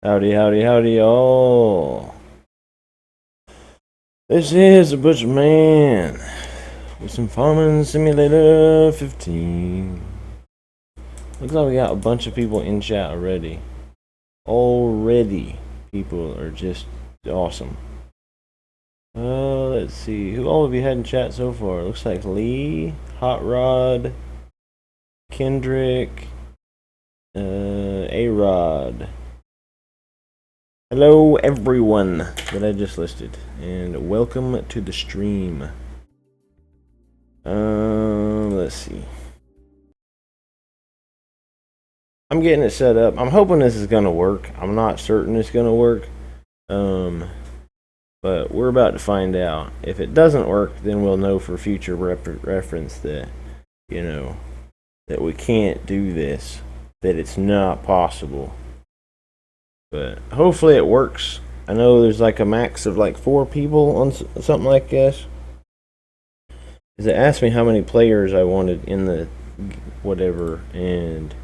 Howdy, howdy, howdy, all. This is the Butcher Man with some Farming Simulator 15. Looks like we got a bunch of people in chat already. People are just awesome. Let's see. Who all have you had in chat so far? Looks like Lee, Hot Rod, Kendrick, A-Rod. Hello everyone that I just listed, and welcome to the stream. Let's see. I'm getting it set up. I'm hoping this is gonna work. I'm not certain it's gonna work. But we're about to find out. If it doesn't work, then we'll know for future reference that, you know, that we can't do this, that it's not possible. But hopefully it works. I know there's like a max of like 4 people on something like this. Because it asked me how many players I wanted in the whatever, and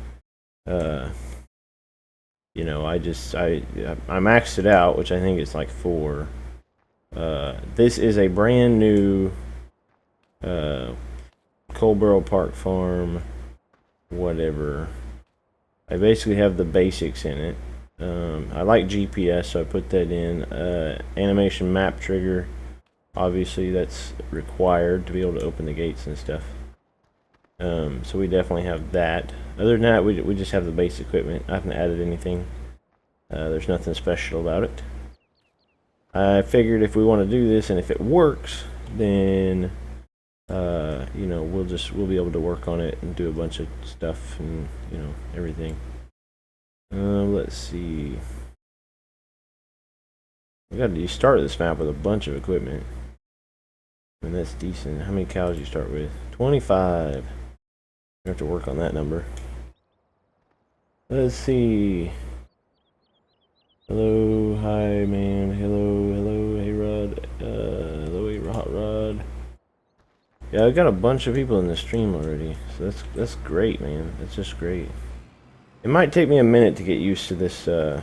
you know, I maxed it out, which I think it's like 4. This is a brand new Coldborough Park Farm, whatever. I basically have the basics in it. I like GPS, so I put that in. AnimationMapTrigger, obviously that's required to be able to open the gates and stuff. So we definitely have that. Other than that, we just have the base equipment. I haven't added anything. There's nothing special about it. I figured if we want to do this and if it works, then you know, we'll be able to work on it and do a bunch of stuff and, you know, everything. Let's see. We got to start this map with a bunch of equipment, and that's decent. How many cows you start with? 25. You have to work on that number. Let's see. Hello, hi man. Hello, hey Rod. Hello, Hot Rod. Yeah, I got a bunch of people in the stream already, so that's great, man. That's just great. It might take me a minute to get used to this. Is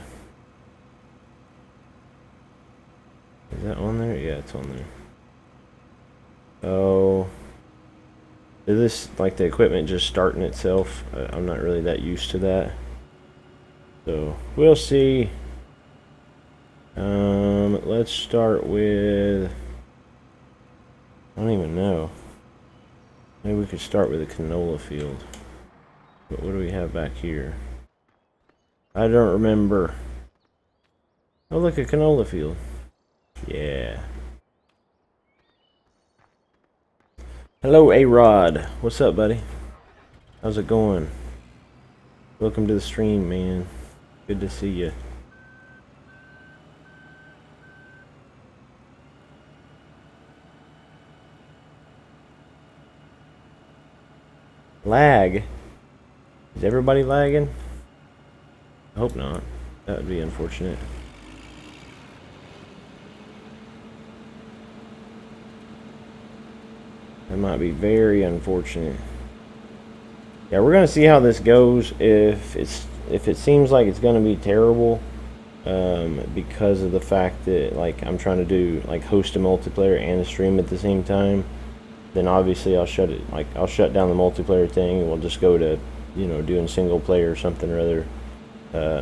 that on there? Yeah, it's on there. Oh, is this like the equipment just starting itself? I'm not really that used to that, so we'll see. Let's start with, I don't even know. Maybe we could start with a canola field. But what do we have back here? I don't remember. Oh, look, a canola field. Yeah. Hello, A-Rod. What's up, buddy? How's it going? Welcome to the stream, man. Good to see you. Lag? Is everybody lagging? I hope not. That would be unfortunate. That might be very unfortunate. Yeah, we're gonna see how this goes. If it seems like it's gonna be terrible, because of the fact that like I'm trying to do like host a multiplayer and a stream at the same time, then obviously I'll shut it. Like I'll shut down the multiplayer thing and we'll just go to, you know, doing single player or something or other.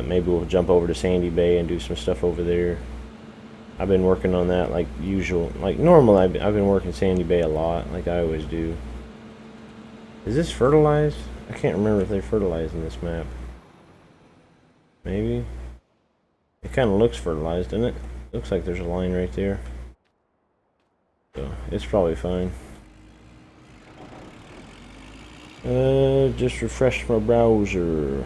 Maybe we'll jump over to Sandy Bay and do some stuff over there. I've been working on that like usual. Like normal, I've been working Sandy Bay a lot, like I always do. Is this fertilized? I can't remember if they're fertilized in this map. Maybe. It kind of looks fertilized, doesn't it? Looks like there's a line right there. So it's probably fine. Just refresh my browser.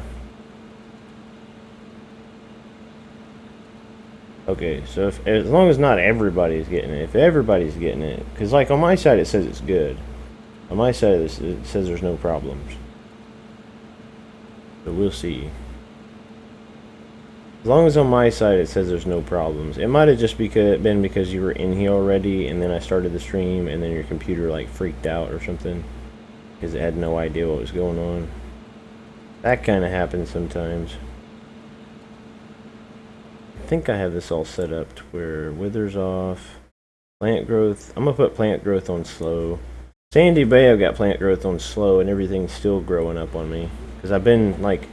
Okay, so as long as not everybody's getting it, if everybody's getting it, because like on my side it says it's good. On my side it says there's no problems. So we'll see. As long as on my side it says there's no problems. It might have just been because you were in here already and then I started the stream and then your computer like freaked out or something. Because it had no idea what was going on. That kind of happens sometimes. think I have this all set up to where withers off. Plant growth, I'm gonna put plant growth on slow. Sandy Bay, I've got plant growth on slow, and everything's still growing up on me. Because I've been, like,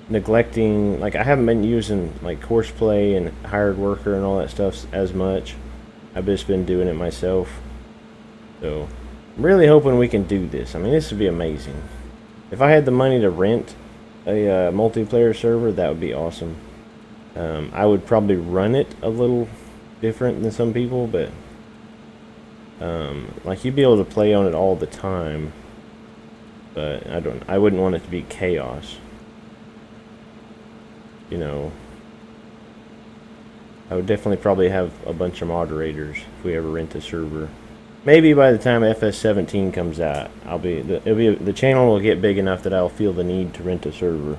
neglecting, like, I haven't been using, like, horseplay and hired worker and all that stuff as much. I've just been doing it myself. So, I'm really hoping we can do this. I mean, this would be amazing. If I had the money to rent a multiplayer server, that would be awesome. I would probably run it a little different than some people, but like you'd be able to play on it all the time, but I wouldn't want it to be chaos. You know, I would definitely probably have a bunch of moderators if we ever rent a server. Maybe by the time FS15 comes out, the channel will get big enough that I'll feel the need to rent a server.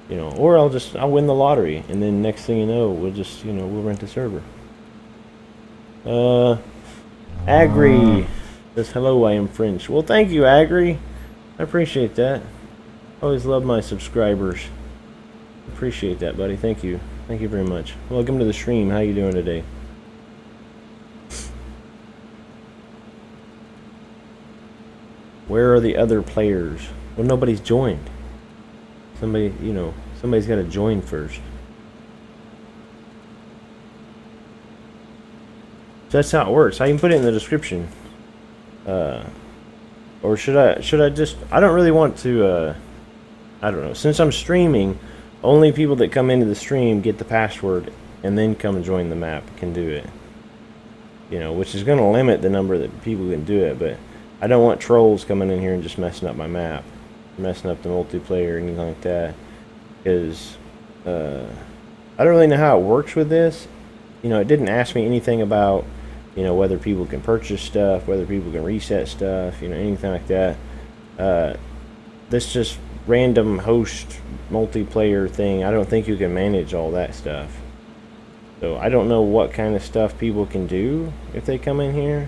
You know, or I'll win the lottery, and then next thing you know, we'll rent a server. Agri says, hello, I am French. Well, thank you, Agri. I appreciate that. I always love my subscribers. Appreciate that, buddy. Thank you. Thank you very much. Welcome to the stream. How you doing today? Where are the other players? Well, nobody's joined. Somebody's got to join first. So that's how it works. I can put it in the description. Or should I just... I don't really want to... I don't know. Since I'm streaming, only people that come into the stream get the password and then come and join the map can do it. You know, which is going to limit the number that people can do it, but I don't want trolls coming in here and just messing up my map. Messing up the multiplayer or anything like that. Because I don't really know how it works with this. You know, it didn't ask me anything about, you know, whether people can purchase stuff, whether people can reset stuff, you know, anything like that. This just random host multiplayer thing, I don't think you can manage all that stuff. So I don't know what kind of stuff people can do if they come in here.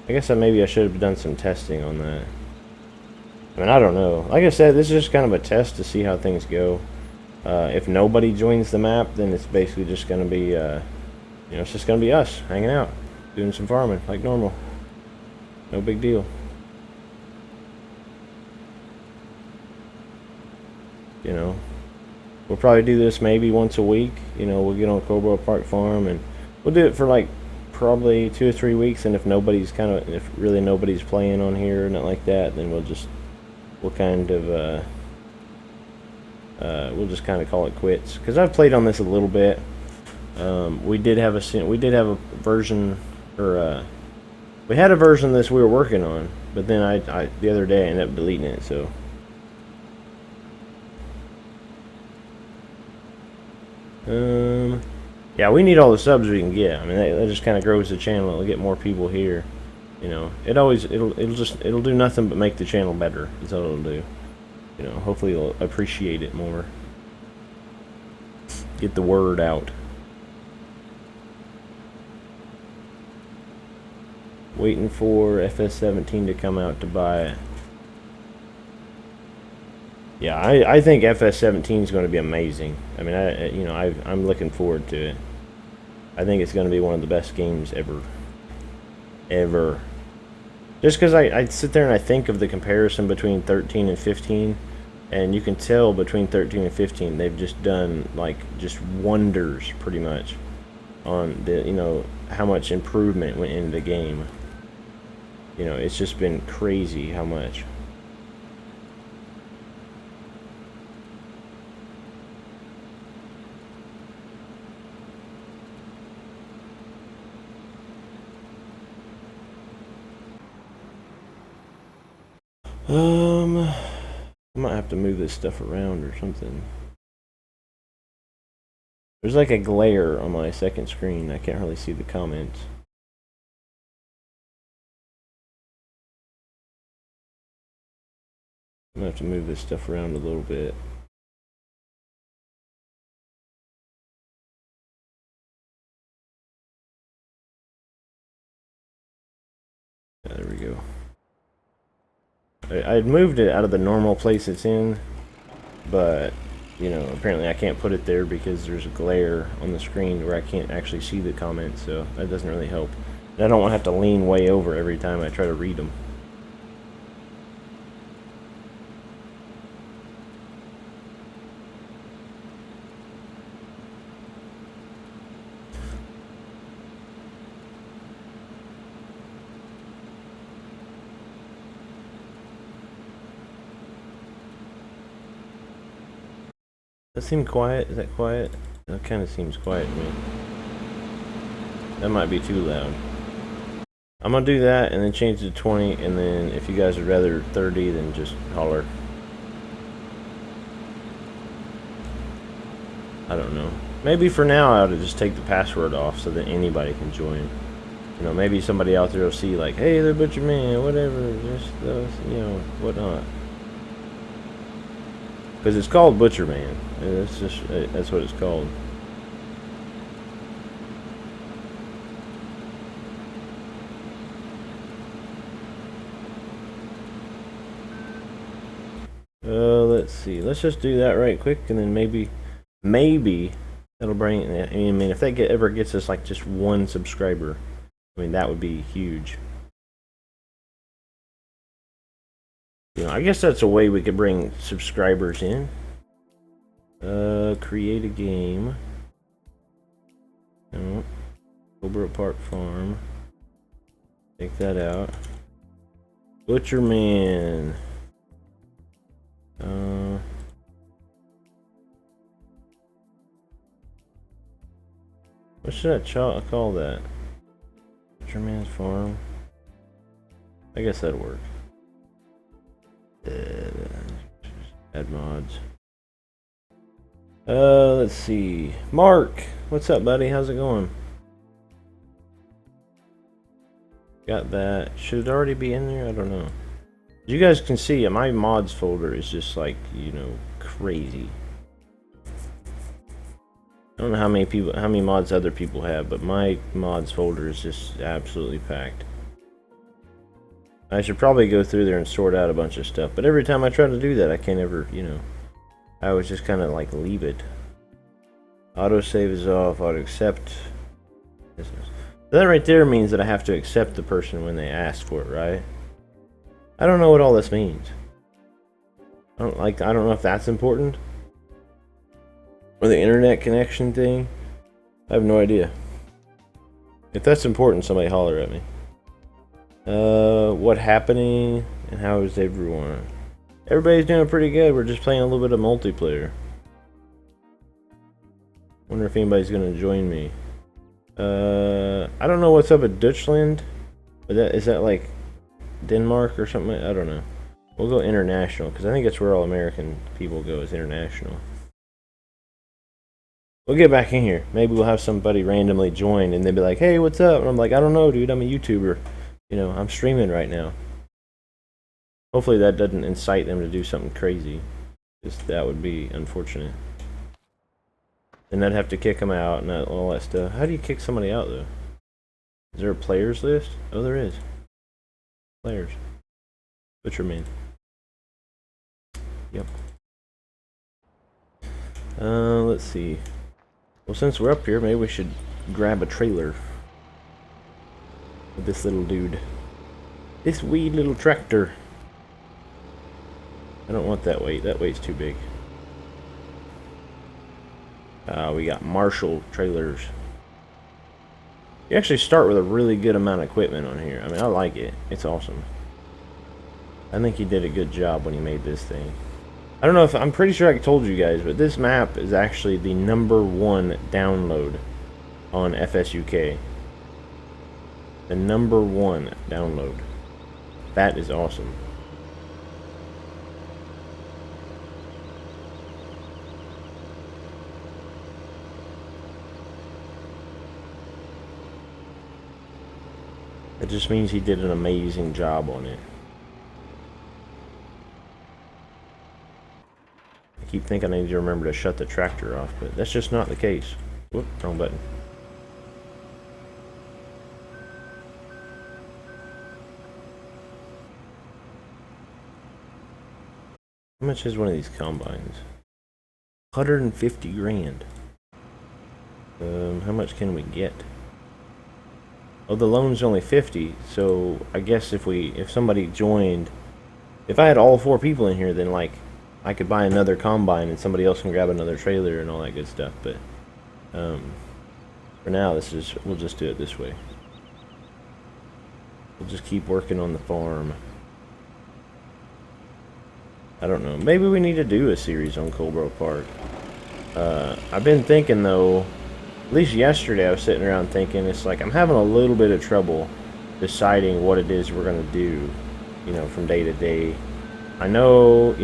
I guess maybe I should have done some testing on that. I mean, I don't know. Like I said, this is just kind of a test to see how things go. If nobody joins the map, then it's basically just going to be, you know, it's just going to be us hanging out, doing some farming like normal. No big deal. You know, we'll probably do this maybe once a week. You know, we'll get on Coldborough Park Farm and we'll do it for like probably 2 or 3 weeks. And if really nobody's playing on here or not like that, then we'll just kind of call it quits. Because I've played on this a little bit. We did have a version, or we had a version of this we were working on, but then I the other day I ended up deleting it. So. Yeah, we need all the subs we can get. I mean, that just kind of grows the channel. It'll get more people here. You know, it'll do nothing but make the channel better. That's all it'll do. You know, hopefully you'll appreciate it more. Get the word out. Waiting for FS15 to come out to buy it. Yeah, I think FS17 is going to be amazing. I mean, I'm looking forward to it. I think it's going to be one of the best games ever. Ever. Just because I sit there and I think of the comparison between 13 and 15, and you can tell between 13 and 15 they've just done like just wonders pretty much on the, you know, how much improvement went into the game. You know, it's just been crazy how much. I might have to move this stuff around or something. There's like a glare on my second screen. I can't really see the comments. I'm gonna have to move this stuff around a little bit. Yeah, there we go. I moved it out of the normal place it's in, but you know, apparently I can't put it there because there's a glare on the screen where I can't actually see the comments, so that doesn't really help. And I don't want to have to lean way over every time I try to read them. That seem quiet? Is that quiet? That kind of seems quiet to me. That might be too loud. I'm gonna do that and then change it to 20, and then if you guys would rather 30, then just holler. I don't know. Maybe for now I ought to just take the password off so that anybody can join. You know, maybe somebody out there will see like, hey, they're Butcher Man, whatever, just you know, whatnot. Because it's called Butcher Man. It's just, that's what it's called. Let's see. Let's just do that right quick, and then maybe that'll bring. I mean, if that ever gets us like just one subscriber, I mean that would be huge. You know, I guess that's a way we could bring subscribers in. Create a game. No. Coldborough Park Farm. Take that out. Butcher Man. What should I call that? Butcher Man's Farm. I guess that'll work. Add mods. Let's see. Mark, what's up, buddy? How's it going? Got that. Should it already be in there? I don't know. You guys can see my mods folder is just like, you know, crazy. I don't know how many mods other people have, but my mods folder is just absolutely packed. I should probably go through there and sort out a bunch of stuff, but every time I try to do that, I can't ever, you know, I always just kind of like leave it. Autosave is off, auto accept. That right there means that I have to accept the person when they ask for it, right? I don't know what all this means. I don't know if that's important. Or the internet connection thing. I have no idea. If that's important, somebody holler at me. What happening and how is everyone? Everybody's doing pretty good. We're just playing a little bit of multiplayer. Wonder if anybody's gonna join me. I don't know what's up at Dutchland, but is that like Denmark or something? I don't know. We'll go international because I think it's where all American people go, is international. We'll get back in here. Maybe we'll have somebody randomly join and they'll be like, hey, what's up? And I'm like, I don't know, dude. I'm a YouTuber. You know, I'm streaming right now. Hopefully that doesn't incite them to do something crazy. Because that would be unfortunate. And I'd have to kick them out and all that stuff. How do you kick somebody out, though? Is there a players list? Oh, there is. Players. Butcher Man. Yep. Let's see. Well, since we're up here, maybe we should grab a trailer with this little dude. This wee little tractor. I don't want that weight. That weight's too big. We got Marshall trailers. You actually start with a really good amount of equipment on here. I mean, I like it. It's awesome. I think he did a good job when he made this thing. I don't know if, I'm pretty sure I told you guys, but this map is actually the #1 download on FSUK. The #1 download. That is awesome. It just means he did an amazing job on it. I keep thinking I need to remember to shut the tractor off, but that's just not the case. Whoop, wrong button. How much is one of these combines? 150 grand. How much can we get? Oh, the loan's only 50, so I guess if somebody joined, if I had all 4 people in here, then like I could buy another combine and somebody else can grab another trailer and all that good stuff. But for now, we'll just do it this way. We'll just keep working on the farm. I don't know. Maybe we need to do a series on Coldborough Park. I've been thinking though. At least yesterday I was sitting around thinking, it's like I'm having a little bit of trouble deciding what it is we're going to do, you know, from day to day. I know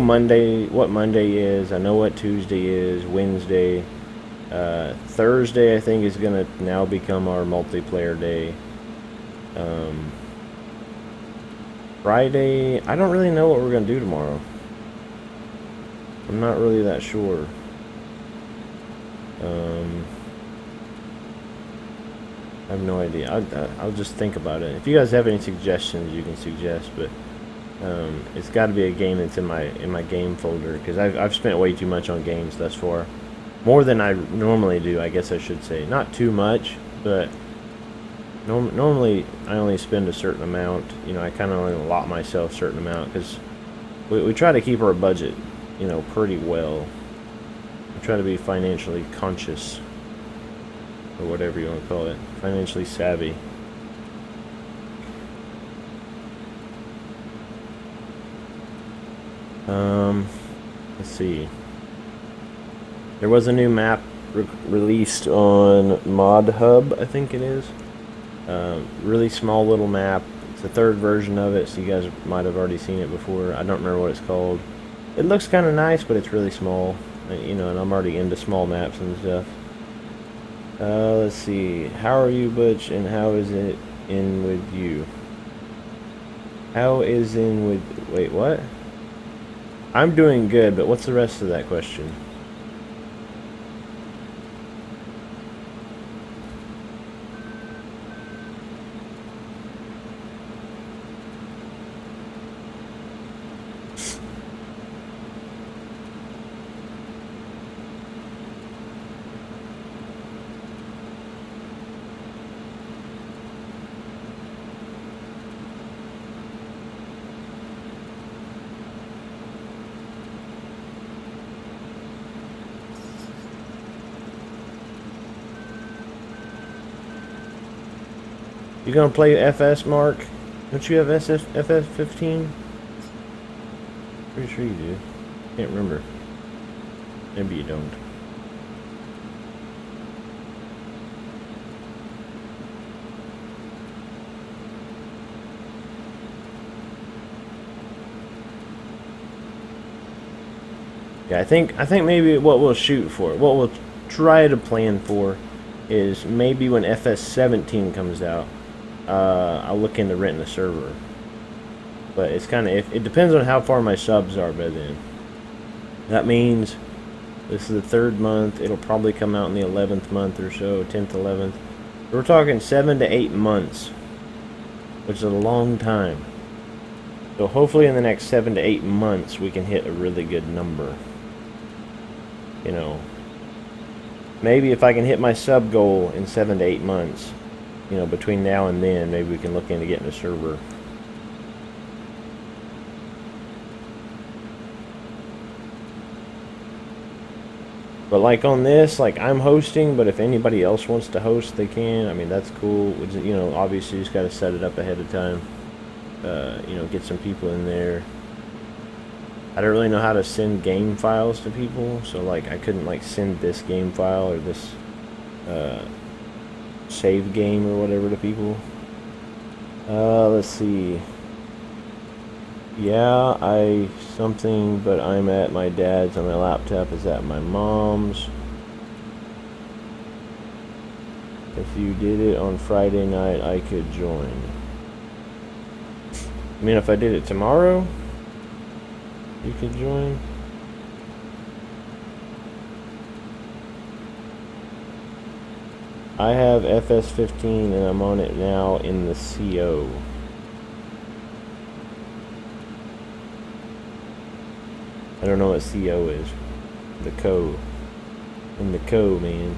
Monday, what Monday is. I know what Tuesday is, Wednesday. Thursday I think is going to now become our multiplayer day. Friday, I don't really know what we're going to do tomorrow. I'm not really that sure. I have no idea. I'll just think about it. If you guys have any suggestions, you can suggest. But it's got to be a game that's in my game folder, because I've spent way too much on games thus far, more than I normally do. I guess I should say, not too much, but normally I only spend a certain amount. You know, I kind of only allot myself a certain amount, because we try to keep our budget, you know, pretty well. We try to be financially conscious, or whatever you want to call it, financially savvy. Let's see. There was a new map released on Mod Hub, I think it is. Really small little map. It's the 3rd version of it, so you guys might have already seen it before. I don't remember what it's called. It looks kind of nice, but it's really small. You know, and I'm already into small maps and stuff. Let's see. How are you, Butch, and how is it in with you? How is in with... Wait, what? I'm doing good, but what's the rest of that question? You gonna play FS, Mark? Don't you have FS15? Pretty sure you do. Can't remember. Maybe you don't. Yeah, I think maybe what we'll shoot for, what we'll try to plan for, is maybe when FS17 comes out, I'll look into renting a server. But it's kind of, it depends on how far my subs are by then. That means this is the 3rd month. It'll probably come out in the 11th month or so, 10th, 11th. We're talking 7 to 8 months, which is a long time. So hopefully in the next 7 to 8 months we can hit a really good number. You know, maybe if I can hit my sub goal in 7 to 8 months, you know, between now and then, maybe we can look into getting a server. But like on this, like I'm hosting, but if anybody else wants to host, they can. I mean, that's cool. You know, obviously you just got to set it up ahead of time. You know, get some people in there. I don't really know how to send game files to people, so like I couldn't like send this game file or this save game or whatever to people. Let's see. Yeah, something, but I'm at my dad's and my laptop is at my mom's. If you did it on Friday night, I could join. I mean, if I did it tomorrow, you could join. I have FS15 and I'm on it now in the CO. I don't know what CO is. the co. In the co, man.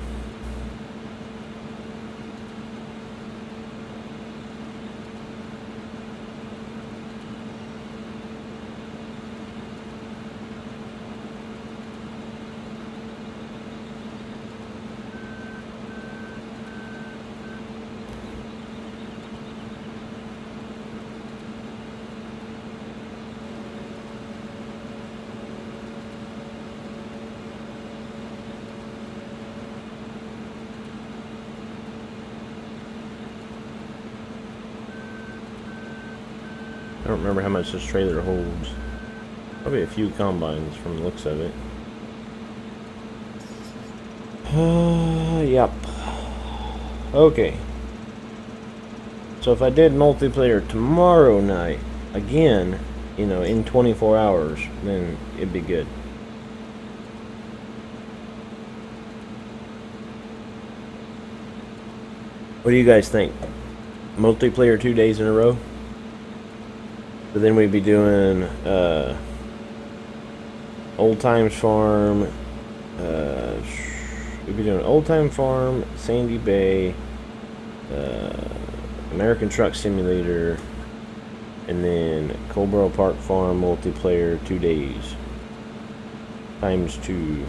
I don't remember how much this trailer holds. Probably a few combines from the looks of it. Yep. Okay. So if I did multiplayer tomorrow night, again, you know, in 24 hours, then it'd be good. What do you guys think? Multiplayer 2 days in a row? But then we'd be doing Old Times Farm, we'd be doing Old Time Farm, Sandy Bay, American Truck Simulator, and then Coldborough Park Farm multiplayer 2 days. Times 2.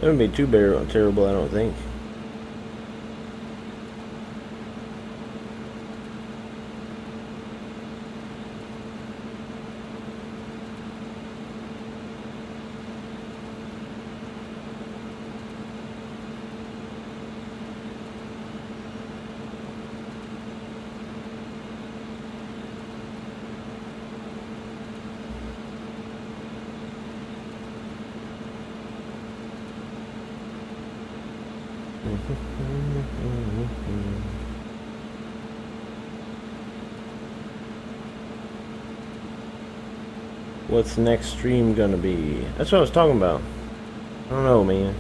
That wouldn't be too terrible, I don't think. What's next stream gonna be? That's what I was talking about. I don't know, man.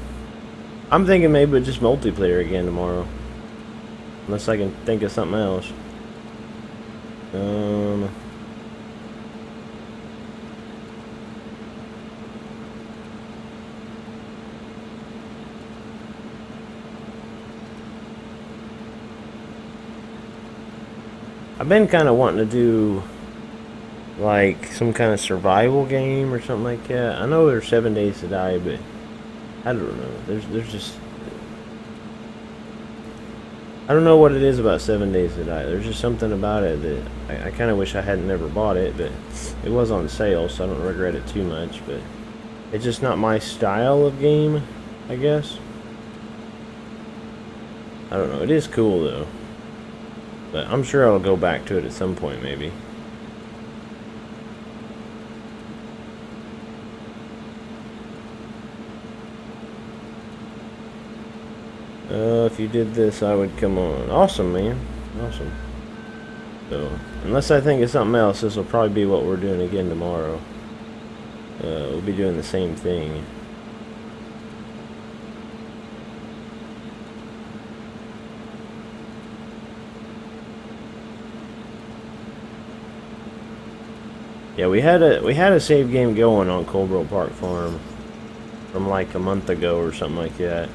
I'm thinking maybe just multiplayer again tomorrow. Unless I can think of something else. I've been kind of wanting to do like some kind of survival game or something like that. I know there's 7 Days to Die, but I don't know. There's just, I don't know what it is about 7 Days to Die. There's just something about it that I kind of wish I hadn't never bought it, but it was on sale, so I don't regret it too much. But it's just not my style of game, I guess. I don't know. It is cool though, but I'm sure I'll go back to it at some point, maybe. If you did this, I would come on. Awesome, man. Awesome. So, unless I think of something else, this will probably be what we're doing again tomorrow. We'll be doing the same thing. Yeah, we had a save game going on Coldborough Park Farm from like a month ago or something like that.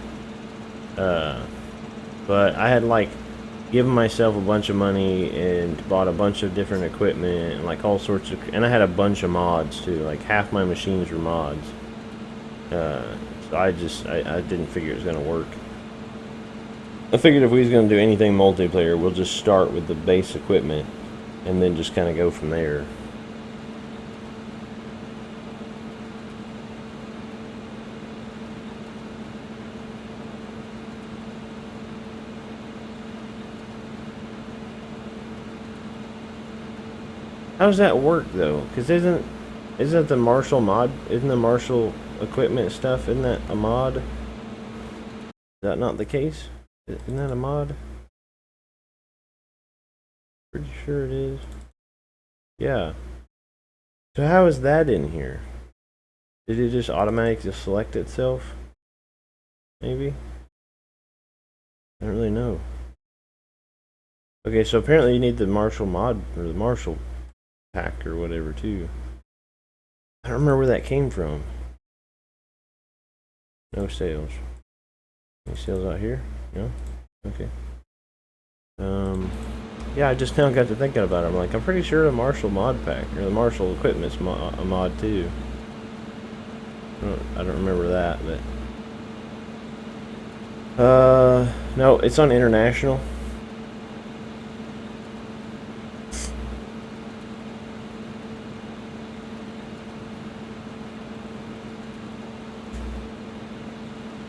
But I had like given myself a bunch of money and bought a bunch of different equipment and like all sorts of, and I had a bunch of mods too. Like half my machines were mods. So I didn't figure it was gonna work. I figured if we was gonna do anything multiplayer, we'll just start with the base equipment and then just kind of go from there. How does that work though? Because isn't the Marshall mod, isn't the Marshall equipment stuff, isn't that a mod? Is that not the case? Isn't that a mod? Pretty sure it is. Yeah. So how is that in here? Did it just automatically select itself? Maybe? I don't really know. Okay, so apparently you need the Marshall mod, or the Marshall pack or whatever too. I don't remember where that came from. No sales. Any sales out here? No? Okay. Yeah, I just now got to thinking about it. I'm like, I'm pretty sure the Marshall mod pack, or the Marshall equipment's a mod too. I don't remember that, but... no, it's on international.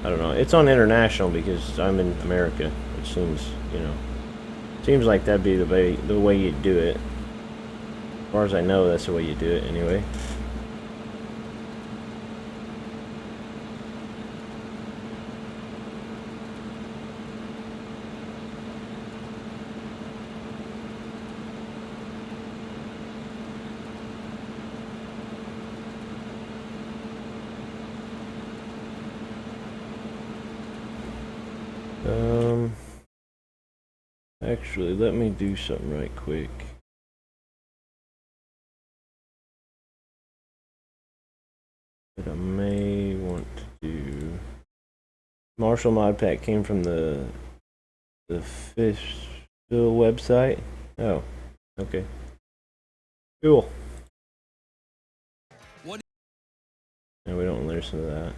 I don't know. It's on international because I'm in America, which seems, you know, seems like that'd be the way you do it. As far as I know, that's the way you do it anyway. Actually, let me do something right quick. That I may want to do. Marshall mod pack came from the fish website. Oh, okay. Cool. What? No, we don't listen to that.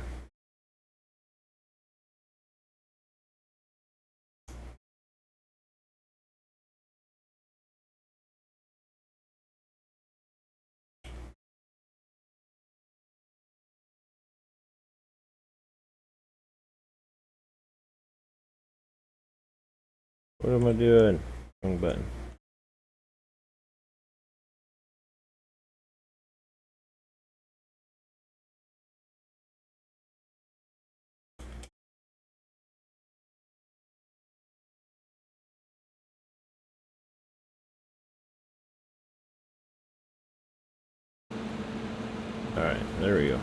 What am I doing? Wrong button. Alright, there we go.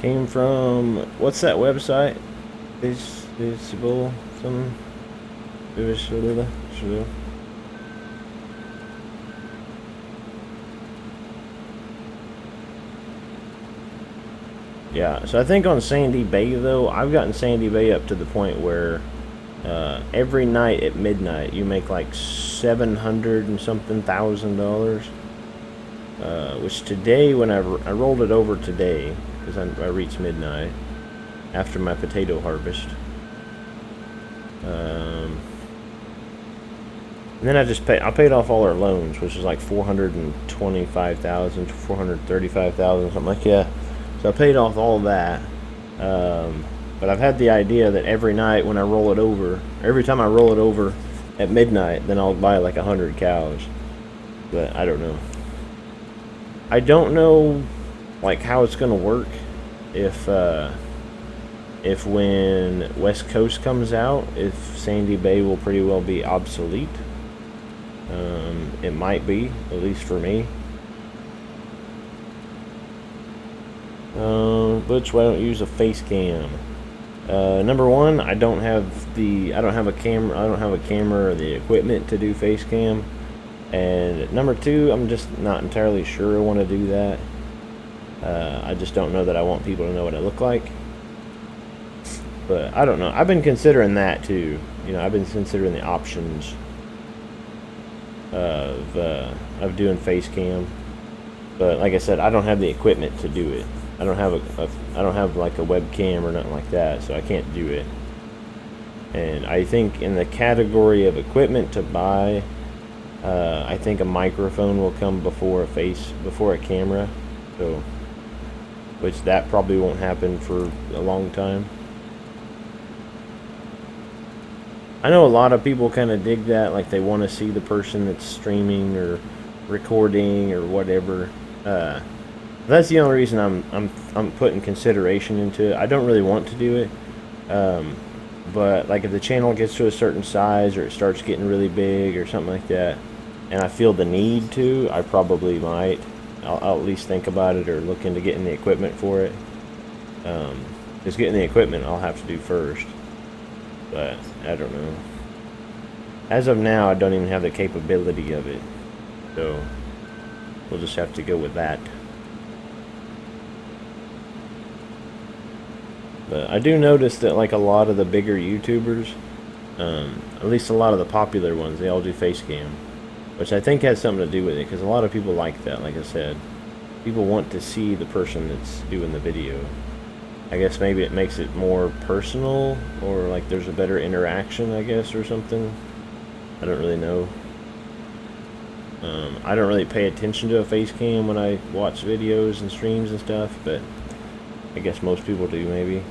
Came from, what's that website? Visible, some, yeah, so I think on Sandy Bay though, I've gotten Sandy Bay up to the point where every night at midnight you make like $700 and something thousand, which today when I rolled it over today, because I reached midnight after my potato harvest. And then I paid off all our loans, which is like $425,000, $435,000, something like that. So I paid off all that. But I've had the idea that every night when I roll it over, every time I roll it over at midnight, then I'll buy like 100 cows. But I don't know. I don't know like how it's gonna work if when West Coast comes out, if Sandy Bay will pretty well be obsolete. It might be, at least for me. Butch, why don't you use a face cam? Number one, I don't have a camera or the equipment to do face cam. And number two, I'm just not entirely sure I want to do that. I just don't know that I want people to know what I look like. But I don't know. I've been considering that too. You know, I've been considering the options of doing face cam. But like I said, I don't have the equipment to do it. I don't have like a webcam or nothing like that, so I can't do it. And I think in the category of equipment to buy, I think a microphone will come before a camera. So, which that probably won't happen for a long time. I know a lot of people kind of dig that, like they want to see the person that's streaming or recording or whatever. That's the only reason I'm putting consideration into it. I don't really want to do it, but like if the channel gets to a certain size or it starts getting really big or something like that, and I feel the need to, I probably might. I'll at least think about it or look into getting the equipment for it. Just getting the equipment I'll have to do first. But I don't know. as of now, I don't even have the capability of it. So, we'll just have to go with that. But I do notice that like a lot of the bigger YouTubers, at least a lot of the popular ones, they all do face cam. Which I think has something to do with it, because a lot of people like that, like I said. People want to see the person that's doing the video. I guess maybe it makes it more personal, or like there's a better interaction, I guess, or something. I don't really know. I don't really pay attention to a face cam when I watch videos and streams and stuff, but I guess most people do, maybe.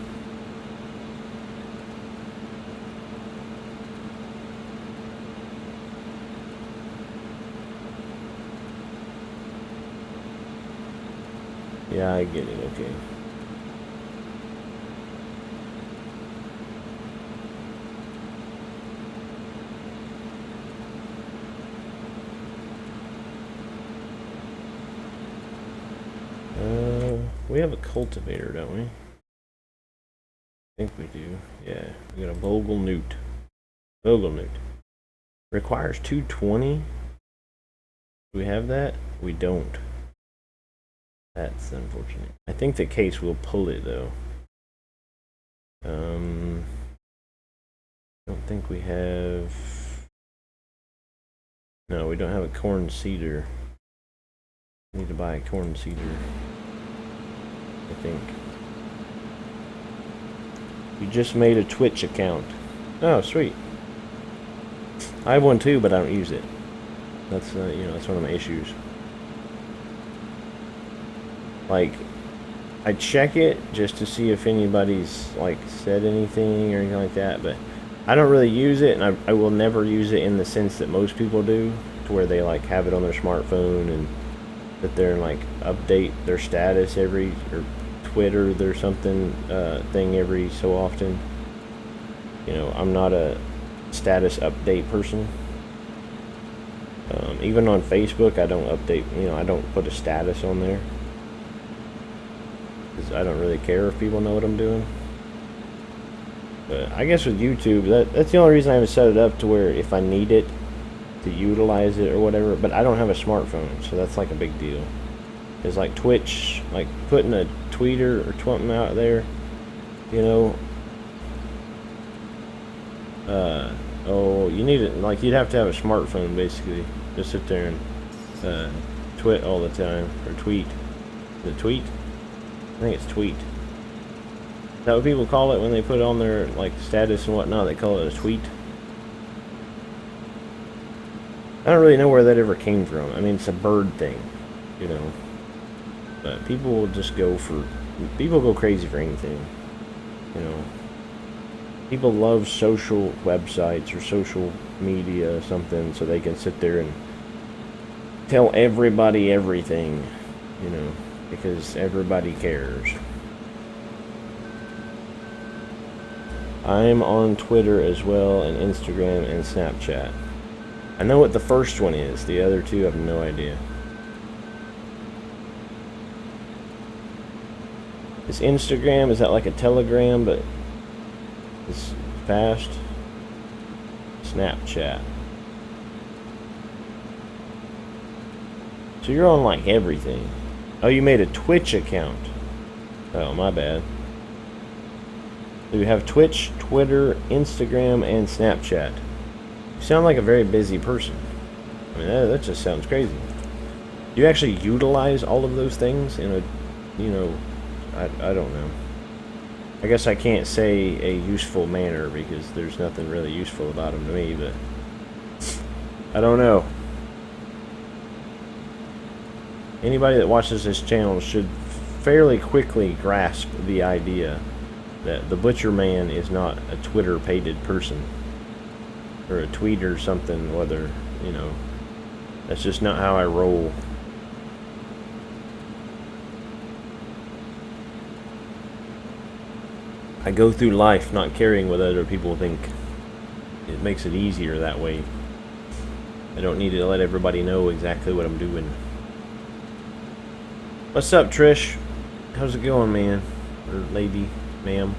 Yeah, I get it, okay. We have a cultivator, don't we? I think we do. Yeah, we got a Vogelnewt. Requires 220. Do we have that? We don't. That's unfortunate. I think the case will pull it though. I don't think we have. No, we don't have a corn seeder. Need to buy a corn seeder. I think. You just made a Twitch account. Oh, sweet. I have one too, but I don't use it. That's you know, that's one of my issues. Like, I check it just to see if anybody's like said anything or anything like that, but I don't really use it, and I will never use it in the sense that most people do, to where they like have it on their smartphone and sit there and like update their status every, or Twitter or something thing every so often. You know, I'm not a status update person. Even on Facebook, I don't update, you know, I don't put a status on there. Because I don't really care if people know what I'm doing. But I guess with YouTube, that's the only reason I haven't set it up to where if I need it to utilize it or whatever. But I don't have a smartphone, so that's like a big deal. It's like Twitch, like putting a tweeter or something out there, you know. Oh, you need it, like you'd have to have a smartphone basically. Just sit there and twit all the time, or tweet. The tweet? I think it's tweet. Is that what people call it when they put it on their like status and whatnot? They call it a tweet. I don't really know where that ever came from. I mean, it's a bird thing, you know. But people will just go for, people go crazy for anything, you know. People love social websites or social media or something, so they can sit there and tell everybody everything, you know, because everybody cares. I'm on Twitter as well, and Instagram and Snapchat. I know what the first one is, the other two I have no idea. Is Instagram, is that like a Telegram, but it's fast? Snapchat. So you're on like everything. Oh, you made a Twitch account. Oh, my bad. So you have Twitch, Twitter, Instagram, and Snapchat. You sound like a very busy person. I mean, that just sounds crazy. Do you actually utilize all of those things in a, you know, I don't know. I guess I can't say a useful manner because there's nothing really useful about them to me, but I don't know. Anybody that watches this channel should fairly quickly grasp the idea that the Butcher Man is not a Twitter-pated person or a tweet or something, whether, you know, that's just not how I roll. I go through life not caring what other people think. It makes it easier that way. I don't need to let everybody know exactly what I'm doing. What's up, Trish? How's it going, man? Or lady, ma'am?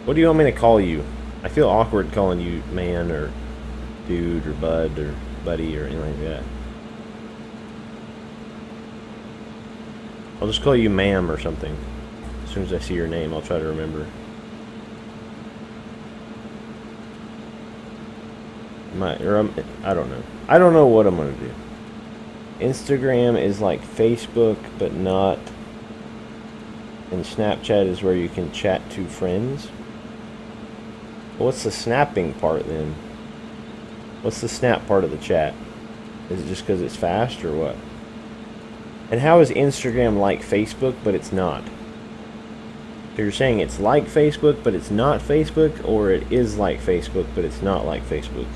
What do you want me to call you? I feel awkward calling you man or dude or bud or buddy or anything like that. I'll just call you ma'am or something. As soon as I see your name, I'll try to remember. I don't know. I don't know what I'm gonna do. Instagram is like Facebook, but not. And Snapchat is where you can chat to friends. Well, what's the snapping part then? What's the snap part of the chat? Is it just because it's fast or what? And how is Instagram like Facebook, but it's not? So you're saying it's like Facebook, but it's not Facebook, or it is like Facebook, but it's not like Facebook?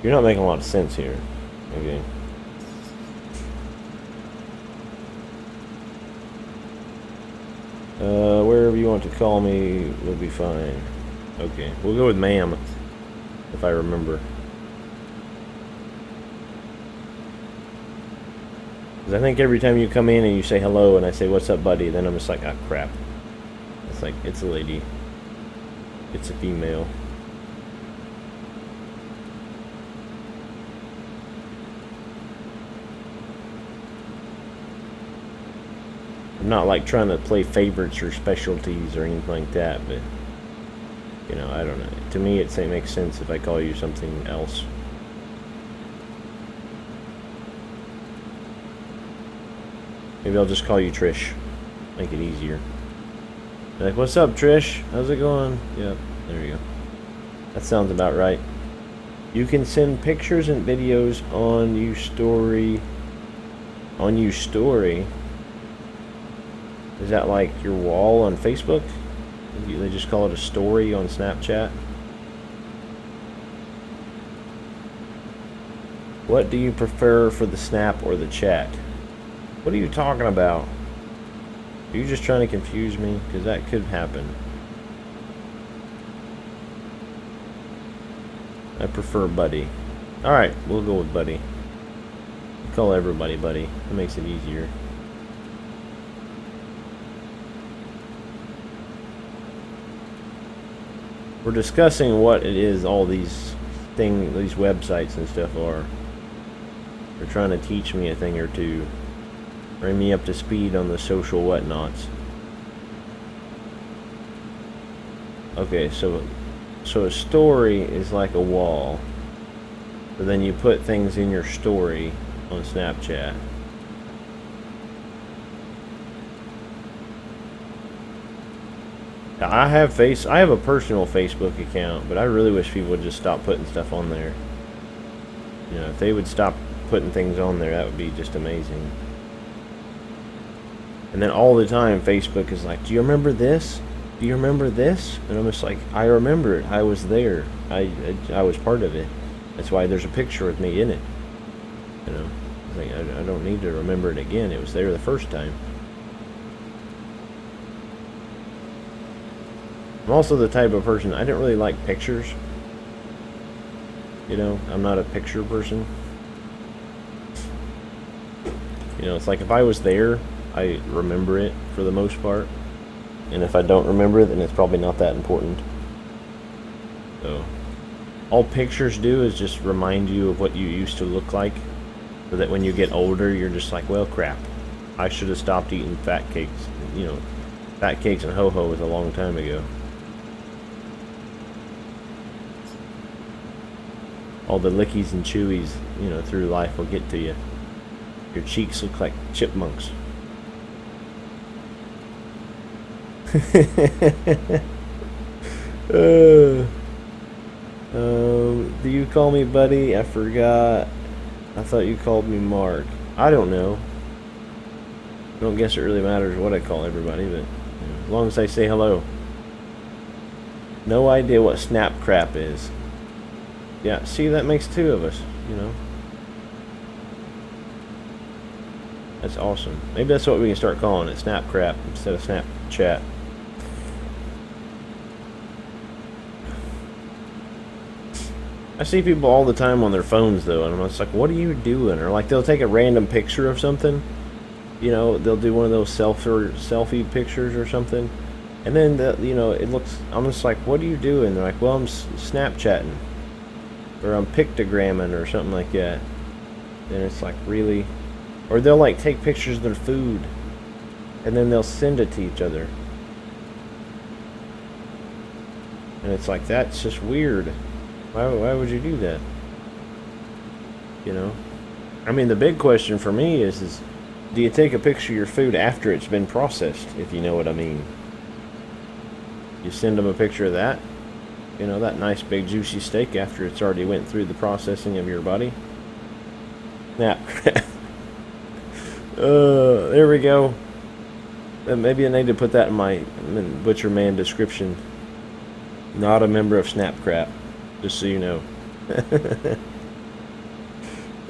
You're not making a lot of sense here. Okay. Wherever you want to call me will be fine. Okay, we'll go with ma'am, if I remember. Because I think every time you come in and you say hello and I say, what's up, buddy, then I'm just like, ah, crap. It's like, it's a lady. It's a female. I'm not like trying to play favorites or specialties or anything like that, but you know, I don't know. To me, it makes sense if I call you something else. Maybe I'll just call you Trish. Make it easier. Like, what's up, Trish? How's it going? Yep, there you go. That sounds about right. You can send pictures and videos on YouStory. On YouStory? Is that like your wall on Facebook? They just call it a story on Snapchat? What do you prefer for the snap or the chat? What are you talking about? Are you just trying to confuse me? Because that could happen. I prefer buddy. Alright, we'll go with buddy. We'll call everybody buddy. That makes it easier. We're discussing what it is all these these websites and stuff are. They're trying to teach me a thing or two. Bring me up to speed on the social whatnots. Okay, so a story is like a wall. But then you put things in your story on Snapchat. I have a personal Facebook account, but I really wish people would just stop putting stuff on there. You know, if they would stop putting things on there, that would be just amazing. And then all the time, Facebook is like, do you remember this? Do you remember this? And I'm just like, I remember it. I was there. I was part of it. That's why there's a picture of me in it. You know, like, I don't need to remember it again. It was there the first time. I'm also the type of person, I don't really like pictures. You know, I'm not a picture person. You know, it's like if I was there, I remember it for the most part. And if I don't remember it, then it's probably not that important. So, all pictures do is just remind you of what you used to look like. So that when you get older, you're just like, well, crap. I should have stopped eating fat cakes. You know, fat cakes and ho-hos a long time ago. All the lickies and chewies, you know, through life will get to you. Your cheeks look like chipmunks. Do you call me buddy? I forgot. I thought you called me Mark. I don't know. I don't guess it really matters what I call everybody, but you know, as long as I say hello. No idea what snap crap is. Yeah, see, that makes two of us, you know. That's awesome. Maybe that's what we can start calling it, snap crap, instead of snap chat. I see people all the time on their phones, though, and I'm just like, what are you doing? Or, like, they'll take a random picture of something. You know, they'll do one of those selfie pictures or something. And then, you know, it looks, I'm just like, what are you doing? They're like, well, I'm Snapchatting. or I'm pictogramming or something like that. Then it's like, really? Or they'll like take pictures of their food and then they'll send it to each other. And it's like, that's just weird. Why would you do that? You know? I mean, the big question for me is do you take a picture of your food after it's been processed, if you know what I mean? You send them a picture of that, you know, that nice big juicy steak after it's already went through the processing of your body. Snap crab. There we go. Maybe I need to put that in my Butcher Man description. Not a member of Snapcrap, just so you know.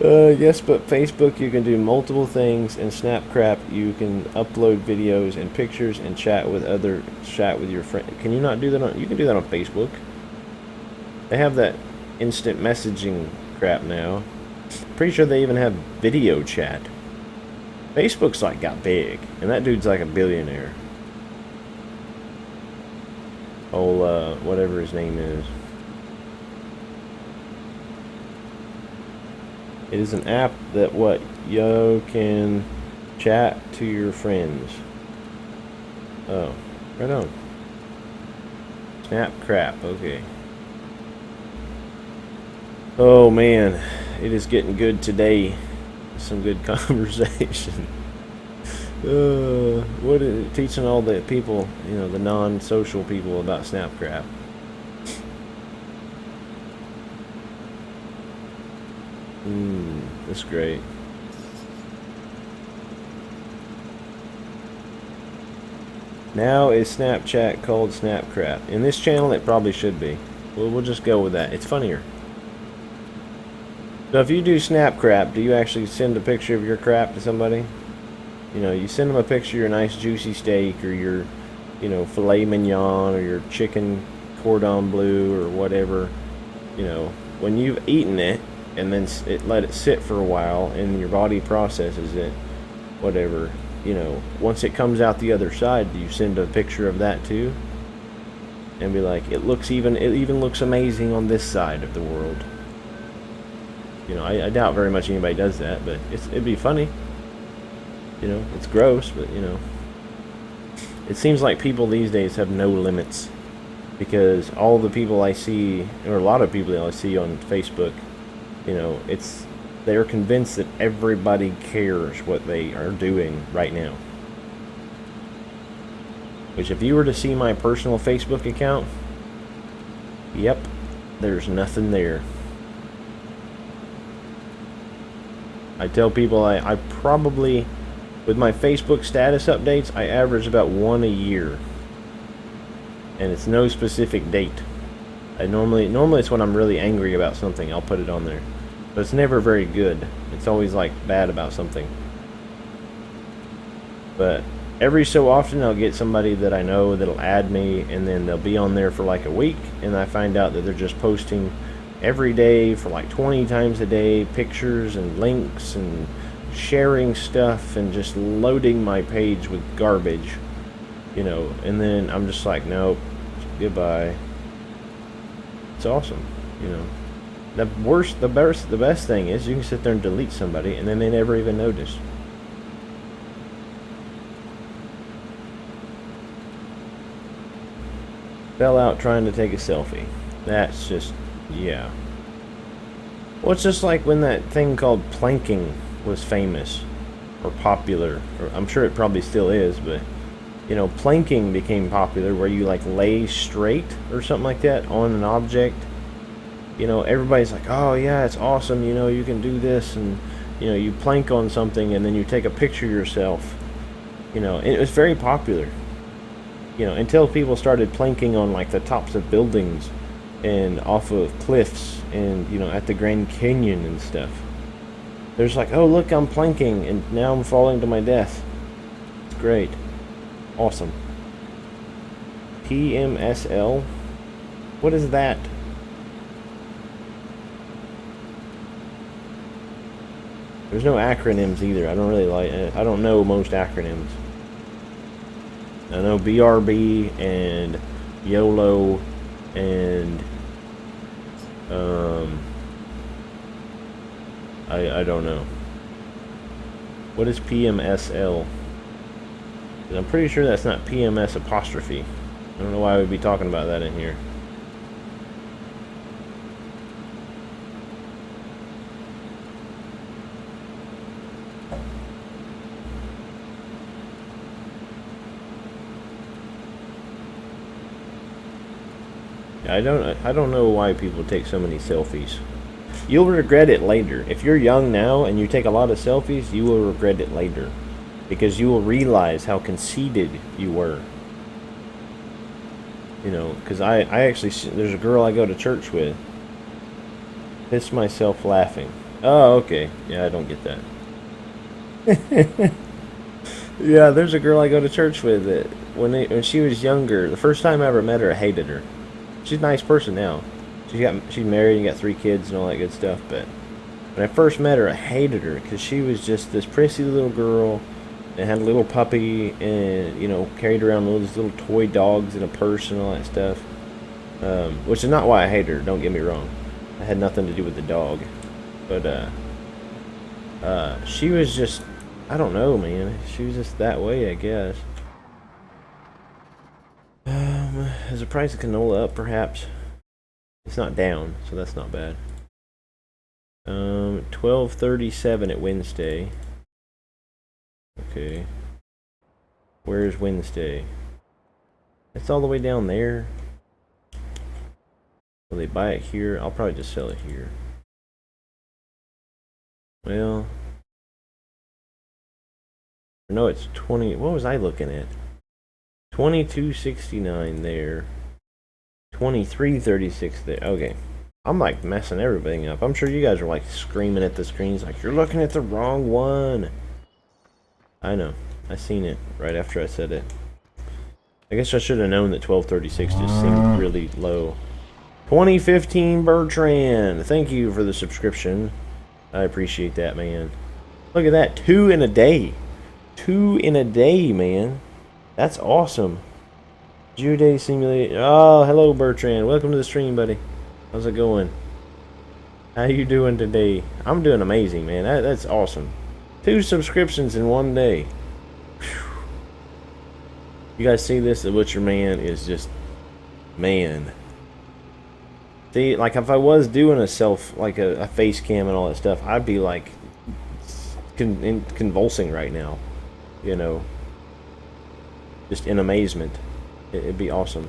Yes, but Facebook you can do multiple things, and Snapcrap you can upload videos and pictures and chat with your friends. Can you not do that on? You can do that on Facebook. They have that instant messaging crap now. Pretty sure they even have video chat. Facebook's like got big, and that dude's like a billionaire. Old whatever his name is. It is an app that you can chat to your friends. Oh, right on. Snap crap, okay. Oh man, it is getting good today. Some good conversation. What is it, teaching all the people, you know, the non-social people about snap crap. That's great. Now is Snapchat called Snapcrap? In this channel it probably should be. We'll just go with that. It's funnier. So if you do Snapcrap, do you actually send a picture of your crap to somebody? You know, you send them a picture of your nice juicy steak or your, you know, filet mignon or your chicken cordon bleu or whatever. You know, when you've eaten it, and then let it sit for a while and your body processes it, whatever, you know, once it comes out the other side, do you send a picture of that too? And be like, it even looks amazing on this side of the world. You know, I doubt very much anybody does that, but it'd be funny. You know, it's gross, but you know. It seems like people these days have no limits, because all the people I see, or a lot of people that I see on Facebook, you know, they're convinced that everybody cares what they are doing right now. Which, if you were to see my personal Facebook account, yep, there's nothing there. I tell people I probably, with my Facebook status updates, I average about one a year. And it's no specific date. Normally it's when I'm really angry about something, I'll put it on there. But it's never very good. It's always like bad about something. But every so often I'll get somebody that I know that'll add me, and then they'll be on there for like a week, and I find out that they're just posting every day for like 20 times a day, pictures and links and sharing stuff and just loading my page with garbage, you know. And then I'm just like, nope, goodbye. It's awesome, you know. The best thing is you can sit there and delete somebody and then they never even notice. Fell out trying to take a selfie. That's just, yeah. Well, it's just like when that thing called planking was famous or popular, or I'm sure it probably still is, but you know, planking became popular, where you like lay straight or something like that on an object. You know, everybody's like, oh yeah, it's awesome, you know, you can do this, and you know, you plank on something and then you take a picture of yourself. You know, and it was very popular. You know, until people started planking on like the tops of buildings and off of cliffs and, you know, at the Grand Canyon and stuff. There's like, oh look, I'm planking and now I'm falling to my death. It's great. Awesome. PMSL? What is that? There's no acronyms either. I don't really like it. I don't know most acronyms. I know BRB and YOLO and I don't know. What is PMSL? I'm pretty sure that's not PMS apostrophe. I don't know why I would be talking about that in here. I don't know why people take so many selfies. You'll regret it later. If you're young now and you take a lot of selfies, you will regret it later. Because you will realize how conceited you were. You know, because I actually, there's a girl I go to church with. Piss myself laughing. Oh, okay. Yeah, I don't get that. Yeah, there's a girl I go to church with that when she was younger, the first time I ever met her, I hated her. She's a nice person now. She's married and got 3 kids and all that good stuff, but when I first met her, I hated her because she was just this prissy little girl and had a little puppy and, you know, carried around those little toy dogs in a purse and all that stuff. Which is not why I hate her, don't get me wrong. It had nothing to do with the dog. But, she was just, I don't know, man. She was just that way, I guess. Is the price of canola up, perhaps? It's not down, so that's not bad. 12:37 at Wednesday. Okay. Where's Wednesday? It's all the way down there. Will they buy it here? I'll probably just sell it here. Well, no, it's 20. What was I looking at? 22.69 there. 23.36 there. Okay. I'm like messing everything up. I'm sure you guys are like screaming at the screens like you're looking at the wrong one. I know. I seen it right after I said it. I guess I should have known that 12.36 just seemed really low. 2015 Bertrand. Thank you for the subscription. I appreciate that, man. Look at that. 2 in a day. 2 in a day, man. That's awesome. Jude Simulator. Oh, hello, Bertrand. Welcome to the stream, buddy. How's it going? How you doing today? I'm doing amazing, man. That's awesome. 2 subscriptions in 1 day. Whew. You guys see this? The Butcher Man is just... Man. See, like if I was doing a face cam and all that stuff, I'd be like convulsing right now. You know. Just in amazement. It'd be awesome.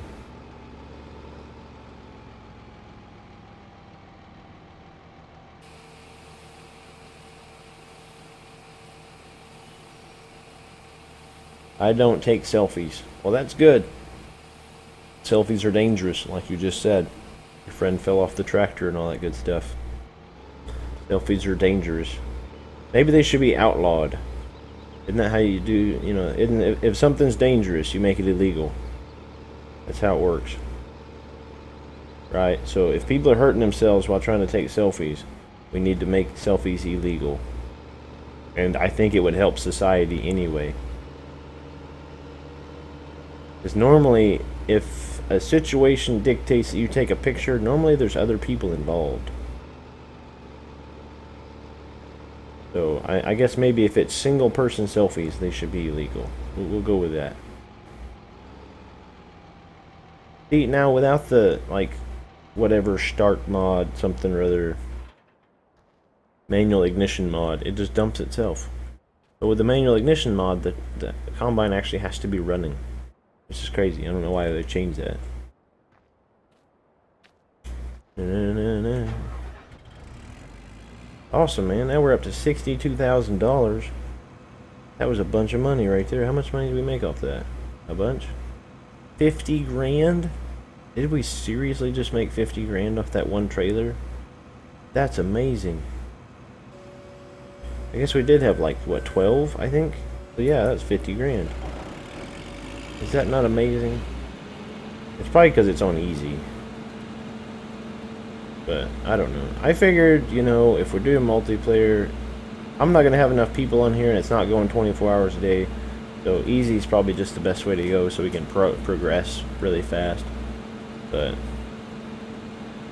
I don't take selfies. Well, that's good. Selfies are dangerous, like you just said. Your friend fell off the tractor and all that good stuff. Selfies are dangerous. Maybe they should be outlawed. Isn't that how you do, you know, if something's dangerous, you make it illegal. That's how it works. Right? So if people are hurting themselves while trying to take selfies, we need to make selfies illegal. And I think it would help society anyway. Because normally, if a situation dictates that you take a picture, normally there's other people involved. So I guess maybe if it's single person selfies, they should be illegal. We'll go with that. See, now without the, like, whatever start mod, something or other, manual ignition mod, it just dumps itself. But with the manual ignition mod, the combine actually has to be running. This is crazy. I don't know why they changed that. Awesome, man. Now we're up to $62,000. That was a bunch of money right there. How much money did we make off that? A bunch? 50 grand? Did we seriously just make 50 grand off that one trailer? That's amazing. I guess we did have like, what, 12, I think? So yeah, that's 50 grand. Is that not amazing? It's probably because it's on easy. But, I don't know. I figured, you know, if we're doing multiplayer, I'm not going to have enough people on here and it's not going 24 hours a day. So, easy is probably just the best way to go so we can progress really fast. But,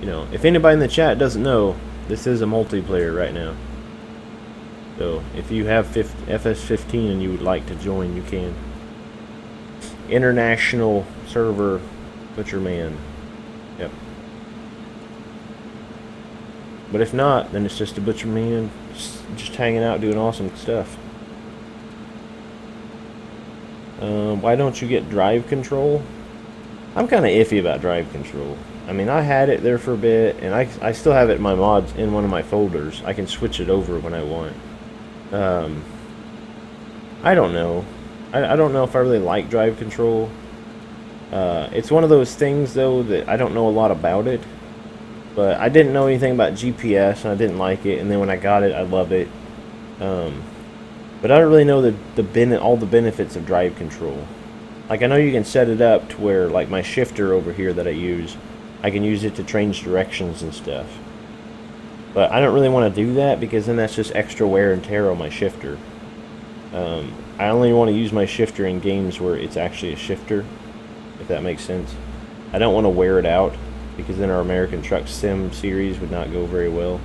you know, if anybody in the chat doesn't know, this is a multiplayer right now. So if you have FS15 and you would like to join, you can. International server Butcherman. Yep. But if not, then it's just a Butcherman just hanging out doing awesome stuff. Why don't you get drive control? I'm kind of iffy about drive control. I mean, I had it there for a bit, and I still have it in my mods in one of my folders. I can switch it over when I want. I don't know. I don't know if I really like drive control. It's one of those things, though, that I don't know a lot about it. But I didn't know anything about GPS, and I didn't like it. And then when I got it, I love it. But I don't really know all the benefits of drive control. Like, I know you can set it up to where, like, my shifter over here that I use, I can use it to change directions and stuff. But I don't really want to do that, because then that's just extra wear and tear on my shifter. I only want to use my shifter in games where it's actually a shifter, if that makes sense. I don't want to wear it out, because then our American Truck Sim series would not go very well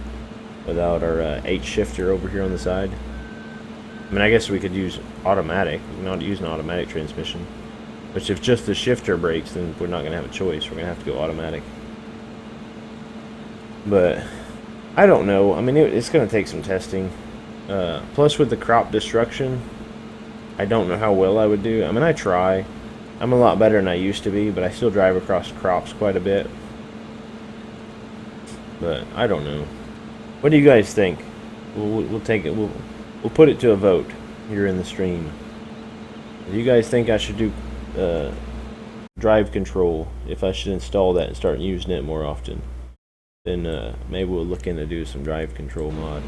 without our H shifter over here on the side. I mean, I guess we could use automatic. We can use an automatic transmission. Which, if just the shifter breaks, then we're not going to have a choice. We're going to have to go automatic. But I don't know. I mean, it's going to take some testing. Plus, with the crop destruction, I don't know how well I would do. I mean, I try. I'm a lot better than I used to be, but I still drive across crops quite a bit. But I don't know. What do you guys think? We'll take it. We'll put it to a vote here in the stream. Do you guys think I should do drive control? If I should install that and start using it more often, then maybe we'll look into do some drive control mod.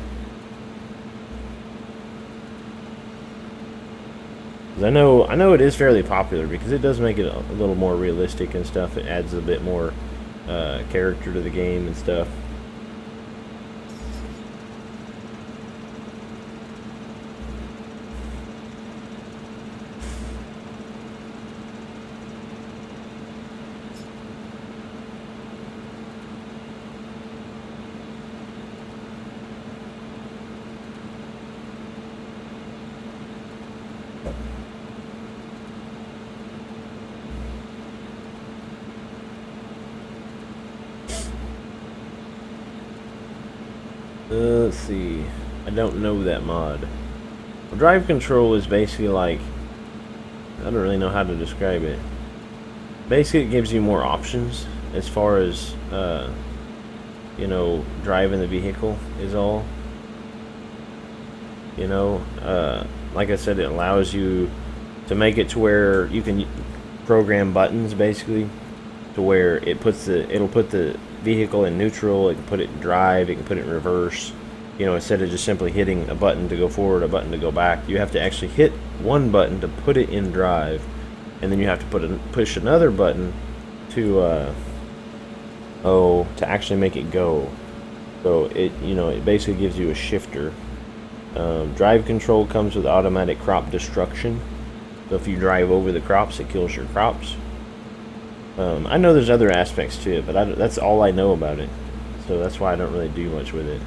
I know it is fairly popular because it does make it a little more realistic and stuff. It adds a bit more character to the game and stuff. Let's see. I don't know that mod. Well, drive control is basically like, I don't really know how to describe it. Basically, it gives you more options as far as you know, driving the vehicle is all. You know, like I said, it allows you to make it to where you can program buttons basically to where it'll put the vehicle in neutral, it can put it in drive, it can put it in reverse. You know, instead of just simply hitting a button to go forward, a button to go back, you have to actually hit one button to put it in drive, and then you have to push another button to to actually make it go. So it basically gives you a shifter. Drive control comes with automatic crop destruction. So if you drive over the crops, it kills your crops. I know there's other aspects to it, but that's all I know about it. So that's why I don't really do much with it.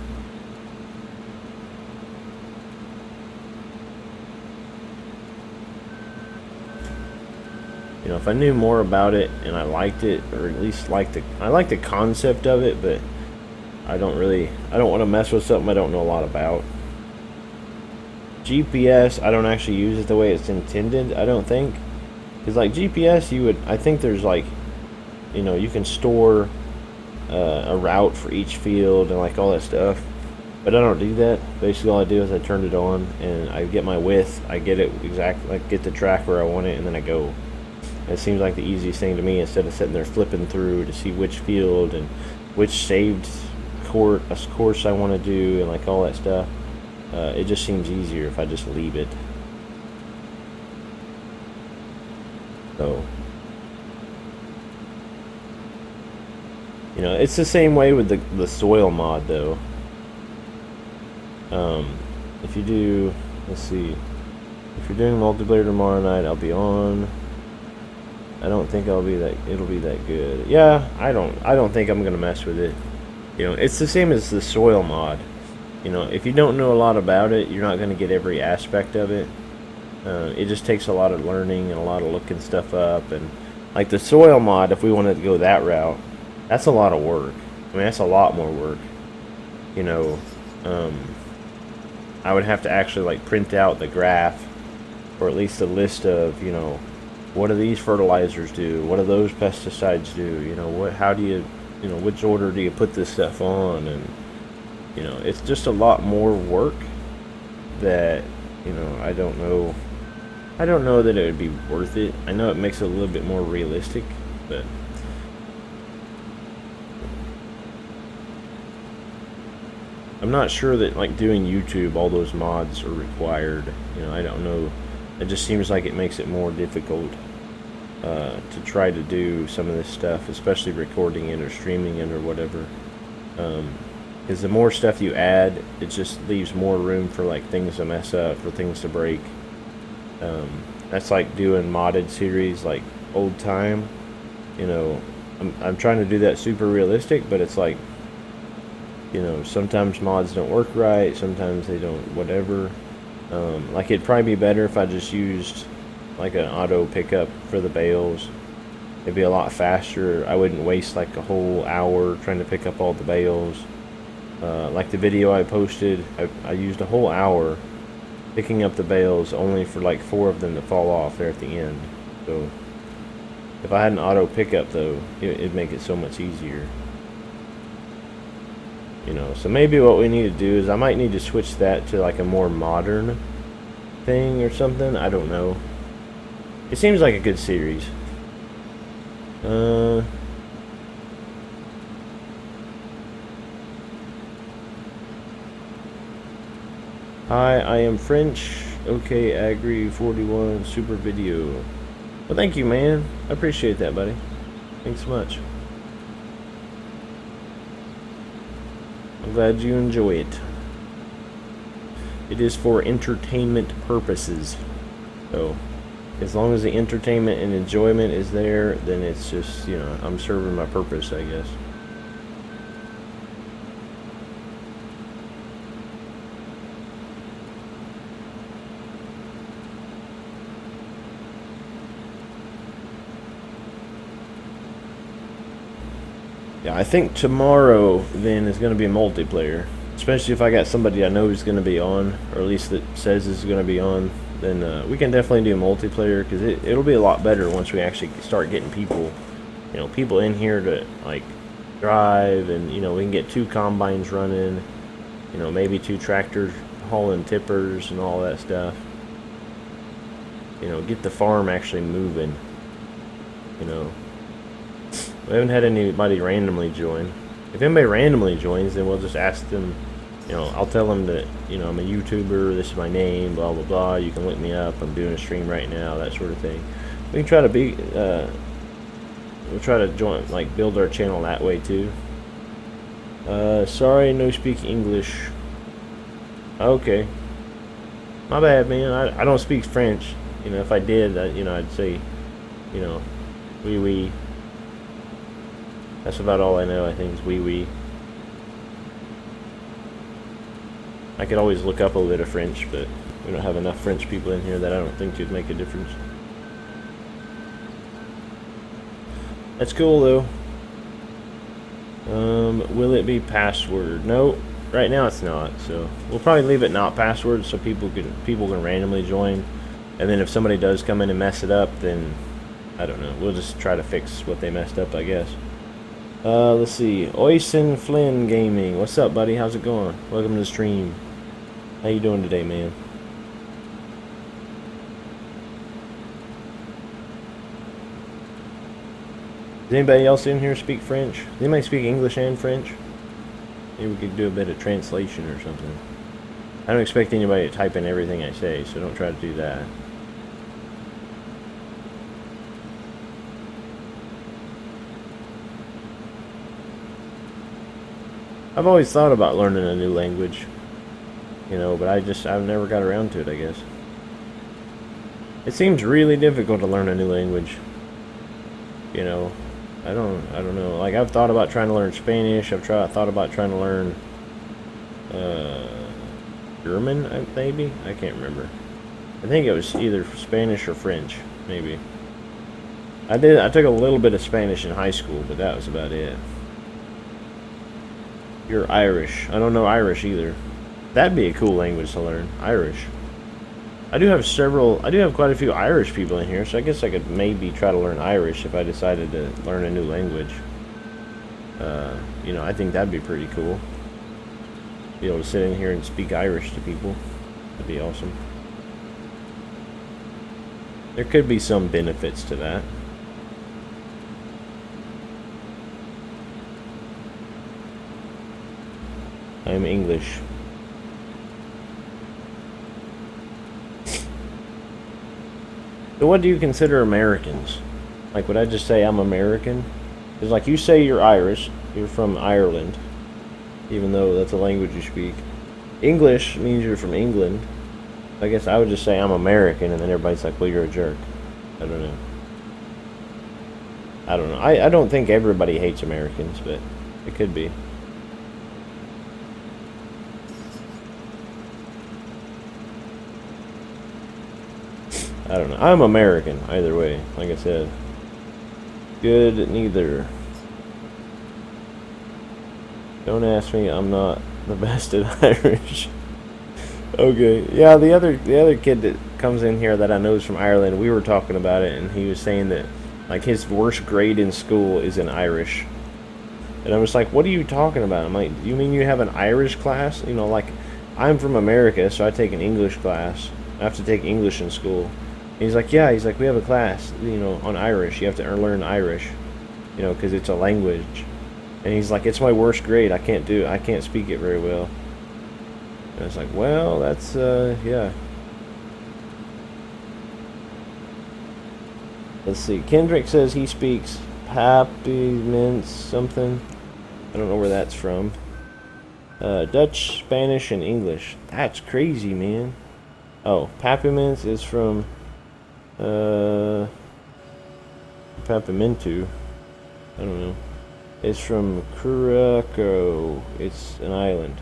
You know, if I knew more about it and I liked it, or at least I like the concept of it, but I don't want to mess with something I don't know a lot about. GPS, I don't actually use it the way it's intended, I don't think. Because like GPS, I think there's like, you know, you can store a route for each field and like all that stuff. But I don't do that. Basically all I do is I turn it on and I get my width, I get it exactly, like get the track where I want it, and then I go. It seems like the easiest thing to me, instead of sitting there flipping through to see which field and which saved course I want to do and like all that stuff. It just seems easier if I just leave it. So, you know, it's the same way with the soil mod though. If you do, let's see, if you're doing multiplayer tomorrow night, I'll be on. I don't think it'll be that good. Yeah, I don't think I'm gonna mess with it. You know, it's the same as the soil mod. You know, if you don't know a lot about it, you're not going to get every aspect of it. It just takes a lot of learning and a lot of looking stuff up. And like the soil mod, if we wanted to go that route, that's a lot of work. I mean, that's a lot more work. You know, I would have to actually like print out the graph, or at least a list of, you know, what do these fertilizers do? What do those pesticides do? You know, how do you, you know, which order do you put this stuff on? And, you know, it's just a lot more work that, you know, I don't know that it would be worth it. I know it makes it a little bit more realistic, but I'm not sure that, like, doing YouTube, all those mods are required. You know, I don't know. It just seems like it makes it more difficult to try to do some of this stuff, especially recording it or streaming it or whatever. Because the more stuff you add, it just leaves more room for, like, things to mess up, for things to break. That's like doing modded series, like old time. You know, I'm trying to do that super realistic, but it's like, you know, sometimes mods don't work right, sometimes they don't, whatever. Like, it'd probably be better if I just used like an auto pickup for the bales. It'd be a lot faster. I wouldn't waste like a whole hour trying to pick up all the bales. Like the video I posted, I used a whole hour picking up the bales, only for like 4 of them to fall off there at the end. So if I had an auto pickup though, it'd make it so much easier. You know, so maybe what we need to do is I might need to switch that to like a more modern thing or something. I don't know. It seems like a good series. Hi, I am French. Okay, Agri 41 super video. Well, thank you, man. I appreciate that, buddy. Thanks so much. I'm glad you enjoy it. It is for entertainment purposes. So, as long as the entertainment and enjoyment is there, then it's just, you know, I'm serving my purpose, I guess. Yeah, I think tomorrow then is going to be a multiplayer. Especially if I got somebody I know who's going to be on, or at least that says is going to be on, then we can definitely do multiplayer, because it'll be a lot better once we actually start getting people, you know, people in here to like drive, and you know, we can get 2 combines running, you know, maybe 2 tractors hauling tippers and all that stuff. You know, get the farm actually moving. You know, we haven't had anybody randomly join. If anybody randomly joins, then we'll just ask them, you know, I'll tell them that, you know, I'm a YouTuber, this is my name, blah, blah, blah, you can look me up, I'm doing a stream right now, that sort of thing. We can try to be, we'll try to join, like, build our channel that way, too. Sorry, no speak English. Okay. My bad, man, I don't speak French. You know, if I did, you know, I'd say, you know, oui, oui. That's about all I know, I think, is wee wee. I could always look up a little bit of French, but we don't have enough French people in here that I don't think it'd make a difference. That's cool, though. Will it be password? No, right now it's not, so we'll probably leave it not password so people can randomly join. And then if somebody does come in and mess it up, then I don't know, we'll just try to fix what they messed up, I guess. Let's see. Oisin Flynn Gaming. What's up, buddy? How's it going? Welcome to the stream. How you doing today, man? Does anybody else in here speak French? Does anybody speak English and French? Maybe we could do a bit of translation or something. I don't expect anybody to type in everything I say, so don't try to do that. I've always thought about learning a new language, you know, but I've never got around to it, I guess. It seems really difficult to learn a new language, you know. I don't know. Like, I've thought about trying to learn Spanish. I've thought about trying to learn German, maybe? I can't remember. I think it was either Spanish or French, maybe. I took a little bit of Spanish in high school, but that was about it. You're Irish. I don't know Irish either. That'd be a cool language to learn. Irish. I do have quite a few Irish people in here, so I guess I could maybe try to learn Irish if I decided to learn a new language. You know, I think that'd be pretty cool. Be able to sit in here and speak Irish to people. That'd be awesome. There could be some benefits to that. I'm English. So what do you consider Americans? Like, would I just say I'm American? Because, like, you say you're Irish, you're from Ireland, even though that's a language you speak. English means you're from England. I guess I would just say I'm American, and then everybody's like, well, you're a jerk. I don't know. I don't think everybody hates Americans, but it could be. I don't know. I'm American, either way, like I said. Good, neither. Don't ask me, I'm not the best at Irish. Okay, yeah, the other kid that comes in here that I know is from Ireland, we were talking about it, and he was saying that, like, his worst grade in school is in Irish. And I was like, what are you talking about? I'm like, you mean you have an Irish class? You know, like, I'm from America, so I take an English class. I have to take English in school. He's like, yeah, he's like, we have a class, you know, on Irish. You have to learn Irish, you know, because it's a language. And he's like, it's my worst grade. I can't speak it very well. And I was like, well, that's, yeah. Let's see. Kendrick says he speaks Papiments something. I don't know where that's from. Dutch, Spanish, and English. That's crazy, man. Oh, Papiments is from... Papimentu. I don't know. It's from Curacao. It's an island.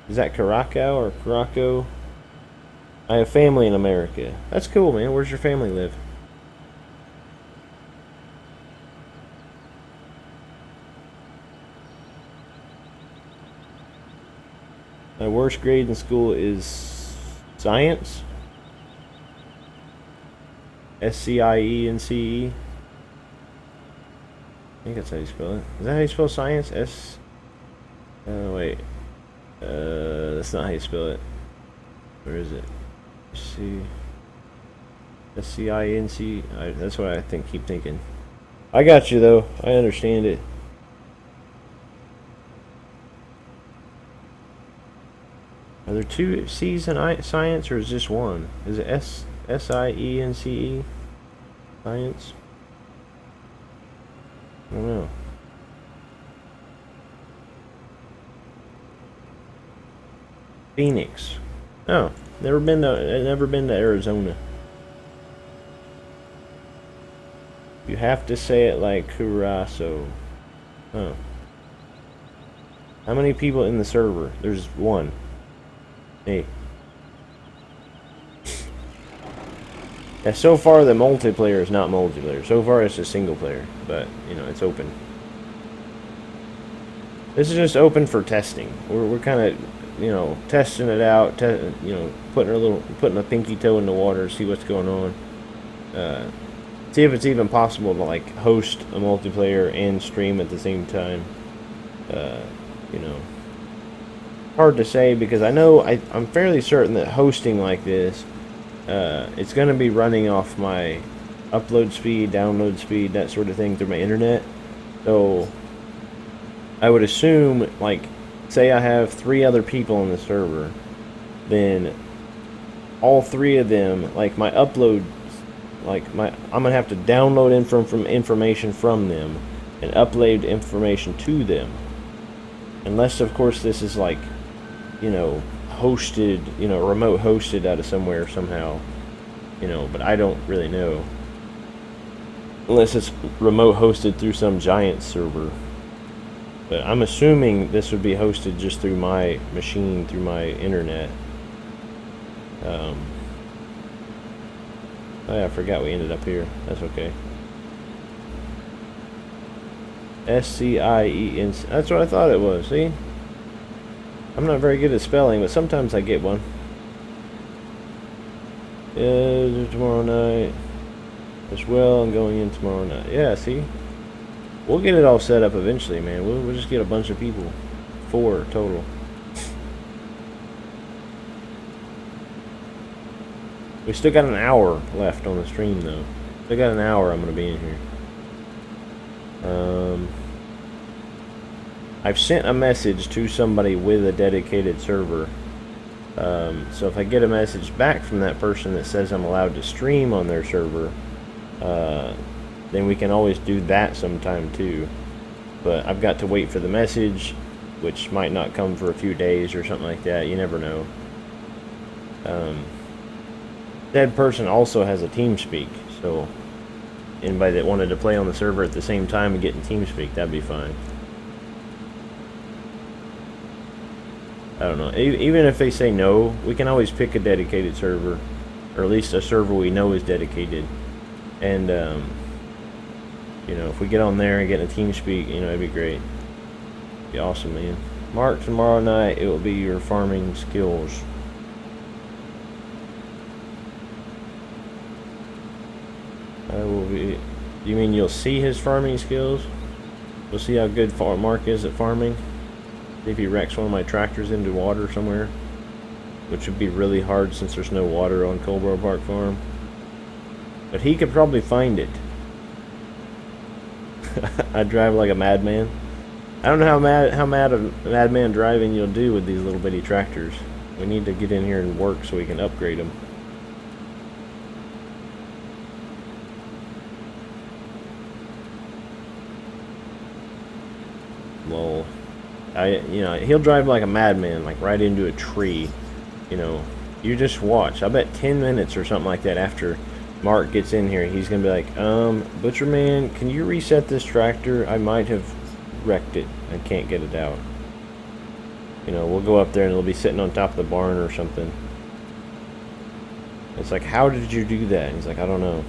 Is that Curacao or Curacao? I have family in America. That's cool, man. Where's your family live? My worst grade in school is science. SCIENCE. I think that's how you spell it. Is that how you spell science? Wait. That's not how you spell it. Where is it? SCINC. That's what I keep thinking. I got you though. I understand it. Are there two C's in science, or is just one? Is it SIENCE? Science? I don't know. Phoenix. Oh, never been to Arizona. You have to say it like Curacao. Oh. How many people in the server? There's one. Hey. Yeah, so far the multiplayer is not multiplayer. So far it's just single player, but you know, it's open. This is just open for testing. We're kind of, you know, testing it out. You know, putting a pinky toe in the water, see what's going on. See if it's even possible to like host a multiplayer and stream at the same time. You know, hard to say because I know I'm fairly certain that hosting like this. It's going to be running off my upload speed, download speed, that sort of thing through my internet. So I would assume, like, say I have 3 other people on the server, then all 3 of them, like my upload, like I'm going to have to download information from them and upload information to them. Unless, of course, this is like, you know, hosted, you know, remote hosted out of somewhere somehow, you know, but I don't really know. Unless it's remote hosted through some giant server. But I'm assuming this would be hosted just through my machine, through my internet. Oh yeah, I forgot we ended up here. That's okay. SCIEN. That's what I thought it was. See? I'm not very good at spelling, but sometimes I get one. Yeah, tomorrow night. As well, I'm going in tomorrow night. Yeah, see? We'll get it all set up eventually, man. We'll just get a bunch of people. 4 total. We still got an hour left on the stream, though. Still got an hour I'm going to be in here. I've sent a message to somebody with a dedicated server. So if I get a message back from that person that says I'm allowed to stream on their server, then we can always do that sometime too. But I've got to wait for the message, which might not come for a few days or something like that. You never know. That person also has a TeamSpeak, so anybody that wanted to play on the server at the same time and get in TeamSpeak, that'd be fine. I don't know. Even if they say no, we can always pick a dedicated server, or at least a server we know is dedicated. And you know, if we get on there and get in a TeamSpeak, you know, it'd be great. It'd be awesome, man. Mark, tomorrow night it will be your farming skills. I will be. You mean you'll see his farming skills? You'll see how good Mark is at farming. See if he wrecks one of my tractors into water somewhere, which would be really hard since there's no water on Coldborough Park Farm. But he could probably find it. I drive like a madman. I don't know how mad a madman driving you'll do with these little bitty tractors. We need to get in here and work so we can upgrade them. Lol. You know, he'll drive like a madman, like right into a tree. You know, you just watch. I bet 10 minutes or something like that after Mark gets in here, he's gonna be like, Butcherman, can you reset this tractor? I might have wrecked it. I can't get it out. You know, we'll go up there and it'll be sitting on top of the barn or something. It's like, how did you do that? And he's like, I don't know.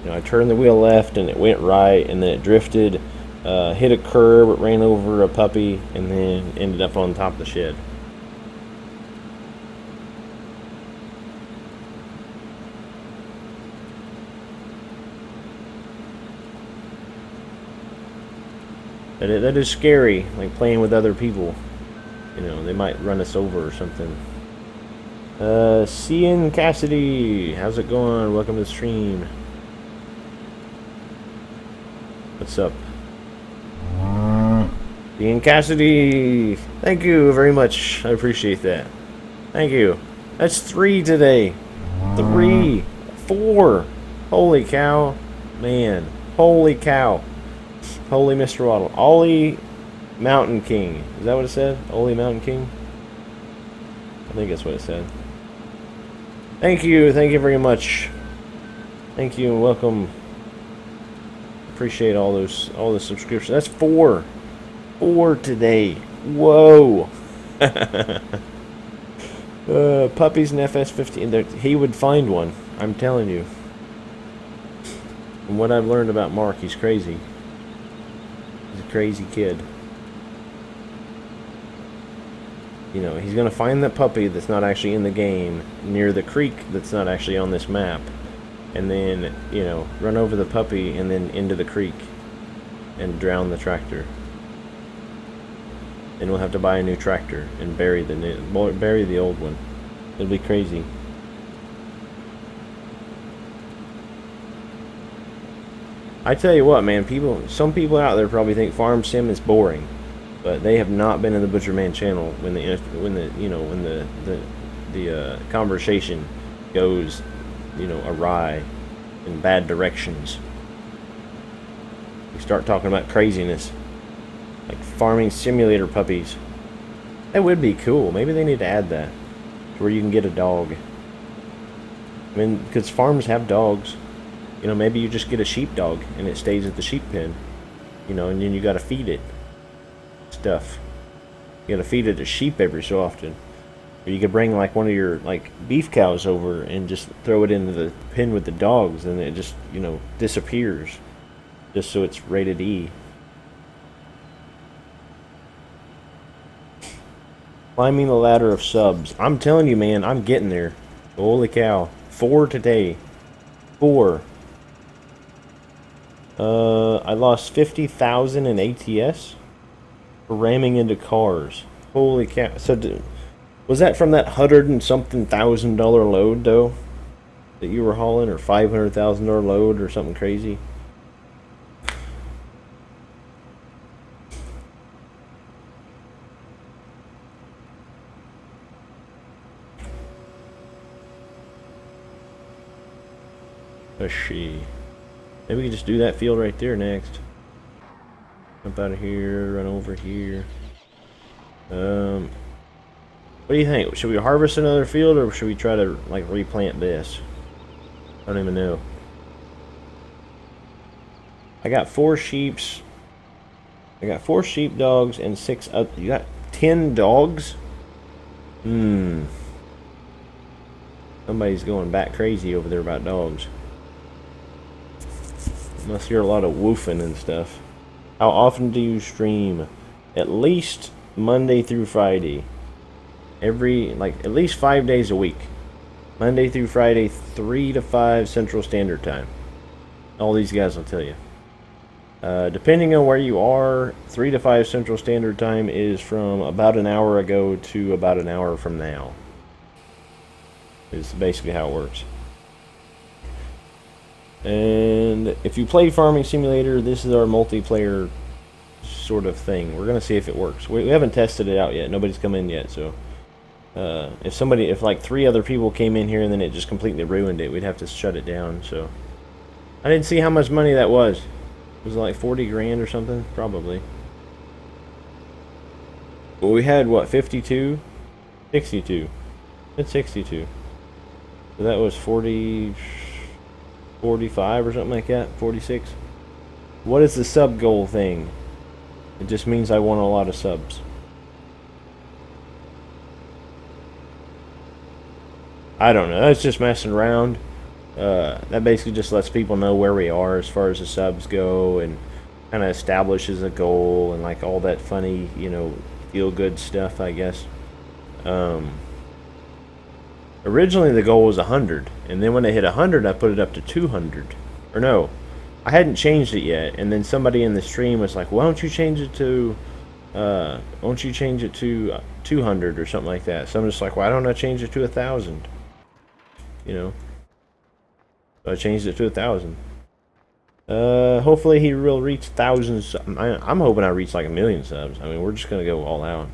You know, I turned the wheel left and it went right, and then it drifted, hit a curb, it ran over a puppy, and then ended up on top of the shed. That is scary, like playing with other people. You know, they might run us over or something. Cian Cassidy, how's it going? Welcome to the stream. What's up? Cian Cassidy, thank you very much. I appreciate that. Thank you. That's 3 today. 3, 4. Holy cow, man! Holy cow! Holy Mr. Waddle. Ollie Mountain King. Is that what it said? Ollie Mountain King? I think that's what it said. Thank you. Thank you very much. Thank you and welcome. Appreciate all the subscriptions. That's 4. 4 today. Whoa. Puppies and FS15. He would find one. I'm telling you. From what I've learned about Mark, he's crazy. He's a crazy kid. You know, he's gonna find that puppy that's not actually in the game near the creek that's not actually on this map, and then, you know, run over the puppy and then into the creek and drown the tractor. Then we'll have to buy a new tractor and bury the old one. It'll be crazy. I tell you what, man, some people out there probably think Farm Sim is boring, but they have not been in the Butcherman channel when the conversation goes, you know, awry in bad directions. We start talking about craziness, like farming simulator puppies. That would be cool. Maybe they need to add that to where you can get a dog. I mean, because farms have dogs. You know, maybe you just get a sheepdog and it stays at the sheep pen. You know, and then you gotta feed it stuff. You gotta feed it to sheep every so often. Or you could bring like one of your like beef cows over and just throw it into the pen with the dogs, and it just, you know, disappears. Just so it's rated E. Climbing the ladder of subs. I'm telling you, man, I'm getting there. Holy cow. 4 today. 4. I lost 50,000 in ATS for ramming into cars. Holy cow. So, was that from that $100 and something thousand load, though? That you were hauling? Or $500,000 load or something crazy? Let's see. Maybe we can just do that field right there next. Jump out of here, run over here. What do you think? Should we harvest another field, or should we try to like replant this? I don't even know. I got 4 sheeps. I got 4 sheepdogs and 6 other. You got 10 dogs? Somebody's going back crazy over there about dogs. Must hear a lot of woofing and stuff. How often do you stream? At least Monday through Friday. At least 5 days a week. Monday through Friday, 3 to 5 Central Standard Time. All these guys will tell you. Depending on where you are, 3 to 5 Central Standard Time is from about an hour ago to about an hour from now. Is basically how it works. And if you play Farming Simulator, this is our multiplayer sort of thing. We're gonna see if it works. We haven't tested it out yet. Nobody's come in yet, so if like 3 other people came in here and then it just completely ruined it, we'd have to shut it down. So I didn't see how much money that was. Was it like 40 grand or something? Probably. Well, we had what, 52? 62. It's 62. So that was 40. 45 or something like that. 46. What is the sub goal thing? It just means I want a lot of subs. I don't know. That's just messing around. That basically just lets people know where we are as far as the subs go, and kind of establishes a goal and like all that funny, you know, feel good stuff, I guess. Originally the goal was 100, and then when they hit 100 I put it up to 200. Or no, I hadn't changed it yet, and then somebody in the stream was like, why don't you change it to 200 or something like that. So I'm just like, why don't I change it to 1,000? You know, so I changed it to 1,000. Hopefully he will reach thousands. I'm hoping I reach like 1,000,000 subs. I mean, we're just gonna go all out.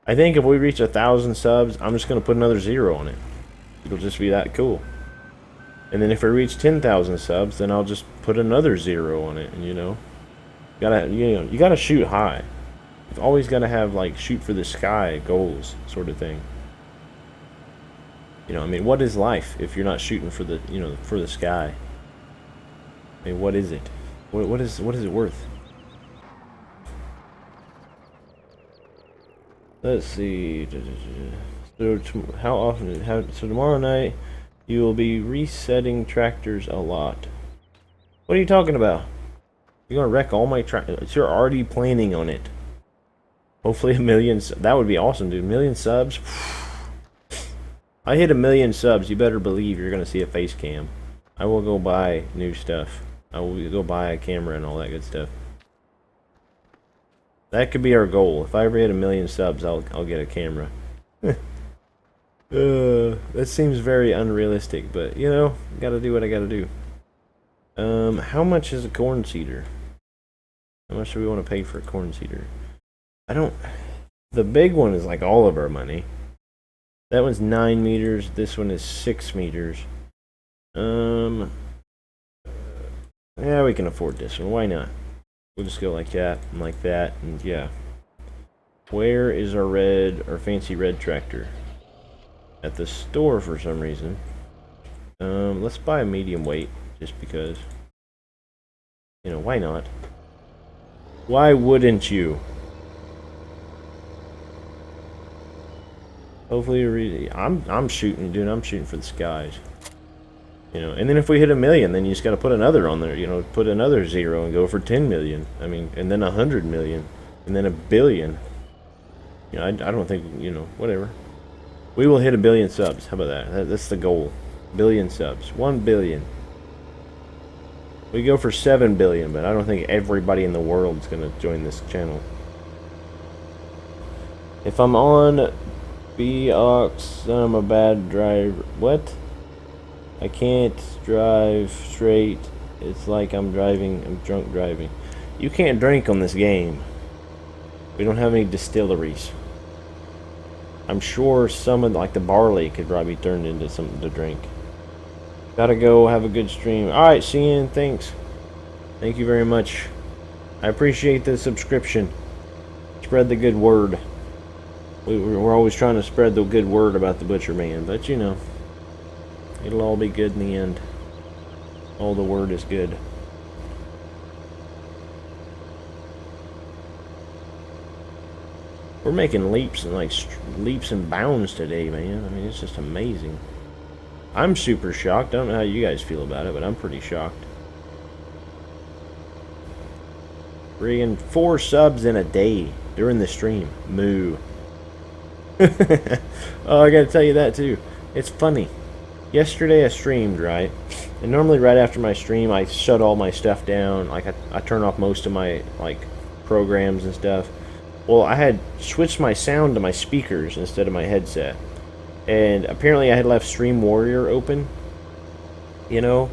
I think if we reach 1,000 subs, I'm just gonna put another 0 on it. It'll just be that cool. And then if I reach 10,000 subs, then I'll just put another 0 on it. And you know, you gotta shoot high. You've always gotta have like shoot for the sky goals, sort of thing. You know, I mean, what is life if you're not shooting for the, you know, for the sky? I mean, what is it? What is it worth? Let's see. So how often? So tomorrow night, you will be resetting tractors a lot. What are you talking about? You're gonna wreck all my tractors? You're already planning on it. Hopefully 1,000,000. That would be awesome, dude. 1,000,000 subs. I hit 1,000,000 subs. You better believe you're gonna see a face cam. I will go buy new stuff. I will go buy a camera and all that good stuff. That could be our goal. If I ever hit 1,000,000 subs, I'll get a camera. That seems very unrealistic, but you know, gotta do what I gotta do. How much is a corn seeder? How much do we want to pay for a corn seeder? I don't. The big one is like all of our money. That one's 9 meters. This one is 6 meters. Yeah, we can afford this one. Why not? We'll just go like that, and yeah. Where is our fancy red tractor? At the store for some reason. Let's buy a medium weight, just because. You know, why not? Why wouldn't you? Hopefully, I'm shooting, dude. I'm shooting for the skies. You know, and then if we hit 1 million, then you just got to put another on there. You know, put another 0 and go for 10 million. I mean, and then 100 million, and then 1 billion. You know, I don't think, you know, whatever. We will hit 1 billion subs. How about that? That's the goal. 1 billion subs. 1 billion. We go for 7 billion, but I don't think everybody in the world is going to join this channel. If I'm on B-Ox, I'm a bad driver. What? I can't drive straight. It's like I'm drunk driving. You can't drink on this game. We don't have any distilleries. I'm sure some of, like, the barley could probably be turned into something to drink. Gotta go, have a good stream. Alright, see you, and thanks. Thank you very much. I appreciate the subscription. Spread the good word. We're always trying to spread the good word about the Butcher Man, but you know, it'll all be good in the end. All the word is good. We're making leaps and bounds today, man. I mean, it's just amazing. I'm super shocked. I don't know how you guys feel about it, but I'm pretty shocked. 3 and 4 subs in a day during the stream. Moo. Oh, I gotta tell you that too. It's funny. Yesterday I streamed, right? And normally right after my stream I shut all my stuff down. Like I turn off most of my like programs and stuff. Well, I had switched my sound to my speakers instead of my headset. And apparently I had left Stream Warrior open. You know?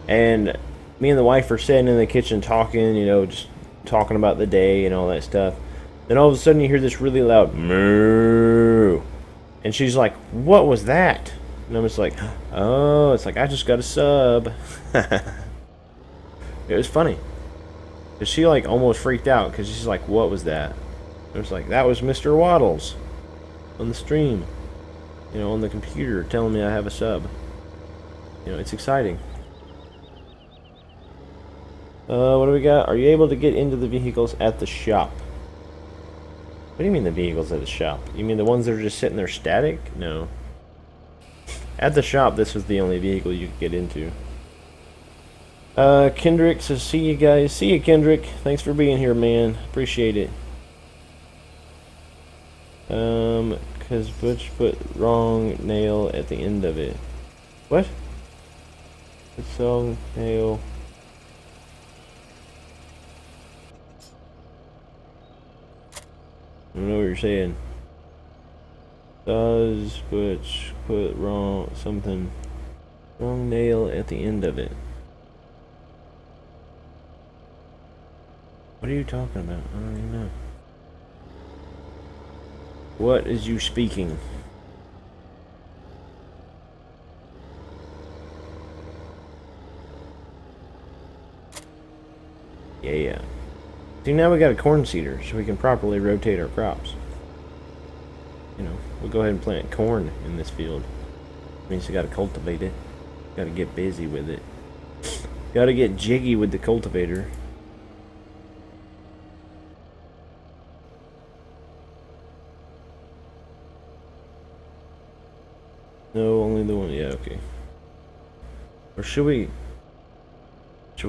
And me and the wife are sitting in the kitchen talking, you know, just talking about the day and all that stuff. Then all of a sudden you hear this really loud moo. And she's like, "What was that?" And I'm just like, "Oh, it's like I just got a sub." It was funny. Cause she like almost freaked out because she's like, "What was that?" It was like, that was Mr. Waddles on the stream. You know, on the computer telling me I have a sub. You know, it's exciting. What do we got? Are you able to get into the vehicles at the shop? What do you mean the vehicles at the shop? You mean the ones that are just sitting there static? No. At the shop, this was the only vehicle you could get into. Kendrick says, see you guys. See you, Kendrick. Thanks for being here, man. Appreciate it. Because Butch put wrong nail at the end of it. What? It's wrong nail. I don't know what you're saying. Does Butch put wrong nail at the end of it? What are you talking about? I don't even know. What is you speaking? Yeah. See, now we got a corn seeder, so we can properly rotate our crops. You know, we'll go ahead and plant corn in this field. Means you gotta cultivate it. Gotta get busy with it. Gotta get jiggy with the cultivator. No, only the one. Yeah, okay. Or should we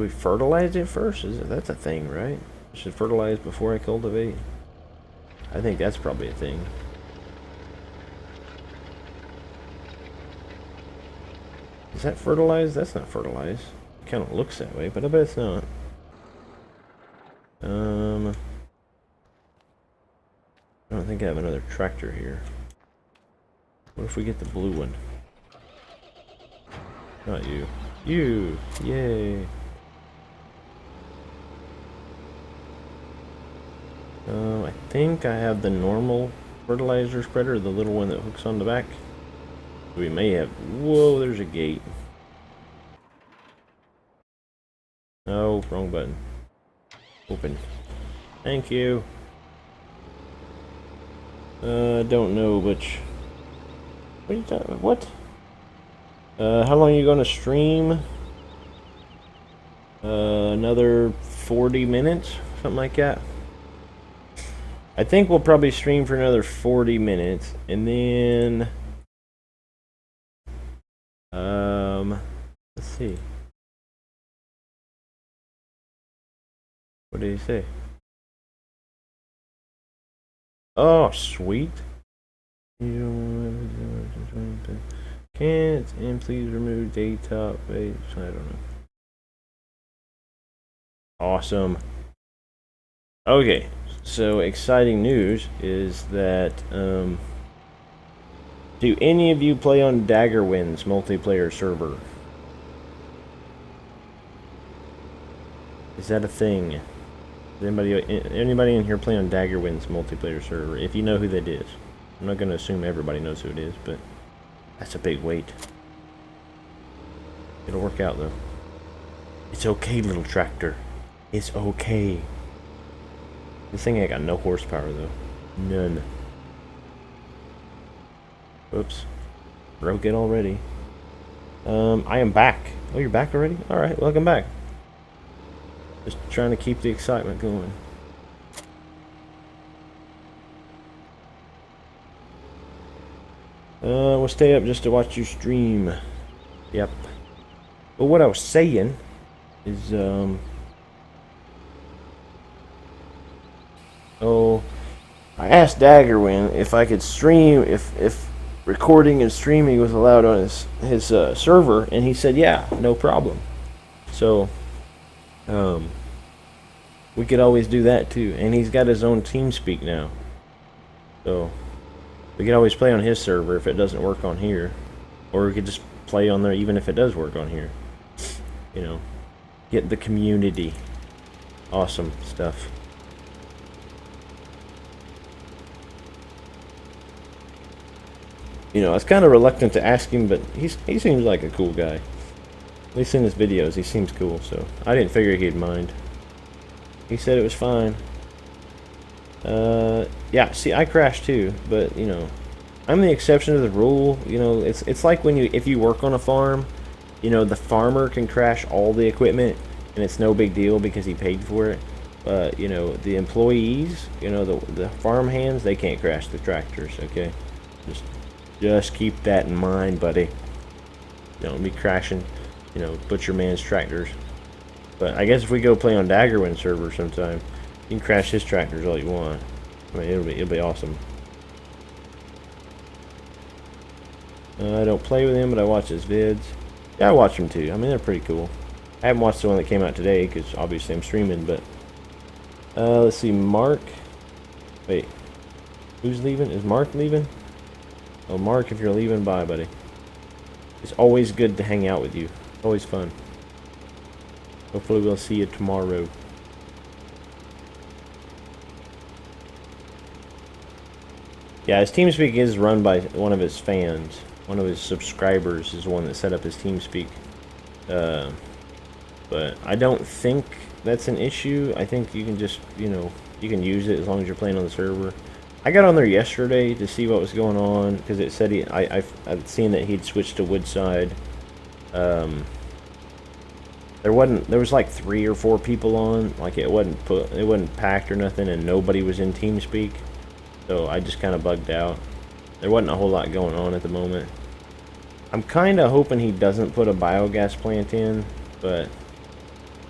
fertilize it first? That's a thing, right? I should fertilize before I cultivate. I think that's probably a thing. Is that fertilized? That's not fertilized. It kind of looks that way, but I bet it's not. I don't think I have another tractor here. What if we get the blue one? Not you. You! Yay! I think I have the normal fertilizer spreader, the little one that hooks on the back. We may have... Whoa, there's a gate. No, wrong button. Open. Thank you. Don't know, but... What are you talking about? What? How long are you going to stream? Another 40 minutes? Something like that. I think we'll probably stream for another 40 minutes, and then let's see. What did he say? Oh, sweet. Can't, and please remove daytop page. I don't know. Awesome. Okay, so exciting news is that do any of you play on Daggerwind's multiplayer server? Is that a thing? Does anybody in here play on Daggerwind's multiplayer server? If you know who that is. I'm not going to assume everybody knows who it is, but that's a big weight. It'll work out though. It's okay, little tractor. It's okay. This thing ain't got no horsepower though. None. Oops. Broke it already. I am back. Oh, you're back already? Alright, welcome back. Just trying to keep the excitement going. We'll stay up just to watch you stream. Yep. But what I was saying is, oh, I asked Daggerwind if I could stream, if recording and streaming was allowed on his server, and he said, yeah, no problem. So, we could always do that too. And he's got his own TeamSpeak now. So, we could always play on his server if it doesn't work on here. Or we could just play on there even if it does work on here. You know, get the community. Awesome stuff. You know, I was kind of reluctant to ask him, but he seems like a cool guy. At least in his videos, he seems cool, so I didn't figure he'd mind. He said it was fine. Yeah, see, I crashed too, but, you know, I'm the exception to the rule. You know, it's like when if you work on a farm, you know, the farmer can crash all the equipment, and it's no big deal because he paid for it. But, you know, the employees, you know, the farm hands, they can't crash the tractors, okay? Just keep that in mind, buddy. Don't be crashing, you know, butcher man's tractors. But I guess if we go play on Daggerwind server sometime, you can crash his tractors all you want. I mean, it'll be awesome. I don't play with him, but I watch his vids. Yeah, I watch them too. I mean, they're pretty cool. I haven't watched the one that came out today because obviously I'm streaming. But let's see, Mark. Wait, who's leaving? Is Mark leaving? Oh, Mark, if you're leaving, bye, buddy. It's always good to hang out with you. It's always fun. Hopefully we'll see you tomorrow. Yeah, his TeamSpeak is run by one of his fans. One of his subscribers is the one that set up his TeamSpeak. But I don't think that's an issue. I think you can just, you know, you can use it as long as you're playing on the server. I got on there yesterday to see what was going on because it said I'd seen that he'd switched to Woodside. There was like 3 or 4 people on, like it wasn't packed or nothing, and nobody was in TeamSpeak. So I just kind of bugged out. There wasn't a whole lot going on at the moment. I'm kind of hoping he doesn't put a biogas plant in, but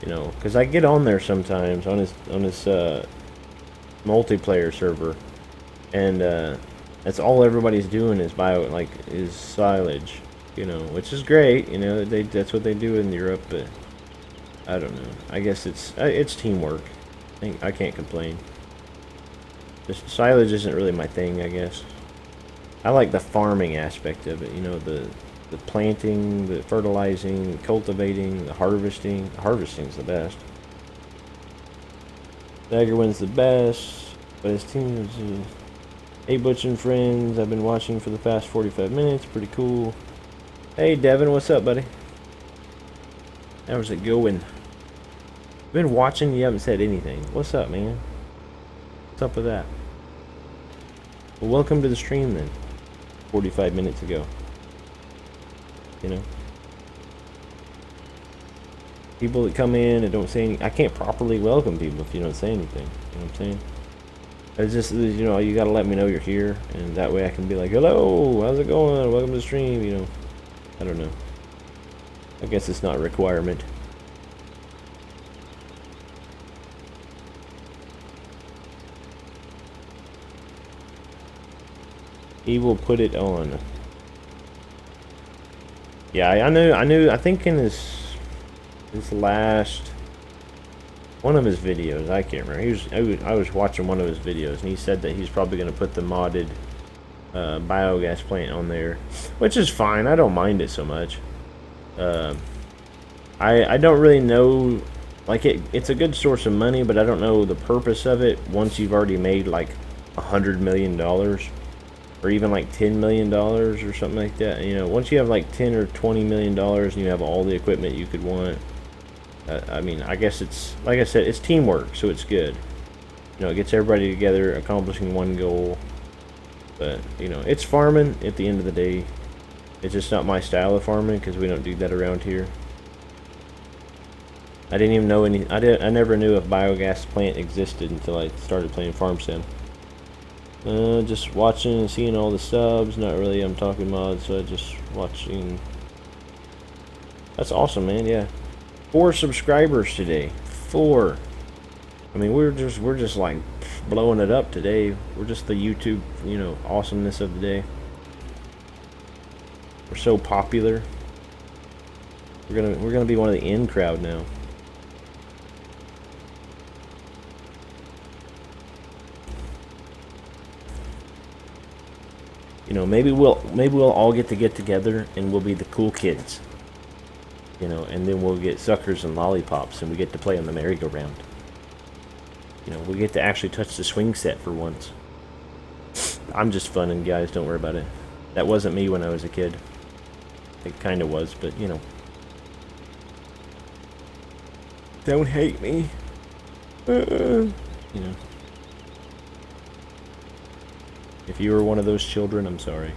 you know, because I get on there sometimes on his multiplayer server. And that's all everybody's doing is is silage, you know, which is great. You know, that's what they do in Europe, but I don't know. I guess it's teamwork. I can't complain. Just silage isn't really my thing, I guess. I like the farming aspect of it. You know, the planting, the fertilizing, the cultivating, the harvesting. The harvesting's the best. Daggerwind's the best, but his team is. Hey, Butch and friends, I've been watching for the past 45 minutes. Pretty cool. Hey, Devin, what's up, buddy? How's it going? Been watching, you haven't said anything. What's up, man? What's up with that? Well, welcome to the stream, then. 45 minutes ago. You know? People that come in and don't say anything. I can't properly welcome people if you don't say anything. You know what I'm saying? It's just, you know, you gotta let me know you're here, and that way I can be like, hello, how's it going? Welcome to the stream, you know. I don't know. I guess it's not a requirement. He will put it on. Yeah, I think in his last, one of his videos, I can't remember. I was watching one of his videos, and he said that he's probably going to put the modded biogas plant on there, which is fine. I don't mind it so much. I don't really know, like it's a good source of money, but I don't know the purpose of it once you've already made like $100 million. Or even like $10 million or something like that. You know, once you have like $10 or $20 million and you have all the equipment you could want, I mean, I guess it's, like I said, it's teamwork, so it's good. You know, it gets everybody together, accomplishing one goal. But, you know, it's farming at the end of the day. It's just not my style of farming, because we don't do that around here. I didn't even know any, I never knew if biogas plant existed until I started playing Farm Sim. Just watching and seeing all the subs. Not really, I'm talking mods, so just watching. That's awesome, man. Yeah, 4 subscribers today. 4. I mean, we're just like blowing it up today. We're just the YouTube, you know, awesomeness of the day. We're so popular. We're gonna be one of the in crowd now. You know, maybe we'll all get together and we'll be the cool kids. You know, and then we'll get suckers and lollipops, and we get to play on the merry-go-round. You know, we get to actually touch the swing set for once. I'm just funning, guys. Don't worry about it. That wasn't me when I was a kid. It kind of was, but you know. Don't hate me. You know. If you were one of those children, I'm sorry.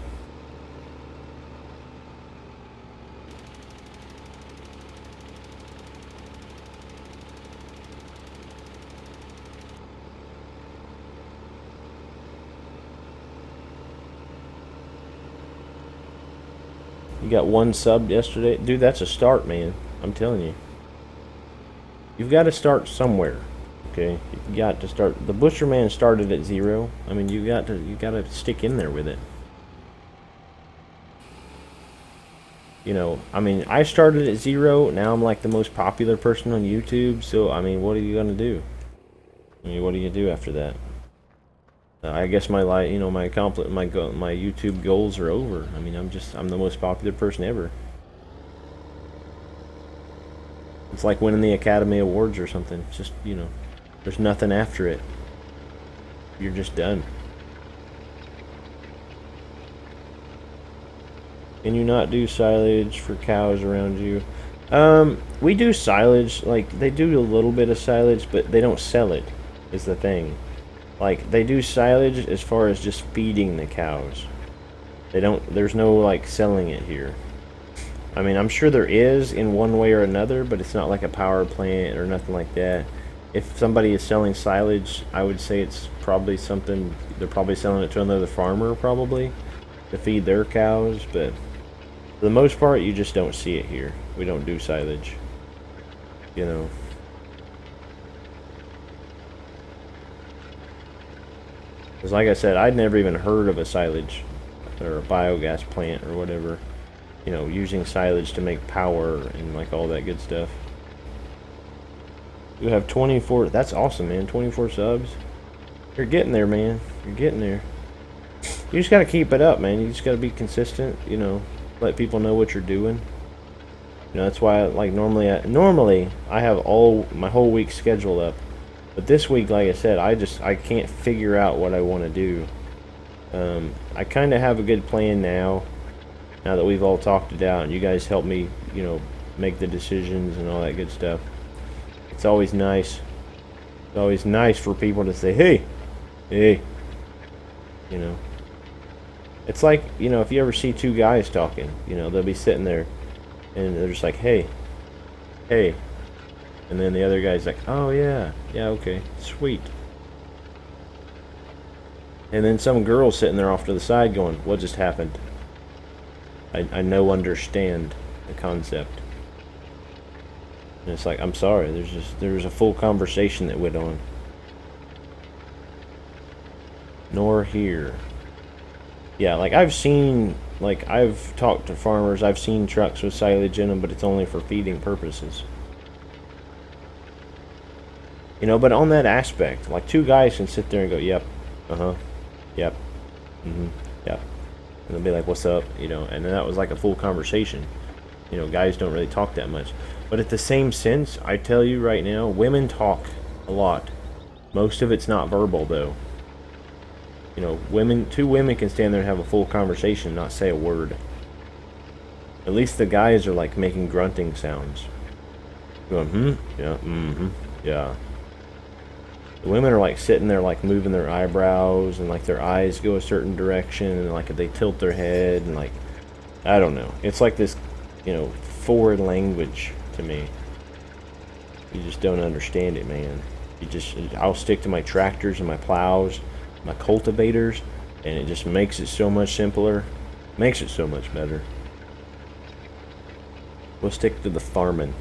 You got 1 sub yesterday? Dude, that's a start, man. I'm telling you. You've got to start somewhere. Okay, you got to start. The Butcherman started at 0. I mean, you got to stick in there with it. You know, I mean, I started at 0. Now I'm like the most popular person on YouTube. So I mean, what are you gonna do? I mean, what do you do after that? I guess my my YouTube goals are over. I mean, I'm the most popular person ever. It's like winning the Academy Awards or something. It's just, you know. There's nothing after it. You're just done. Can you not do silage for cows around you? We do silage. Like, they do a little bit of silage, but they don't sell it, is the thing. Like, they do silage as far as just feeding the cows. There's no, like, selling it here. I mean, I'm sure there is in one way or another, but it's not like a power plant or nothing like that. If somebody is selling silage, I would say it's probably something, they're probably selling it to another farmer, probably, to feed their cows, but for the most part, you just don't see it here. We don't do silage, you know. Because like I said, I'd never even heard of a silage or a biogas plant or whatever, you know, using silage to make power and like all that good stuff. You have 24. That's awesome, man. 24 subs. You're getting there, man. You're getting there. You just got to keep it up, man. You just got to be consistent, you know, let people know what you're doing. You know, that's why, like, normally I have my whole week scheduled up. But this week, like I said, I can't figure out what I want to do. I kind of have a good plan now that we've all talked it out and you guys help me, you know, make the decisions and all that good stuff. It's always nice. It's always nice for people to say, hey, you know. It's like, you know, if you ever see 2 guys talking, you know, they'll be sitting there and they're just like, hey. And then the other guy's like, oh yeah, okay, sweet. And then some girl sitting there off to the side going, what just happened? I no understand the concept. And it's like, I'm sorry, there's a full conversation that went on. Nor here. Yeah, like I've talked to farmers, I've seen trucks with silage in them, but it's only for feeding purposes. You know, but on that aspect, like two guys can sit there and go, yep, yep, yep. And they'll be like, what's up? You know, and then that was like a full conversation. You know, guys don't really talk that much. But at the same sense, I tell you right now, women talk a lot. Most of it's not verbal, though. You know, two women can stand there and have a full conversation and not say a word. At least the guys are like making grunting sounds. Going, yeah, yeah. The women are like sitting there like moving their eyebrows and like their eyes go a certain direction and like they tilt their head and like, I don't know. It's like this, you know, foreign language to me. You just don't understand it, man. I'll stick to my tractors and my plows, my cultivators, and it just makes it so much simpler. Makes it so much better. We'll stick to the farming.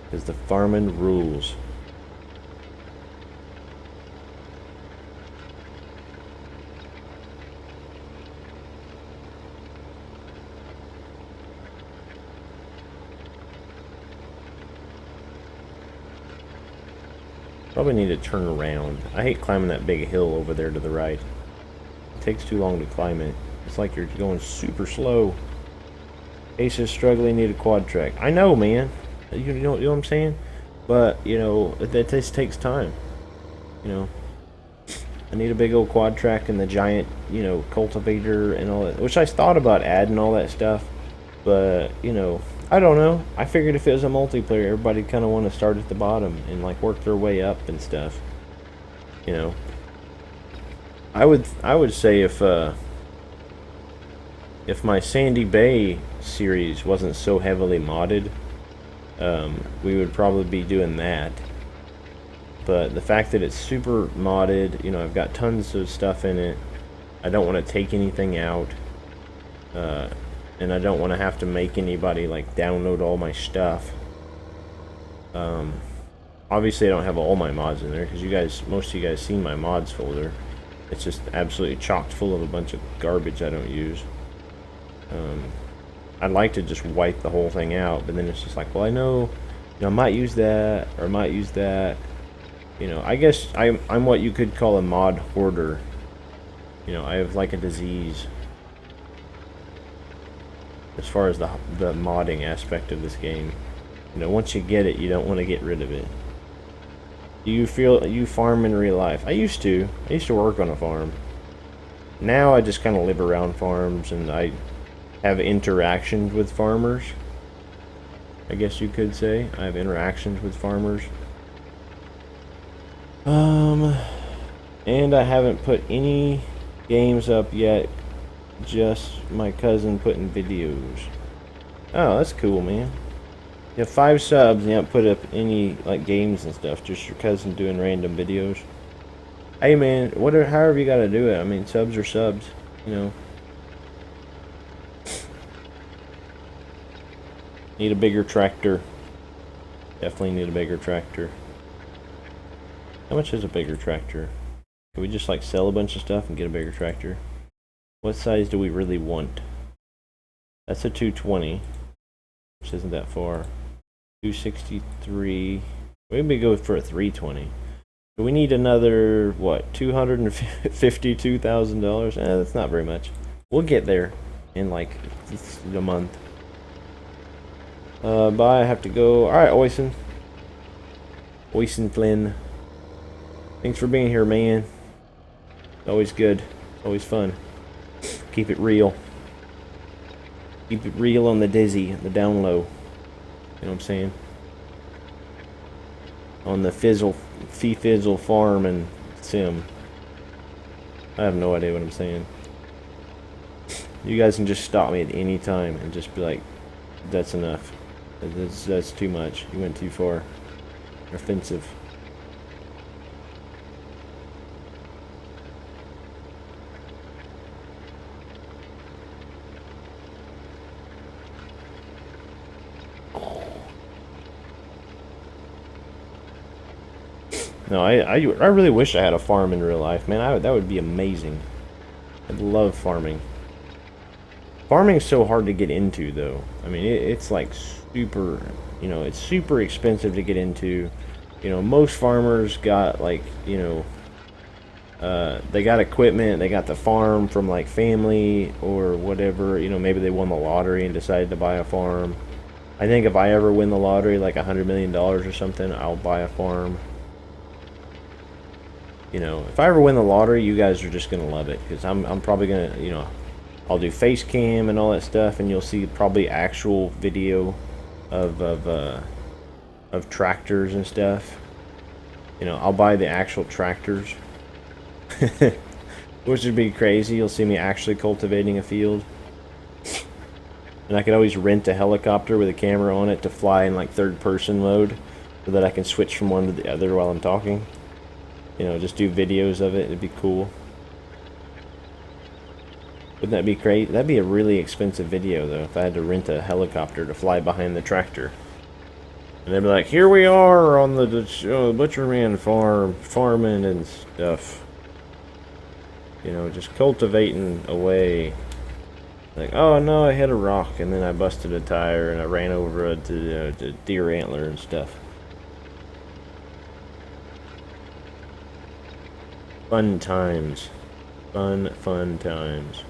Because the farming rules. Probably need to turn around. I hate climbing that big hill over there to the right. It takes too long to climb it. It's like you're going super slow. Ace is struggling, need a quad track. I know, man. You know what I'm saying? But, you know, that just takes time. You know, I need a big old quad track and the giant, you know, cultivator and all that. Which I thought about adding all that stuff. But, you know, I don't know. I figured if it was a multiplayer, everybody kind of want to start at the bottom and like work their way up and stuff. You know, I would say if my Sandy Bay series wasn't so heavily modded, we would probably be doing that. But the fact that it's super modded, you know, I've got tons of stuff in it. I don't want to take anything out. And I don't want to have to make anybody like download all my stuff. Obviously I don't have all my mods in there because most of you guys seen my mods folder. It's just absolutely chocked full of a bunch of garbage I don't use. I'd like to just wipe the whole thing out, but then it's just like, well, I know, you know, I might use that or I might use that. You know, I guess I'm what you could call a mod hoarder. You know, I have like a disease as far as the modding aspect of this game. You know, once you get it, you don't want to get rid of it. Do you feel you farm in real life? I used to work on a farm. Now I just kind of live around farms and I have interactions with farmers. I guess you could say I have interactions with farmers. And I haven't put any games up yet. Just my cousin putting videos. Oh, that's cool, man. You have 5 subs and you haven't put up any like games and stuff. Just your cousin doing random videos. Hey, man, however you gotta do it. I mean, subs are subs, you know. Need a bigger tractor. Definitely need a bigger tractor. How much is a bigger tractor? Can we just like sell a bunch of stuff and get a bigger tractor? What size do we really want? That's a 220, which isn't that far. 263. Maybe go for a 320. But we need another, what, $252,000? That's not very much. We'll get there in like a month. Bye, I have to go. Alright, Oysen Flynn. Thanks for being here, man. It's always good. It's always fun. Keep it real. Keep it real on the dizzy, the down low. You know what I'm saying? On the fizzle farm and sim. I have no idea what I'm saying. You guys can just stop me at any time and just be like, that's enough. That's too much. You went too far. Offensive. No, I really wish I had a farm in real life, man. That would be amazing. I'd love farming. Farming is so hard to get into, though. I mean, it's like super, you know, it's super expensive to get into. You know, most farmers got like, you know, they got equipment, they got the farm from like family or whatever. You know, maybe they won the lottery and decided to buy a farm. I think if I ever win the lottery, like $100 million or something, I'll buy a farm. You know, if I ever win the lottery, you guys are just gonna love it, because I'm probably gonna, you know, I'll do face cam and all that stuff, and you'll see probably actual video of tractors and stuff. You know, I'll buy the actual tractors, which would be crazy. You'll see me actually cultivating a field, and I could always rent a helicopter with a camera on it to fly in like third-person mode, so that I can switch from one to the other while I'm talking. You know, just do videos of it. It'd be cool. Wouldn't that be great? That'd be a really expensive video, though, if I had to rent a helicopter to fly behind the tractor. And they'd be like, here we are on the Butcherman farm, farming and stuff. You know, just cultivating away. Like, oh no, I hit a rock, and then I busted a tire, and I ran over a deer antler and stuff. Fun times. Fun times.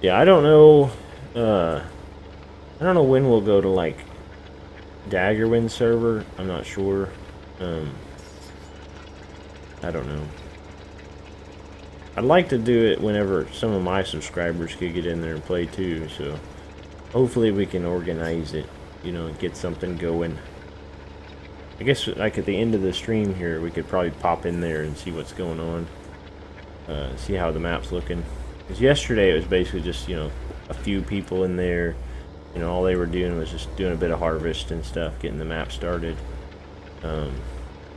Yeah, I don't know when we'll go to like Daggerwind server. I'm not sure. I don't know. I'd like to do it whenever some of my subscribers could get in there and play too, so hopefully we can organize it, you know, and get something going. I guess like at the end of the stream here, we could probably pop in there and see what's going on. See how the map's looking. Because yesterday it was basically just, you know, a few people in there. You know, all they were doing was just doing a bit of harvest and stuff, getting the map started.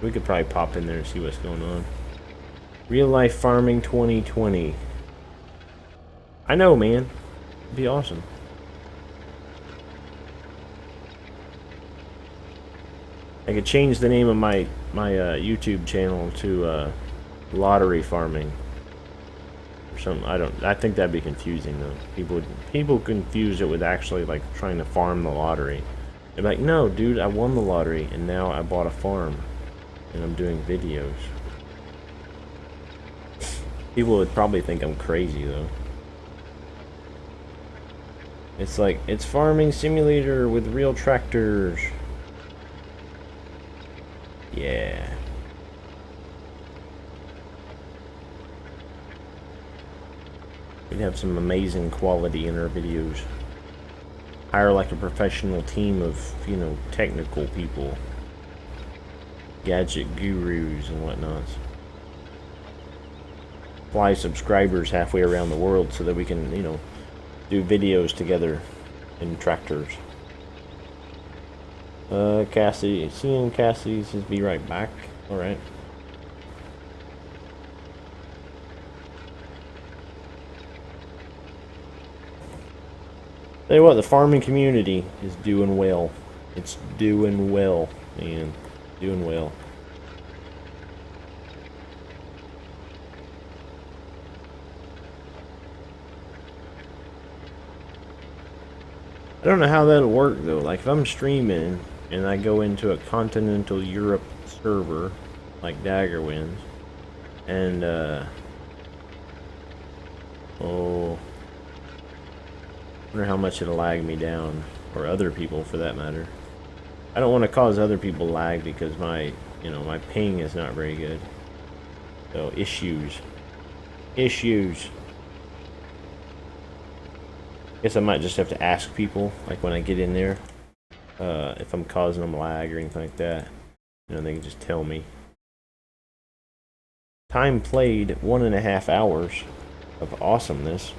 We could probably pop in there and see what's going on. Real life farming 2020. I know, man. It'd be awesome. I could change the name of my YouTube channel to lottery farming or something. I think that'd be confusing though. People confuse it with actually like trying to farm the lottery. They're like, no, dude, I won the lottery and now I bought a farm and I'm doing videos. People would probably think I'm crazy though. It's like, it's farming simulator with real tractors. Yeah. We'd have some amazing quality in our videos. Hire like a professional team of, you know, technical people. Gadget gurus and whatnot. Fly subscribers halfway around the world so that we can, you know, do videos together in tractors. Cassie, seeing Cassie says be right back. Alright. Tell you what, the farming community is doing well. It's doing well, man. Doing well. I don't know how that'll work though. Like if I'm streaming and I go into a continental Europe server like Daggerwind and oh, I wonder how much it'll lag me down, or other people for that matter. I don't want to cause other people lag because my, you know, my ping is not very good. So issues. Guess I might just have to ask people, like when I get in there, if I'm causing them lag or anything like that. You know, they can just tell me. Time played 1.5 hours of awesomeness.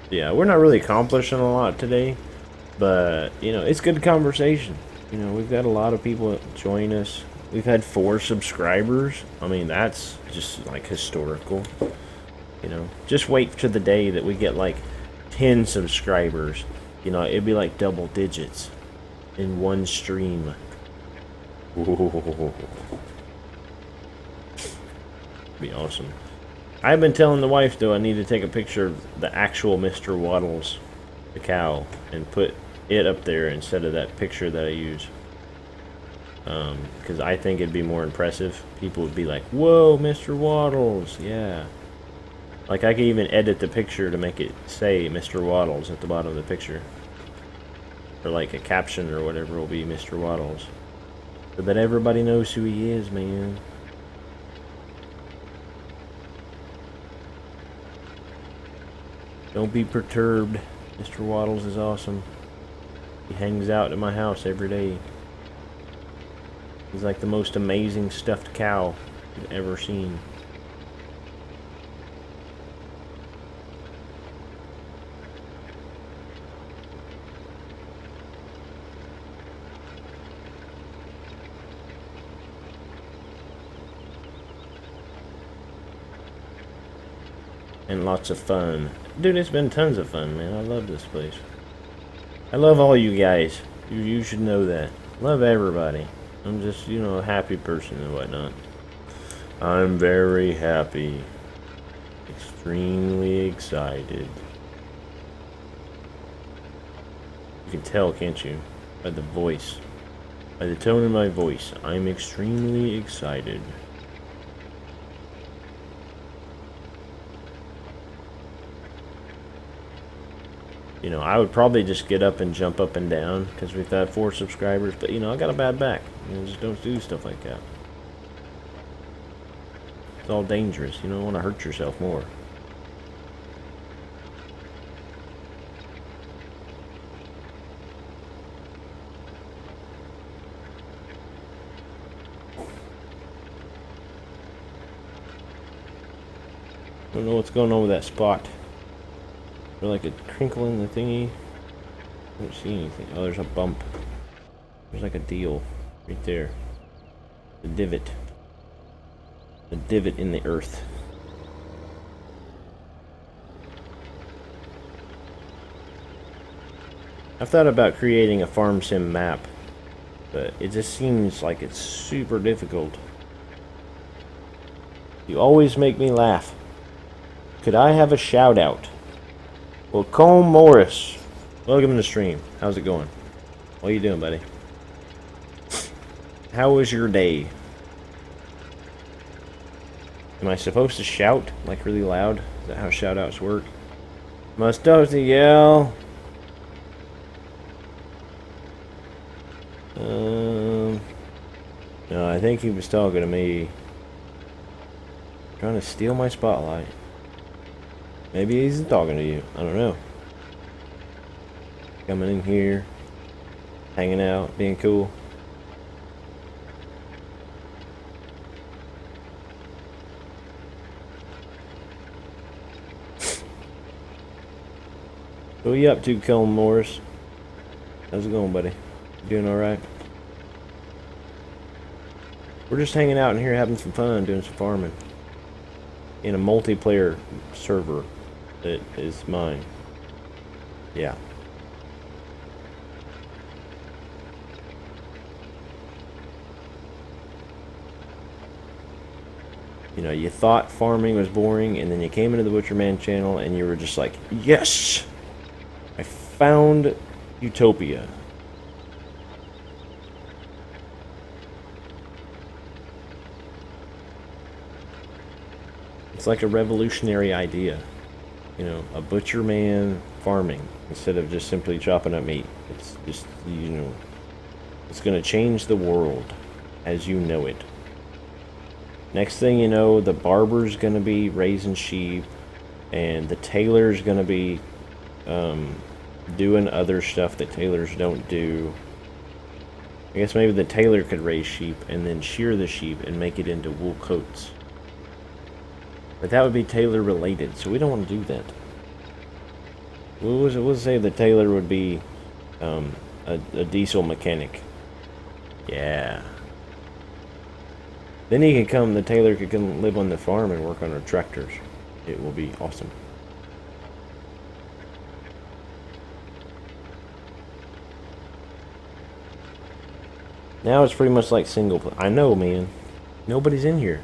Yeah, we're not really accomplishing a lot today, but, you know, it's good conversation. You know, we've got a lot of people that join us, we've had 4 subscribers. I mean, that's just like historical. You know, just wait to the day that we get like 10 subscribers. You know, it'd be like double digits in one stream. Ooh. Be awesome. I've been telling the wife though I need to take a picture of the actual Mr. Waddles, the cow, and put it up there instead of that picture that I use. Because I think it'd be more impressive. People would be like, "Whoa, Mr. Waddles!" Yeah. Like I could even edit the picture to make it say Mr. Waddles at the bottom of the picture, or like a caption or whatever will be Mr. Waddles, so that everybody knows who he is, man. Don't be perturbed. Mr. Waddles is awesome. He hangs out at my house every day. He's like the most amazing stuffed cow you've ever seen. And lots of fun. Dude, it's been tons of fun, man. I love this place. I love all you guys. You should know that. Love everybody. I'm just, you know, a happy person and whatnot. I'm very happy. Extremely excited. You can tell, can't you? By the voice. By the tone of my voice. I'm extremely excited. You know, I would probably just get up and jump up and down because we've had 4 subscribers, but you know, I got a bad back. You know, just don't do stuff like that. It's all dangerous. You don't want to hurt yourself more. I don't know what's going on with that spot. Or like a crinkle in the thingy. I don't see anything. Oh, there's a bump. There's like a deal right there. The divot. The divot in the earth. I've thought about creating a farm sim map, but it just seems like it's super difficult. You always make me laugh. Could I have a shout out? Well, Colm Morris, welcome to the stream. How's it going? What are you doing, buddy? How was your day? Am I supposed to shout, like really loud? Is that how shout outs work? Must to yell. No, I think he was talking to me. Trying to steal my spotlight. Maybe he's talking to you. I don't know. Coming in here, hanging out, being cool. What are you up to, Colm Morris? How's it going, buddy? You doing alright? We're just hanging out in here having some fun, doing some farming. In a multiplayer server that is mine. Yeah. You know, you thought farming was boring, and then you came into the Butcherman channel, and you were just like, yes! I found utopia. It's like a revolutionary idea. You know, a Butcherman farming instead of just simply chopping up meat. It's just, you know, it's going to change the world as you know it. Next thing you know, the barber's going to be raising sheep, and the tailor's going to be doing other stuff that tailors don't do. I guess maybe the tailor could raise sheep and then shear the sheep and make it into wool coats. But that would be tailor related, so we don't want to do that. We'll say the tailor would be a diesel mechanic. Yeah. Then he can come, the tailor could come live on the farm and work on our tractors. It will be awesome. Now it's pretty much like single play. I know, man. Nobody's in here.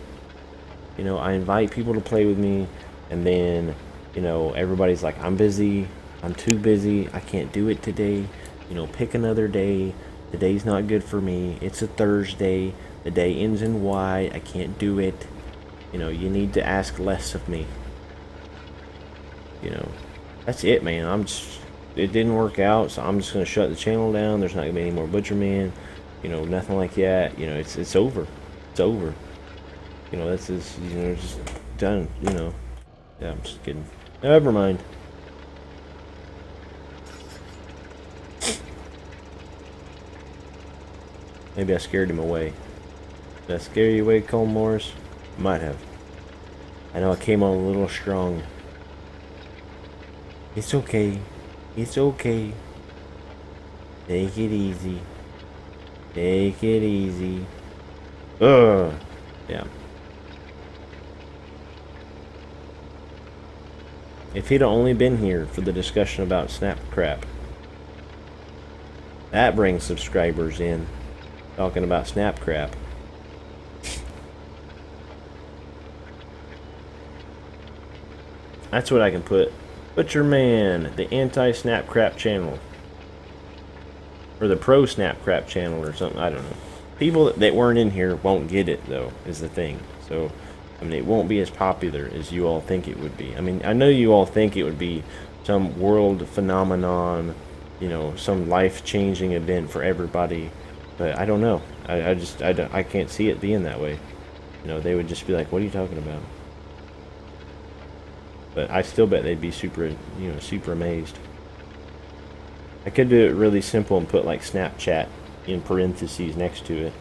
You know, I invite people to play with me, and then, you know, everybody's like, I'm busy. I'm too busy. I can't do it today. You know, pick another day. Today's not good for me. It's a Thursday. The day ends in Y. I can't do it. You know, you need to ask less of me. You know, that's it, man. It didn't work out, so I'm just going to shut the channel down. There's not going to be any more Butcherman. You know, nothing like that. You know, it's over. It's over. You know, that's just, you know, just done. You know. Yeah, I'm just kidding. Never mind. Maybe I scared him away. Did I scare you away, Cole Morris? Might have. I know I came on a little strong. It's okay. It's okay. Take it easy. Take it easy. Ugh. Yeah. If he'd only been here for the discussion about snap crap. That brings subscribers in. Talking about snap crap. That's what I can put. Butcherman, the anti-snap crap channel. Or the pro snap crap channel or something. I don't know. People that weren't in here won't get it, though, is the thing. So, I mean, it won't be as popular as you all think it would be. I mean, I know you all think it would be some world phenomenon, you know, some life-changing event for everybody. But I don't know. I can't see it being that way. You know, they would just be like, what are you talking about? But I still bet they'd be super, you know, super amazed. I could do it really simple and put like Snapchat in parentheses next to it.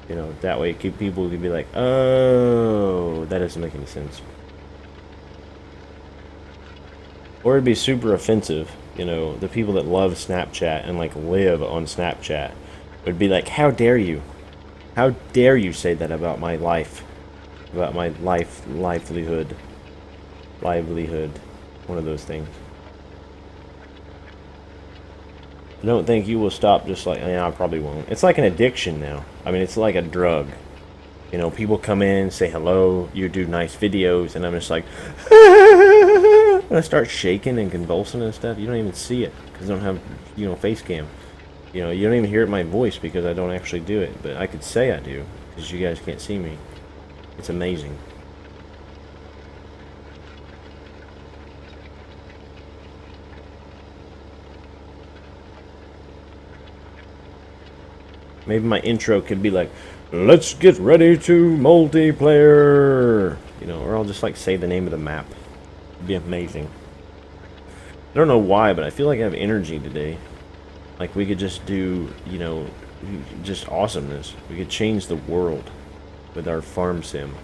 You know, that way people could be like, oh, that doesn't make any sense. Or it'd be super offensive. You know, the people that love Snapchat and like live on Snapchat would be like, how dare you? How dare you say that about my life? About my livelihood. One of those things. I don't think you will stop just like, yeah, I probably won't. It's like an addiction now. I mean, it's like a drug. You know, people come in, say hello, you do nice videos, and I'm just like, and I start shaking and convulsing and stuff. You don't even see it, because I don't have, you know, face cam. You know, you don't even hear my voice because I don't actually do it, but I could say I do, because you guys can't see me. It's amazing. Maybe my intro could be like, let's get ready to multiplayer. You know, or I'll just like say the name of the map. It'd be amazing. I don't know why, but I feel like I have energy today. Like we could just do, you know, just awesomeness. We could change the world with our farm sim.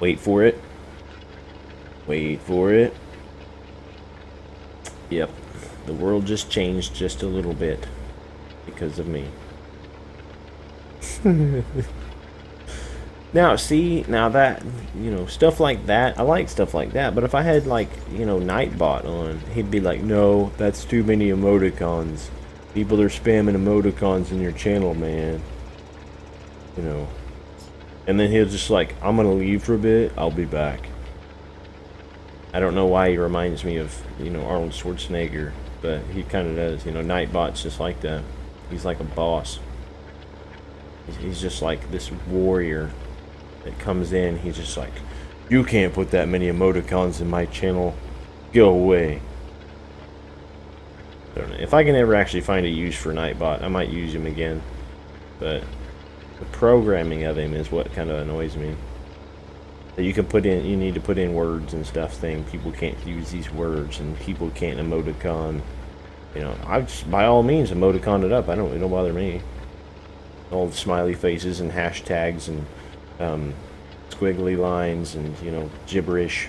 Wait for it. Wait for it. Yep. The world just changed just a little bit because of me. Now, see, now that, you know, stuff like that, I like stuff like that, but if I had, like, you know, Nightbot on, he'd be like, no, that's too many emoticons. People are spamming emoticons in your channel, man. You know. And then he'll just like, I'm gonna leave for a bit, I'll be back. I don't know why he reminds me of, you know, Arnold Schwarzenegger. But he kind of does, you know, Nightbot's just like that. He's like a boss. He's just like this warrior that comes in. He's just like, you can't put that many emoticons in my channel. Go away. I don't know. If I can ever actually find a use for Nightbot, I might use him again. But the programming of him is what kind of annoys me. That you can put in, you need to put in words and stuff saying people can't use these words and people can't emoticon. You know, I just, by all means, emoticon it up. It don't bother me. All the smiley faces and hashtags and squiggly lines and, you know, gibberish.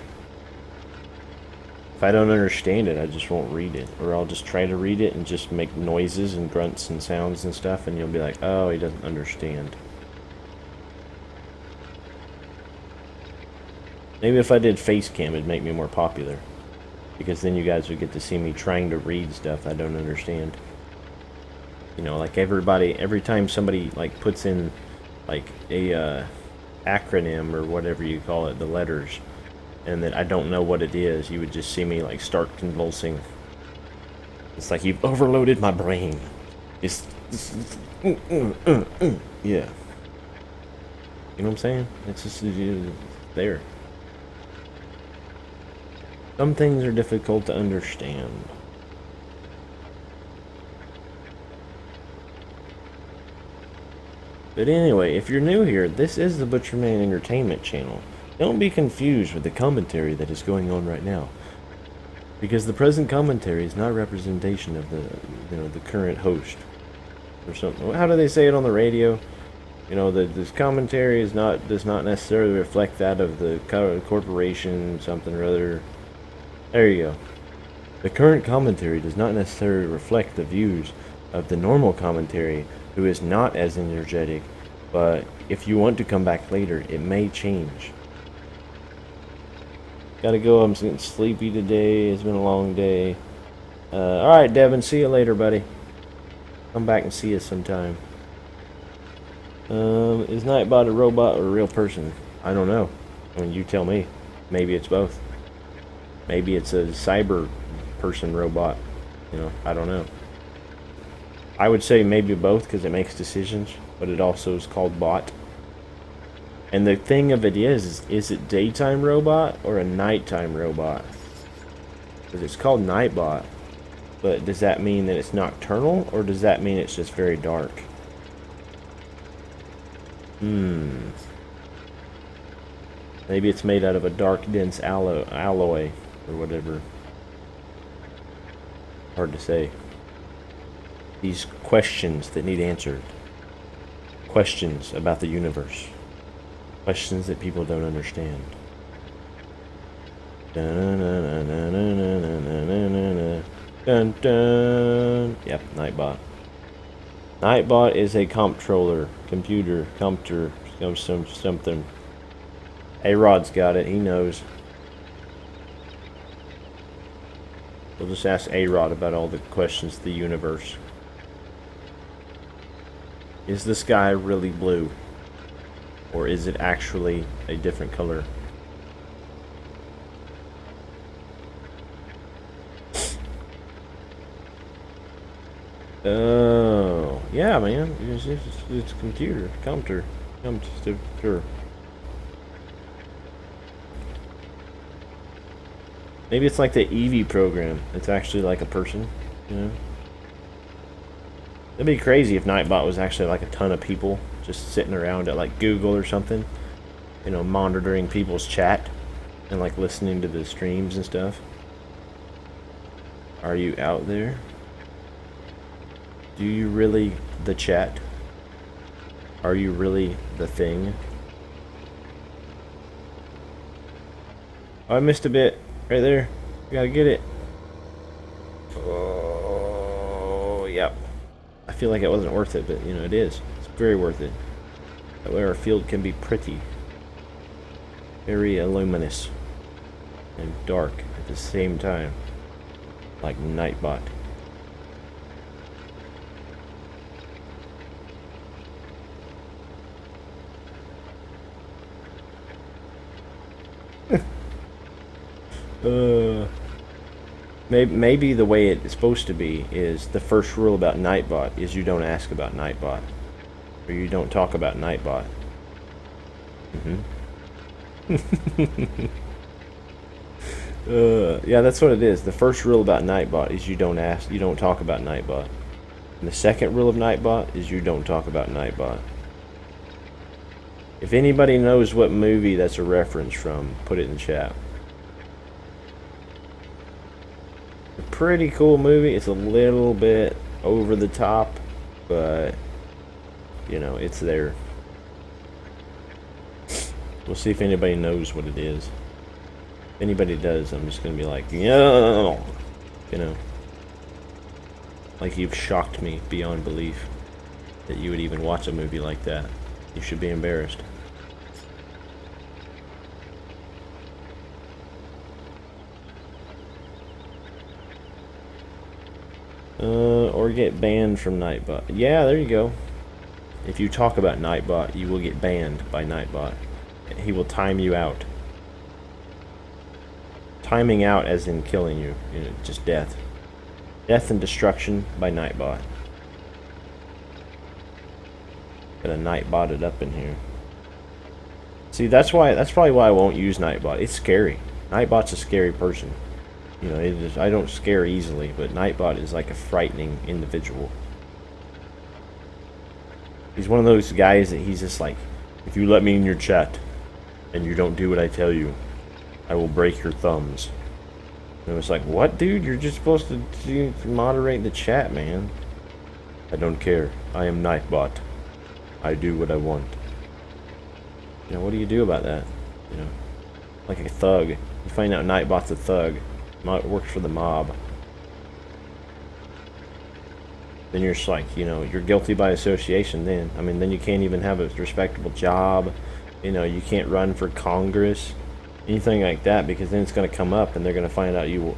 If I don't understand it, I just won't read it. Or I'll just try to read it and just make noises and grunts and sounds and stuff, and you'll be like, oh, he doesn't understand. Maybe if I did face cam, it'd make me more popular. Because then you guys would get to see me trying to read stuff I don't understand. You know, like every time somebody like puts in like a acronym or whatever you call it, the letters, and that I don't know what it is, you would just see me like start convulsing. It's like you've overloaded my brain. It's yeah. You know what I'm saying? It's just there. Some things are difficult to understand. But anyway, if you're new here, this is the Butcherman Entertainment channel. Don't be confused with the commentary that is going on right now, because the present commentary is not a representation of the, the current host or something. How do they say it on the radio? You know, this commentary does not necessarily reflect that of the corporation, something or other. There you go. The current commentary does not necessarily reflect the views of the normal commentary, who is not as energetic, but if you want to come back later, it may change. Gotta go, I'm getting sleepy today, it's been a long day. Alright, Devin, see you later, buddy. Come back and see us sometime. Is Nightbot a robot or a real person? I don't know. I mean, you tell me. Maybe it's both. Maybe it's a cyber person robot. You know, I don't know. I would say maybe both because it makes decisions, but it also is called bot. And the thing of it is it daytime robot or a nighttime robot? Because it's called Nightbot, but does that mean that it's nocturnal, or does that mean it's just very dark? Maybe it's made out of a dark, dense alloy, or whatever. Hard to say. These questions that need answered. Questions about the universe. Questions that people don't understand. Dun, dun. Yep, Nightbot. Nightbot is a comptroller, computer, something. A-Rod's got it, he knows. We'll just ask A-Rod about all the questions of the universe. Is the sky really blue? Or is it actually a different color? Oh, yeah, man. It's computer. Computer. Maybe it's like the Eevee program. It's actually like a person, you know? It'd be crazy if Nightbot was actually like a ton of people just sitting around at like Google or something, you know, monitoring people's chat and like listening to the streams and stuff. Are you out there? Do you really the chat? Are you really the thing? Oh, I missed a bit right there. You gotta get it. Oh, yep. I feel like it wasn't worth it, but you know, it is. It's very worth it. That way our field can be pretty. Very luminous. And dark at the same time. Like Nightbot. Maybe the way it's supposed to be is the first rule about Nightbot is you don't ask about Nightbot. Or you don't talk about Nightbot. Yeah, that's what it is. The first rule about Nightbot is you don't talk about Nightbot. And the second rule of Nightbot is you don't talk about Nightbot. If anybody knows what movie that's a reference from, put it in the chat. A pretty cool movie. It's a little bit over the top, but you know, it's there. We'll see if anybody knows what it is. If anybody does, I'm just gonna be like, yeah, you know, like you've shocked me beyond belief that you would even watch a movie like that. You should be embarrassed. Or get banned from Nightbot. Yeah, there you go. If you talk about Nightbot, you will get banned by Nightbot. He will time you out. Timing out as in killing you. You know, just death. Death and destruction by Nightbot. Got a Nightbot it up in here. See, that's probably why I won't use Nightbot. It's scary. Nightbot's a scary person. You know, I don't scare easily, but Nightbot is like a frightening individual. He's one of those guys that he's just like, if you let me in your chat and you don't do what I tell you, I will break your thumbs. And it was like, what, dude? You're just supposed to moderate the chat, man. I don't care. I am Nightbot. I do what I want. You know, what do you do about that? You know, like a thug. You find out Nightbot's a thug. Works for the mob. Then you're just like, you know, you're guilty by association then. I mean, then you can't even have a respectable job. You know, you can't run for Congress. Anything like that, because then it's going to come up and they're going to find out you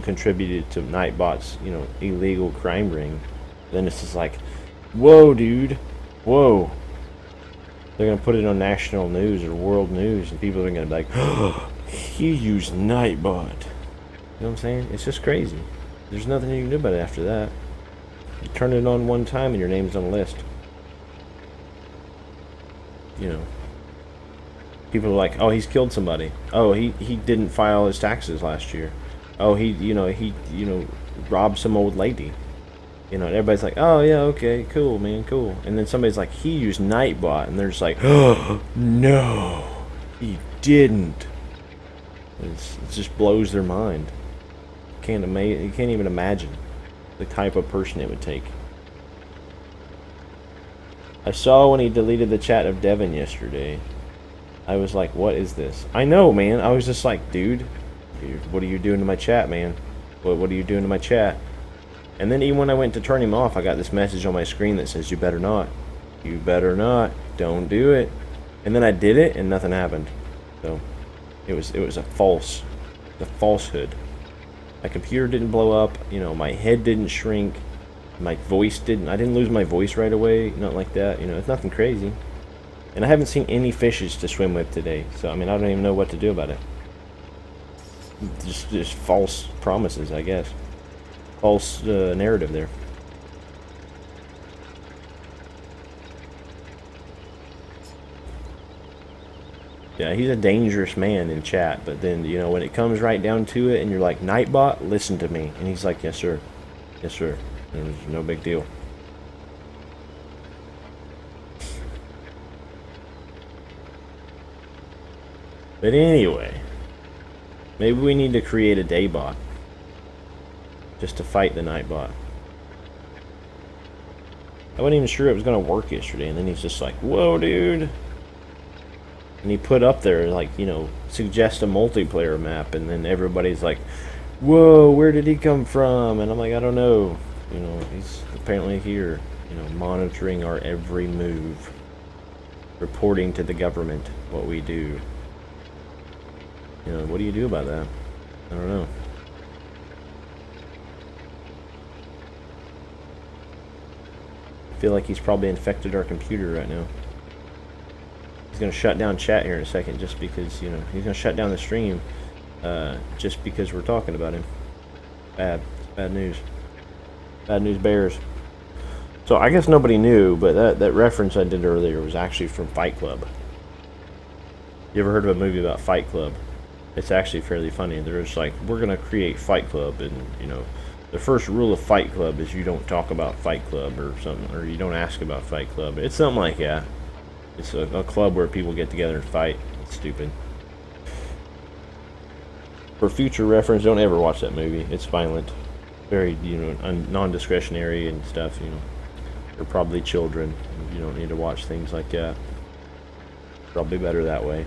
contributed to Nightbot's, you know, illegal crime ring. Then it's just like, whoa, dude. Whoa. They're going to put it on national news or world news and people are going to be like, oh, he used Nightbot. You know what I'm saying? It's just crazy. There's nothing you can do about it after that. You turn it on one time and your name's on the list. You know. People are like, oh, he's killed somebody. Oh, he didn't file his taxes last year. Oh, he robbed some old lady. You know, and everybody's like, oh yeah, okay, cool, man, cool. And then somebody's like, he used Nightbot, and they're just like, oh no, he didn't. It just blows their mind. You can't even imagine the type of person it would take. I saw when he deleted the chat of Devin yesterday. I was like, what is this? I know, man. I was just like, dude, what are you doing to my chat, man? What are you doing to my chat? And then even when I went to turn him off, I got this message on my screen that says, you better not. You better not. Don't do it. And then I did it, and nothing happened. So, it was a falsehood. My computer didn't blow up. You know, my head didn't shrink. My voice didn't. I didn't lose my voice right away. Nothing like that. You know, it's nothing crazy. And I haven't seen any fishes to swim with today. So, I mean, I don't even know what to do about it. Just false promises, I guess. False narrative there. Yeah, he's a dangerous man in chat, but then, you know, when it comes right down to it and you're like, Nightbot, listen to me. And he's like, yes, sir. Yes, sir. And there's no big deal. But anyway, maybe we need to create a daybot just to fight the Nightbot. I wasn't even sure it was going to work yesterday, and then he's just like, whoa, dude. And he put up there, like, you know, suggest a multiplayer map, and then everybody's like, whoa, where did he come from? And I'm like, I don't know. You know, he's apparently here, you know, monitoring our every move, reporting to the government what we do. You know, what do you do about that? I don't know. I feel like he's probably infected our computer right now. He's going to shut down chat here in a second just because, you know, he's going to shut down the stream just because we're talking about him. Bad. Bad news. Bad news bears. So I guess nobody knew, but that reference I did earlier was actually from Fight Club. You ever heard of a movie about Fight Club? It's actually fairly funny. They're just like, we're going to create Fight Club, and, you know, the first rule of Fight Club is you don't talk about Fight Club or something, or you don't ask about Fight Club. It's something like that. It's a club where people get together and fight. It's stupid. For future reference, don't ever watch that movie. It's violent. Very, you know, non-discretionary and stuff, you know. They're probably children. You don't need to watch things like that. Probably better that way.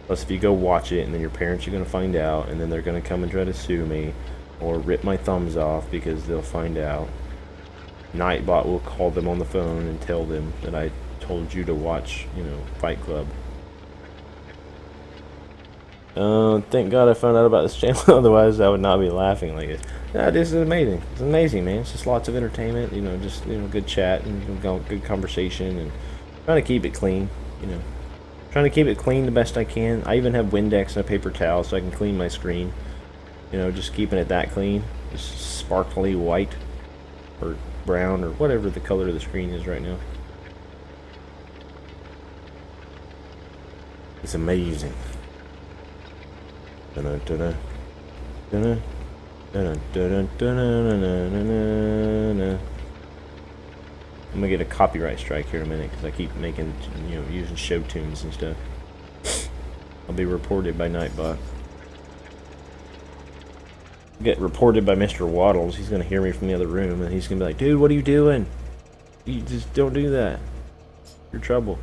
Plus, if you go watch it and then your parents are going to find out, and then they're going to come and try to sue me or rip my thumbs off because they'll find out, Nightbot will call them on the phone and tell them that I told you to watch, you know, Fight Club. Thank God I found out about this channel, otherwise I would not be laughing like this. Yeah, this is amazing. It's amazing, man. It's just lots of entertainment, you know, just, you know, good chat and good conversation, and trying to keep it clean, you know. Trying to keep it clean the best I can. I even have Windex and a paper towel so I can clean my screen. You know, just keeping it that clean. Just sparkly white or brown or whatever the color of the screen is right now. It's amazing. I'm gonna get a copyright strike here in a minute because I keep making, you know, using show tunes and stuff. I'll be reported by Nightbot. Get reported by Mr. Waddles. He's gonna hear me from the other room and he's gonna be like, "Dude, what are you doing? You just don't do that. You're trouble."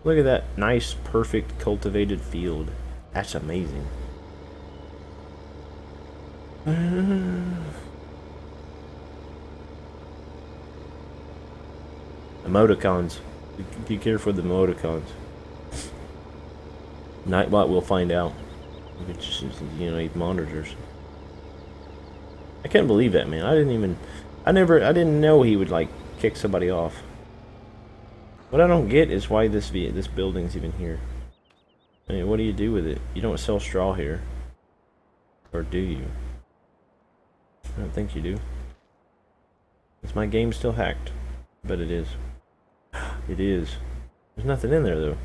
Look at that nice, perfect, cultivated field. That's amazing. Emoticons. Be careful with the emoticons. Nightbot will find out. Just, you know, he monitors. I can't believe that, man. I didn't know he would like kick somebody off. What I don't get is why this building's even here. I mean, what do you do with it? You don't sell straw here. Or do you? I don't think you do. Is my game still hacked? I bet it is. It is. There's nothing in there though.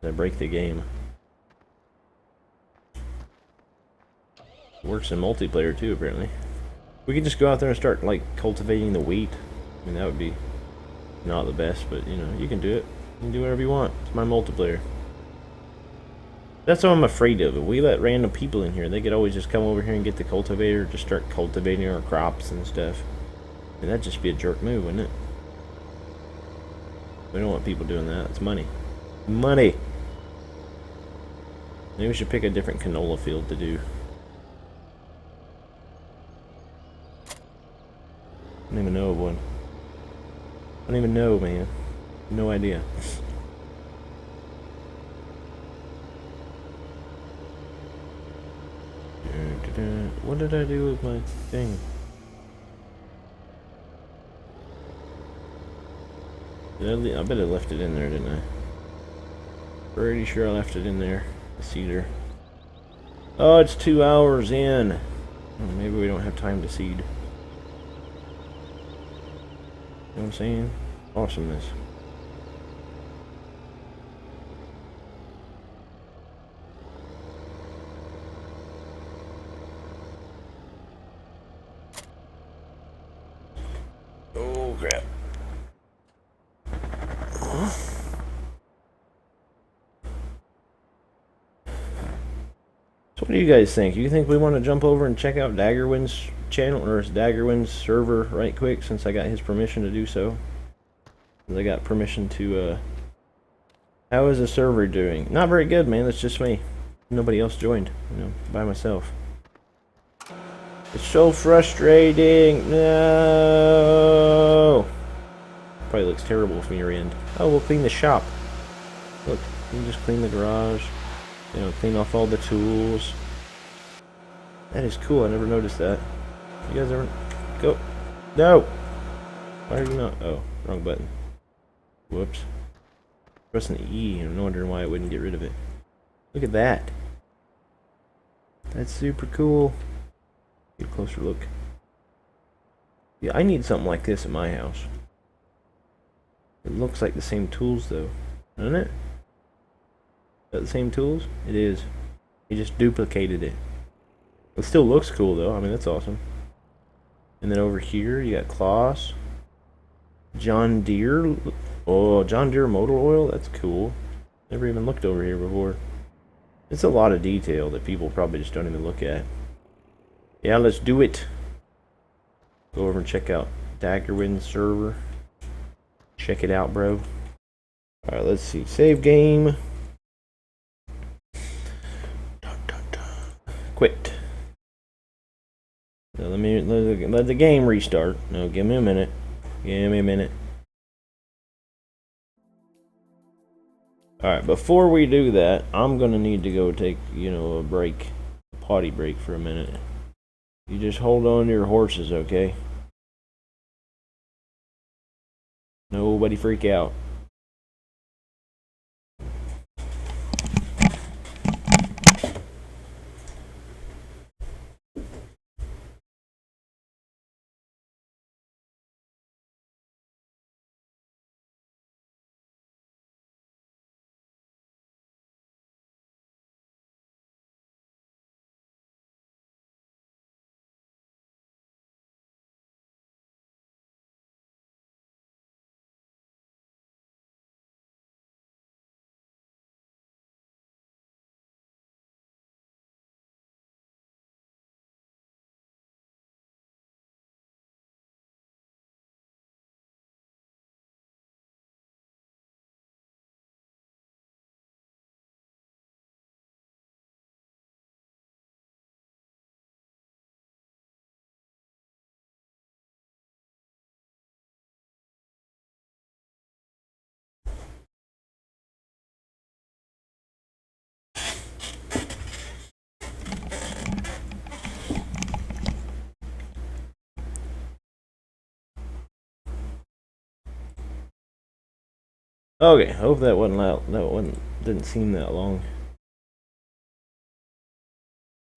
Did I break the game? It works in multiplayer too, apparently. We could just go out there and start like cultivating the wheat. I mean, that would be not the best, but you know, you can do it. You can do whatever you want. It's my multiplayer. That's what I'm afraid of. If we let random people in here, they could always just come over here and get the cultivator, just start cultivating our crops and stuff. And that'd just be a jerk move, wouldn't it? We don't want people doing that. It's money. Money! Maybe we should pick a different canola field to do. I don't even know of one. I don't even know, man. No idea. What did I do with my thing? I bet I left it in there, didn't I? Pretty sure I left it in there. The cedar. Oh, it's 2 hours in. Oh, maybe we don't have time to seed. You know what I'm saying? Awesomeness. Oh, crap. So what do you guys think? You think we want to jump over and check out Daggerwind's channel or Daggerwind's server right quick, since I got his permission to do so? I got permission to, how is the server doing? Not very good, man. That's just me. Nobody else joined, you know, by myself. It's so frustrating. No. Probably looks terrible from your end. Oh, we'll clean the shop. Look, you can just clean the garage. You know, clean off all the tools. That is cool. I never noticed that. You guys ever go? No. Why are you not? Oh, wrong button. Whoops. Pressing the E. I'm wondering why I wouldn't get rid of it. Look at that. That's super cool. Get a closer look. Yeah, I need something like this in my house. It looks like the same tools though, doesn't it? Is that the same tools? It is. He just duplicated it. It still looks cool though. I mean, that's awesome. And then over here you got Kloss. John Deere. Oh, John Deere motor oil. That's cool. Never even looked over here before. It's a lot of detail that people probably just don't even look at. Yeah, let's do it. Go over and check out Daggerwind server. Check it out, bro. Alright, let's see. Save game. Quit. Now let the game restart. No, give me a minute. Give me a minute. Alright, before we do that, I'm gonna need to go take, you know, a break. A potty break for a minute. You just hold on to your horses, okay? Nobody freak out. Okay, hope that wasn't loud. Didn't seem that long.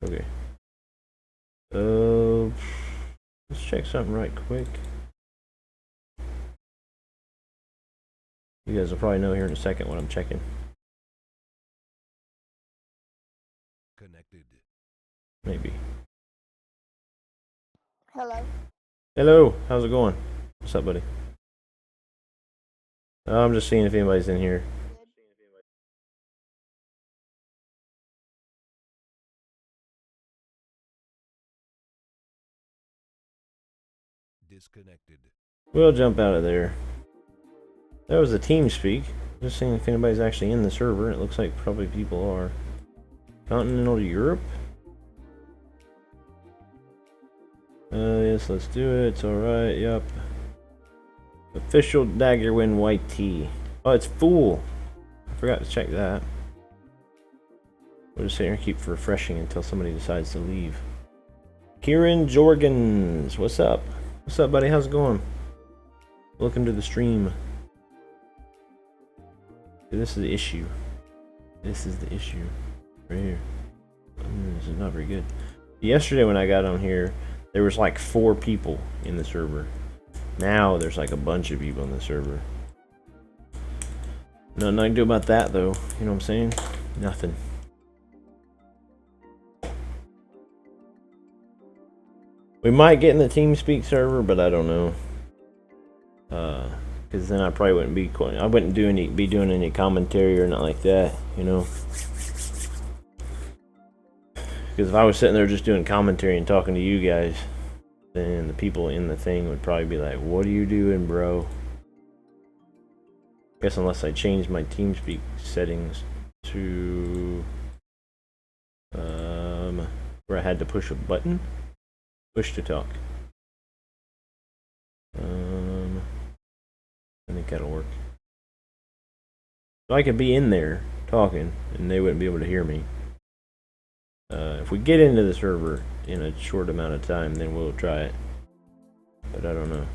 Okay. Let's check something right quick. You guys will probably know here in a second what I'm checking. Connected. Maybe. Hello. Hello, how's it going? What's up, buddy? I'm just seeing if anybody's in here. Disconnected. We'll jump out of there. That was a TeamSpeak. Just seeing if anybody's actually in the server. It looks like probably people are. Continental Europe? Yes, let's do it. It's alright, yup. Official Daggerwind White Tea. Oh, it's full. I forgot to check that. We'll just sit here and keep refreshing until somebody decides to leave. Kieran Jorgens, what's up? What's up, buddy? How's it going? Welcome to the stream. This is the issue. This is the issue. Right here. This is not very good. Yesterday when I got on here, there was like 4 people in the server. Now there's like a bunch of people in the server. Nothing I can do about that though. You know what I'm saying? Nothing. We might get in the TeamSpeak server, but I don't know. Because then I probably wouldn't be doing any commentary or nothing like that, you know. Because if I was sitting there just doing commentary and talking to you guys, then the people in the thing would probably be like, "What are you doing, bro?" I guess unless I change my TeamSpeak settings to where I had to push a button. Push to talk. I think that'll work. So I could be in there talking and they wouldn't be able to hear me. If we get into the server in a short amount of time, then we'll try it. But I don't know.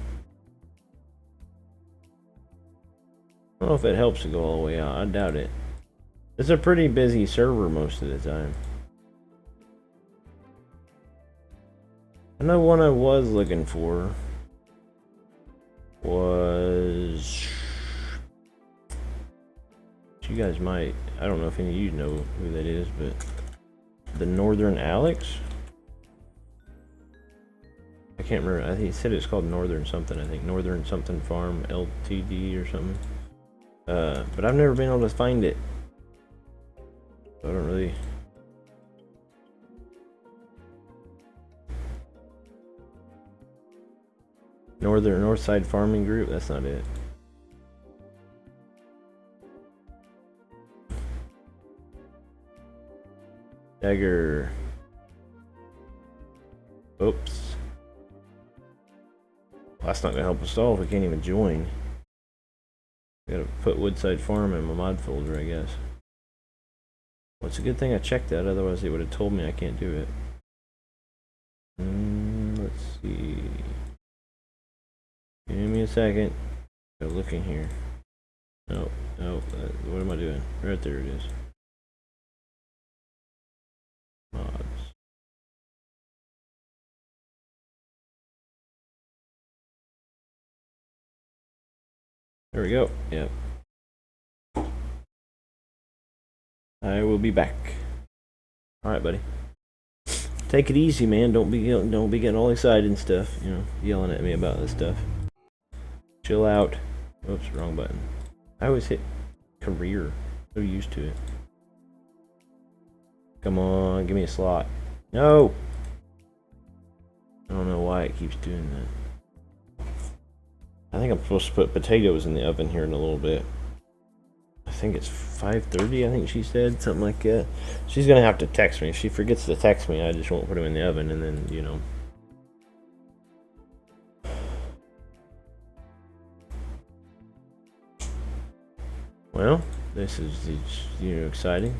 I don't know if it helps to go all the way out. I doubt it. It's a pretty busy server most of the time. I know one I was looking for was... You guys might... I don't know if any of you know who that is, but... The Northern Alex? I can't remember. I think he said it's called Northern something. I think Northern something Farm LTD or something. But I've never been able to find it. I don't really... Northside Farming Group? That's not it. Dagger. Oops. Well, that's not gonna help us all if we can't even join. Gotta put Woodside Farm in my mod folder, I guess. Well, it's a good thing I checked that, otherwise it would have told me I can't do it. Let's see. Give me a second. Go looking here. No, what am I doing? Right there it is. Mods. There we go. Yep. I will be back. All right, buddy. Take it easy, man. Don't be getting all excited and stuff. You know, yelling at me about this stuff. Chill out. Oops, wrong button. I always hit career. So used to it. Come on, give me a slot. No. I don't know why it keeps doing that. I think I'm supposed to put potatoes in the oven here in a little bit. I think it's 5:30, I think she said, something like that. She's gonna have to text me. If she forgets to text me, I just won't put them in the oven, and then, you know. Well, this is, you know, exciting.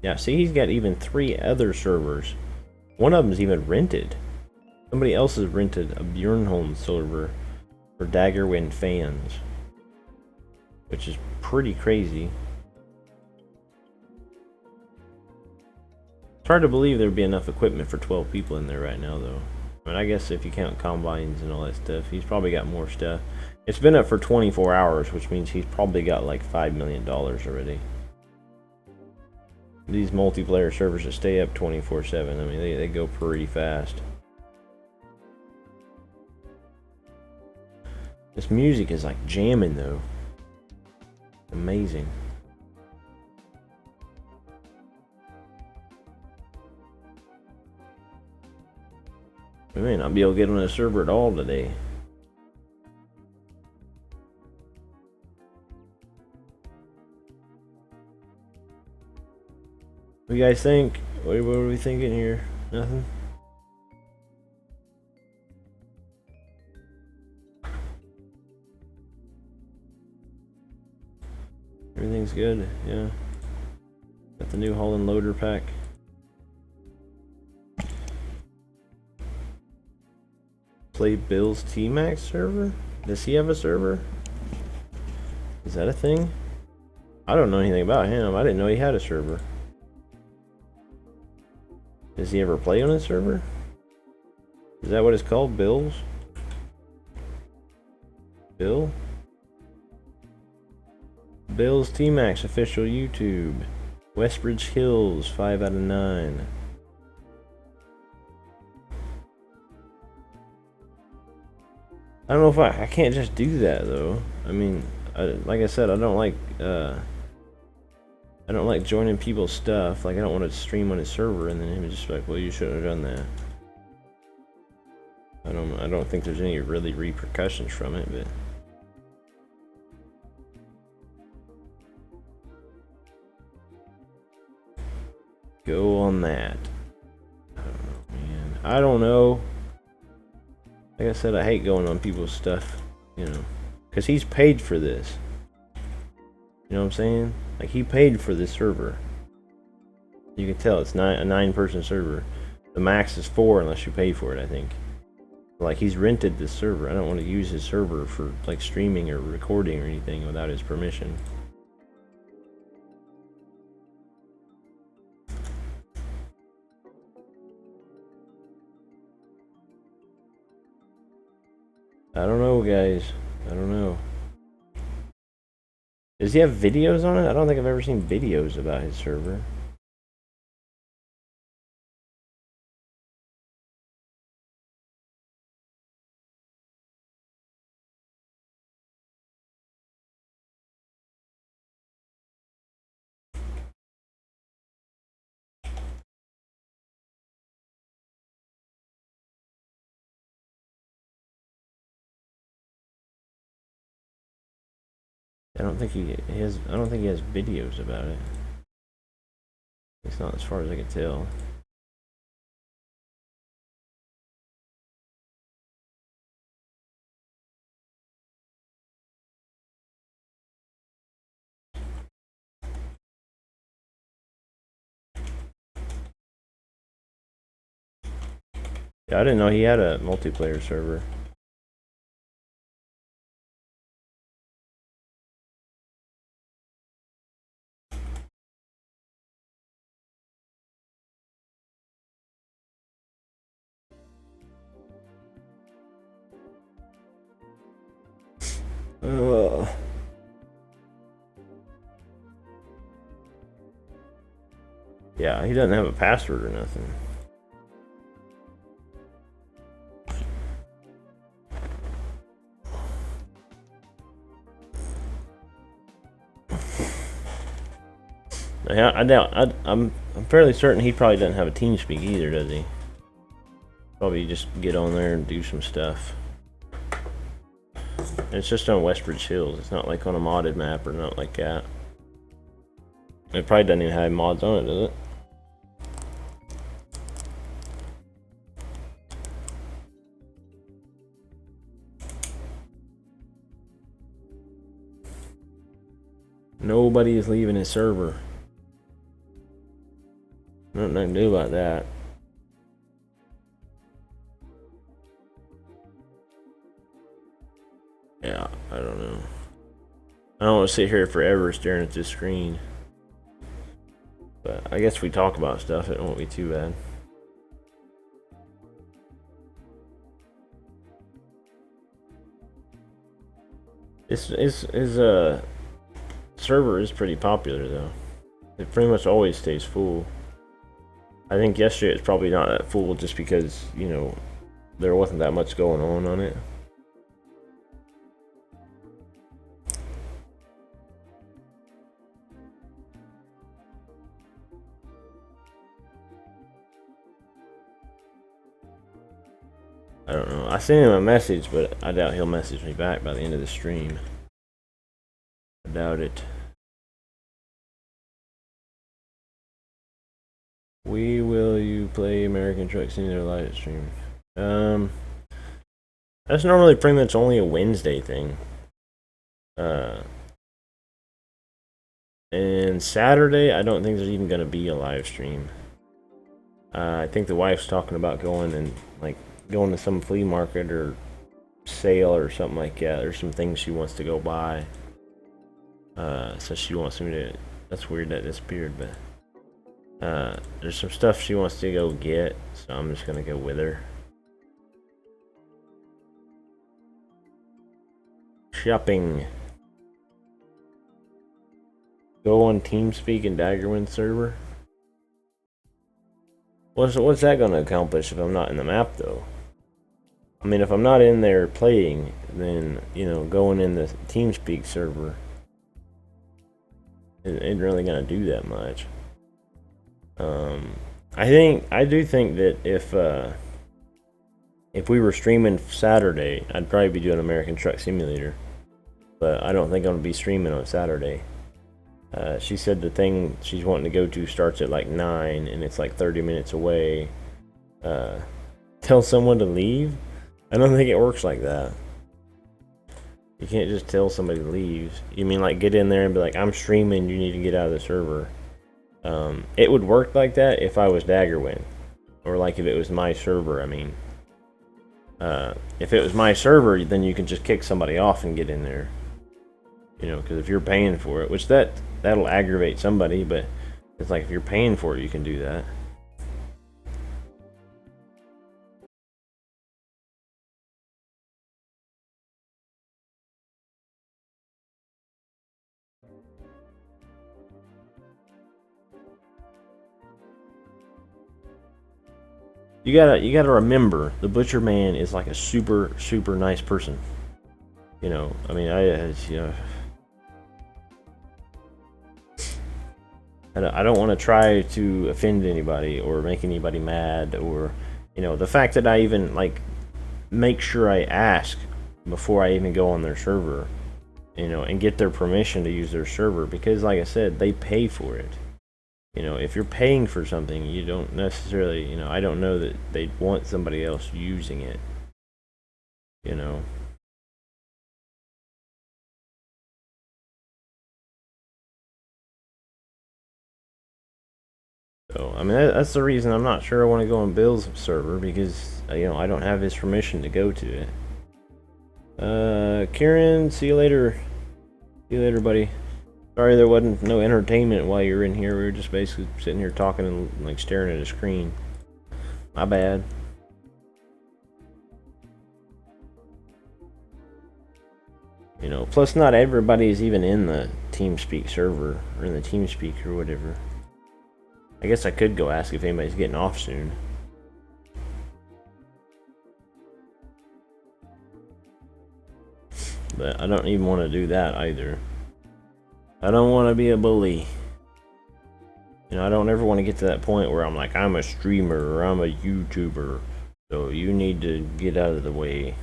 Yeah, see, he's got even 3 other servers. One of them's even rented. Somebody else has rented a Bjornholm server for Daggerwind fans, which is pretty crazy. It's hard to believe there'd be enough equipment for 12 people in there right now, though. I mean, I guess if you count combines and all that stuff, he's probably got more stuff. It's been up for 24 hours, which means he's probably got like $5 million already. These multiplayer servers that stay up 24/7, I mean, they go pretty fast. This music is like jamming, though. Amazing. We may not be able to get on the server at all today. What do you guys think? What are we thinking here? Nothing? Everything's good, yeah. Got the new Holland loader pack. Play Bill's T-Max server? Does he have a server? Is that a thing? I don't know anything about him. I didn't know he had a server. Does he ever play on a server? Is that what it's called? Bill's? Bill? Bill's T-Max official YouTube. Westbridge Hills, 5 out of 9. I don't know if I can't just do that though. I mean, like I said, I don't like joining people's stuff. Like, I don't want to stream on his server and then him just like, well, you shouldn't have done that. I don't think there's any really repercussions from it, but go on that. I don't know, man. I don't know. Like I said, I hate going on people's stuff, you know, because he's paid for this. You know what I'm saying? Like, he paid for this server. You can tell it's a 9-person server. The max is 4 unless you pay for it, I think. Like, he's rented this server. I don't want to use his server for like streaming or recording or anything without his permission. I don't know, guys. I don't know. Does he have videos on it? I don't think I've ever seen videos about his server. I don't think he has videos about it. It's not as far as I can tell. Yeah, I didn't know he had a multiplayer server. Yeah, he doesn't have a password or nothing. Yeah, I doubt. I'm fairly certain he probably doesn't have a TeamSpeak either, does he? Probably just get on there and do some stuff. And it's just on Westbridge Hills. It's not like on a modded map or not like that. It probably doesn't even have mods on it, does it? Nobody is leaving his server. Nothing I can do about that. Yeah, I don't know. I don't want to sit here forever staring at this screen. But I guess if we talk about stuff, it won't be too bad. His server is pretty popular though. It pretty much always stays full. I think yesterday it's probably not that full just because, you know, there wasn't that much going on it. I don't know. I sent him a message, but I doubt he'll message me back by the end of the stream. I doubt it. Will you play American Truck Simulator live stream? That's normally pretty much only a Wednesday thing. And Saturday, I don't think there's even gonna be a live stream. I think the wife's talking about going and like going to some flea market or sale or something like that. There's some things she wants to go buy. So she wants me to. That's weird that disappeared, but there's some stuff she wants to go get, so I'm just gonna go with her. Shopping. Go on TeamSpeak and Daggerwind server. What's that gonna accomplish if I'm not in the map though? I mean, if I'm not in there playing, then, you know, going in the TeamSpeak server ain't really gonna do that much. I do think that if we were streaming Saturday, I'd probably be doing American Truck Simulator, but I don't think I'm gonna be streaming on Saturday. She said the thing she's wanting to go to starts at like 9 and it's like 30 minutes away. Tell someone to leave? I don't think it works like that. You can't just tell somebody to leave. You mean like get in there and be like, I'm streaming, you need to get out of the server. It would work like that if I was Daggerwind. Or like if it was my server, I mean. If it was my server, then you can just kick somebody off and get in there. You know, because if you're paying for it, which that'll aggravate somebody, but it's like if you're paying for it, you can do that. You gotta remember, the Butcher Man is like a super nice person. You know, I mean, I don't want to try to offend anybody or make anybody mad, or, you know, the fact that I even like make sure I ask before I even go on their server, you know, and get their permission to use their server, because like I said, they pay for it. You know, if you're paying for something, you don't necessarily, you know, I don't know that they'd want somebody else using it. You know. So, I mean, that's the reason I'm not sure I want to go on Bill's server, because, you know, I don't have his permission to go to it. Kieran, see you later. See you later, buddy. Sorry there wasn't no entertainment while you were in here. We were just basically sitting here talking and, like, staring at a screen. My bad. You know, plus not everybody is even in the TeamSpeak server, or in the TeamSpeak or whatever. I guess I could go ask if anybody's getting off soon. But I don't even want to do that either. I don't want to be a bully. You know, I don't ever want to get to that point where I'm like, I'm a streamer or I'm a YouTuber, so you need to get out of the way.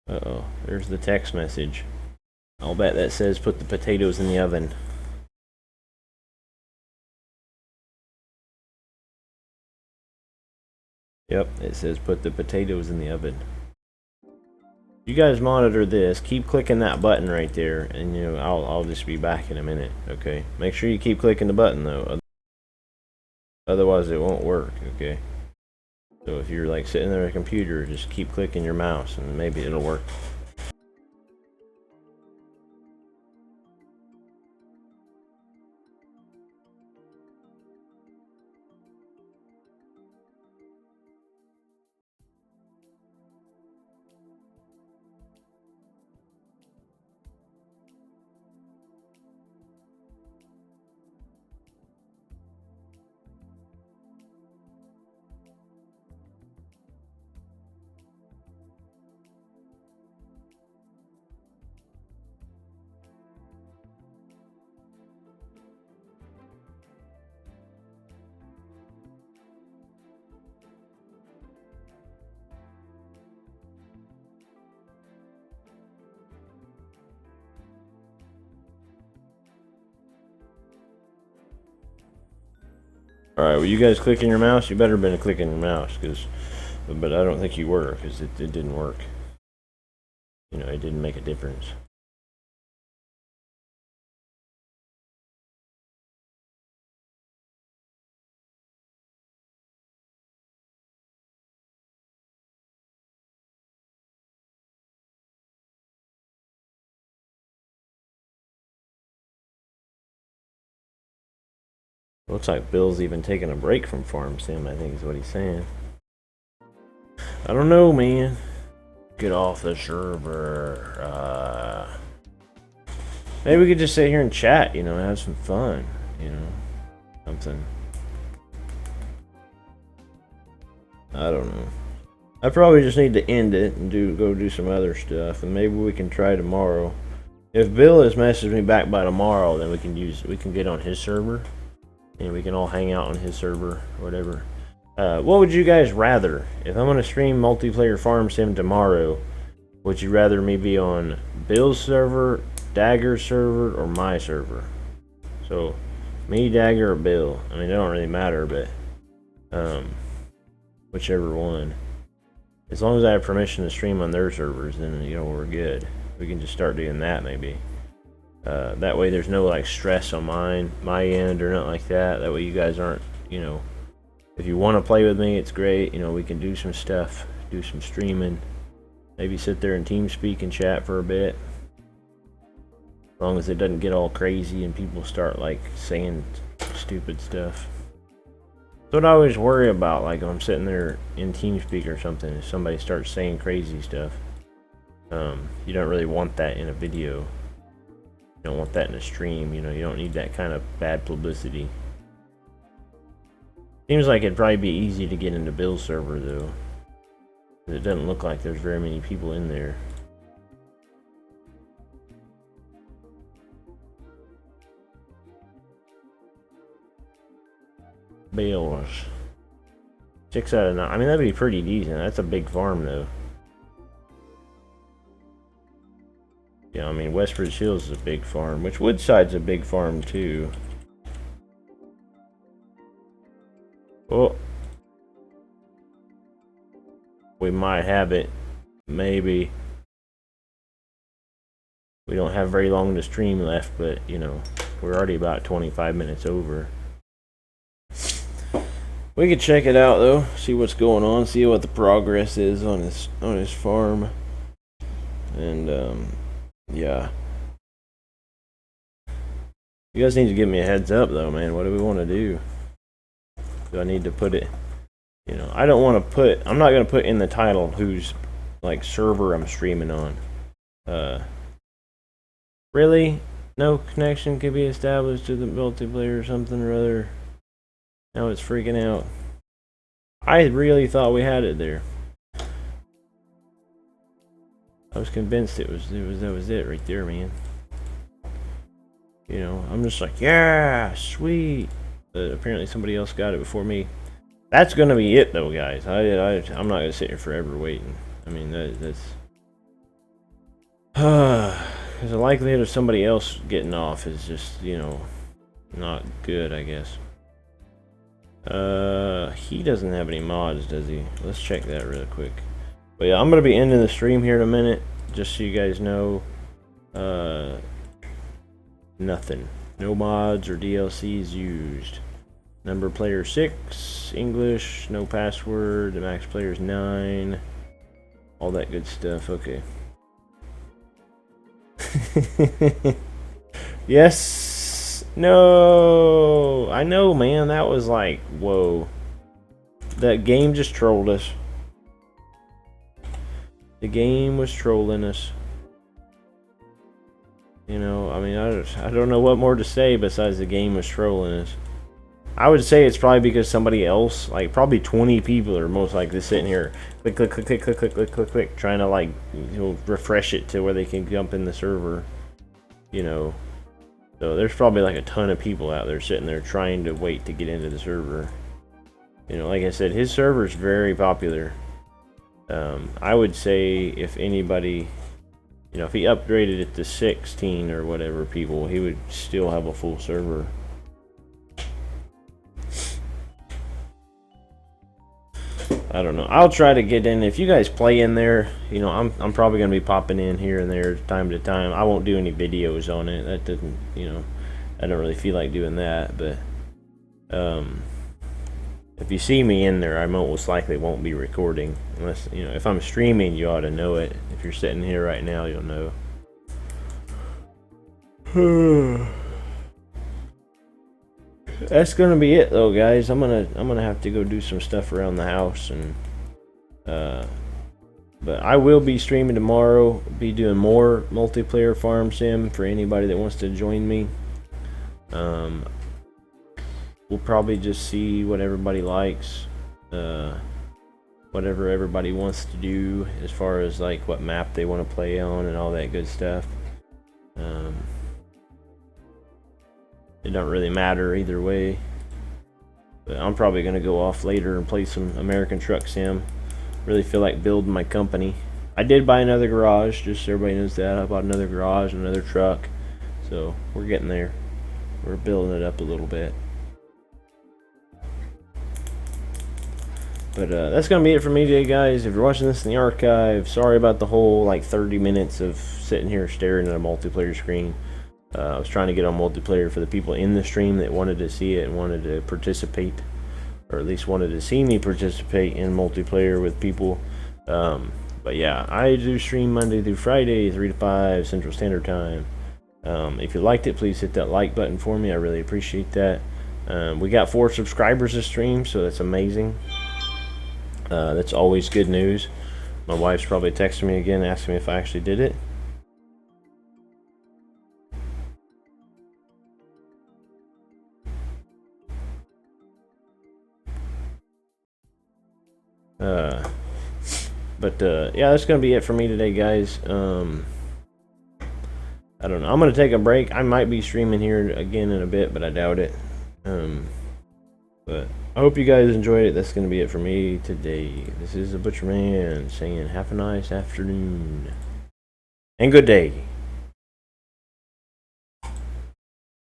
Uh-oh, there's the text message. I'll bet that says put the potatoes in the oven. Yep, it says put the potatoes in the oven. You guys monitor this. Keep clicking that button right there, and you know I'll just be back in a minute. Okay, make sure you keep clicking the button though. Otherwise, it won't work. Okay. So if you're like sitting there at a computer, just keep clicking your mouse, and maybe it'll work. Alright, well you guys clicking your mouse? You better have been clicking your mouse, but I don't think you were, because it didn't work. You know, it didn't make a difference. Looks like Bill's even taking a break from Farm Sim, I think is what he's saying. I don't know, man. Get off the server. Maybe we could just sit here and chat, you know, and have some fun, you know, something. I don't know. I probably just need to end it and go do some other stuff, and maybe we can try tomorrow. If Bill has messaged me back by tomorrow, then we can get on his server, and we can all hang out on his server, or whatever. What would you guys rather? If I'm gonna stream multiplayer Farm Sim tomorrow, would you rather me be on Bill's server, Dagger's server, or my server? So, me, Dagger, or Bill. I mean, it don't really matter, but whichever one. As long as I have permission to stream on their servers, then you know we're good. We can just start doing that maybe. That way, there's no like stress on my end or nothing like that. That way, you guys aren't, you know. If you want to play with me, it's great. You know, we can do some stuff, do some streaming. Maybe sit there and TeamSpeak and chat for a bit. As long as it doesn't get all crazy and people start like saying stupid stuff. That's what I always worry about, like when I'm sitting there in TeamSpeak or something, if somebody starts saying crazy stuff. You don't really want that in a video. You don't want that in a stream, you know, you don't need that kind of bad publicity. Seems like it'd probably be easy to get into Bill's server though. It doesn't look like there's very many people in there. Bills. 6 out of 9. I mean, that'd be pretty decent. That's a big farm, though. Yeah, I mean, Westbridge Hills is a big farm, which Woodside's a big farm, too. Oh. We might have it. Maybe. We don't have very long to stream left, but, you know, we're already about 25 minutes over. We could check it out, though. See what's going on. See what the progress is on his farm. And, yeah. You guys need to give me a heads up, though, man. What do we want to do? Do I need to put it... You know, I don't want to put... I'm not going to put in the title whose, like, server I'm streaming on. Really? No connection can be established to the multiplayer or something or other. Now it's freaking out. I really thought we had it there. I was convinced that was it right there, man. You know, I'm just like, yeah, sweet. But apparently somebody else got it before me. That's gonna be it, though, guys. I'm not gonna sit here forever waiting. I mean, that's because the likelihood of somebody else getting off is just, you know, not good, I guess. He doesn't have any mods, does he? Let's check that real quick. But yeah, I'm gonna be ending the stream here in a minute, just so you guys know. Nothing. No mods or DLCs used. Number player 6, English, no password, the max player is 9. All that good stuff, okay. Yes! No! I know, man, that was like, whoa. That game just trolled us. The game was trolling us. You know, I mean, I don't know what more to say besides the game was trolling us. I would say it's probably because somebody else, like probably 20 people are most likely sitting here, click, click, click, click, click, click, click, click, click, trying to, like, you know, refresh it to where they can jump in the server, you know. So there's probably like a ton of people out there sitting there trying to wait to get into the server. You know, like I said, his server is very popular. I would say if anybody, you know, if he upgraded it to 16 or whatever people, he would still have a full server. I don't know. I'll try to get in. If you guys play in there, you know, I'm probably gonna be popping in here and there time to time. I won't do any videos on it. That doesn't, you know, I don't really feel like doing that. But if you see me in there, I most likely won't be recording unless, you know, if I'm streaming, you ought to know it. If you're sitting here right now, you'll know. That's gonna be it, though, guys. I'm gonna have to go do some stuff around the house, and but I will be streaming tomorrow. Be doing more multiplayer farm sim for anybody that wants to join me. We'll probably just see what everybody likes, whatever everybody wants to do as far as like what map they want to play on and all that good stuff. It don't really matter either way. But I'm probably gonna go off later and play some American Truck Sim. Really feel like building my company. I did buy another garage, just so everybody knows that. I bought another garage, another truck. So we're getting there. We're building it up a little bit. But that's gonna be it for me today, guys. If you're watching this in the archive, sorry about the whole like 30 minutes of sitting here staring at a multiplayer screen. I was trying to get on multiplayer for the people in the stream that wanted to see it and wanted to participate, or at least wanted to see me participate in multiplayer with people. But yeah, I do stream Monday through Friday, 3 to 5 Central Standard Time. If you liked it, please hit that like button for me. I really appreciate that. We got 4 subscribers this stream, so that's amazing. That's always good news. My wife's probably texting me again, asking me if I actually did it. Yeah, that's gonna be it for me today, guys. I don't know. I'm gonna take a break. I might be streaming here again in a bit, but I doubt it. But I hope you guys enjoyed it. That's going to be it for me today. This is the Butcher Man saying have a nice afternoon and good day.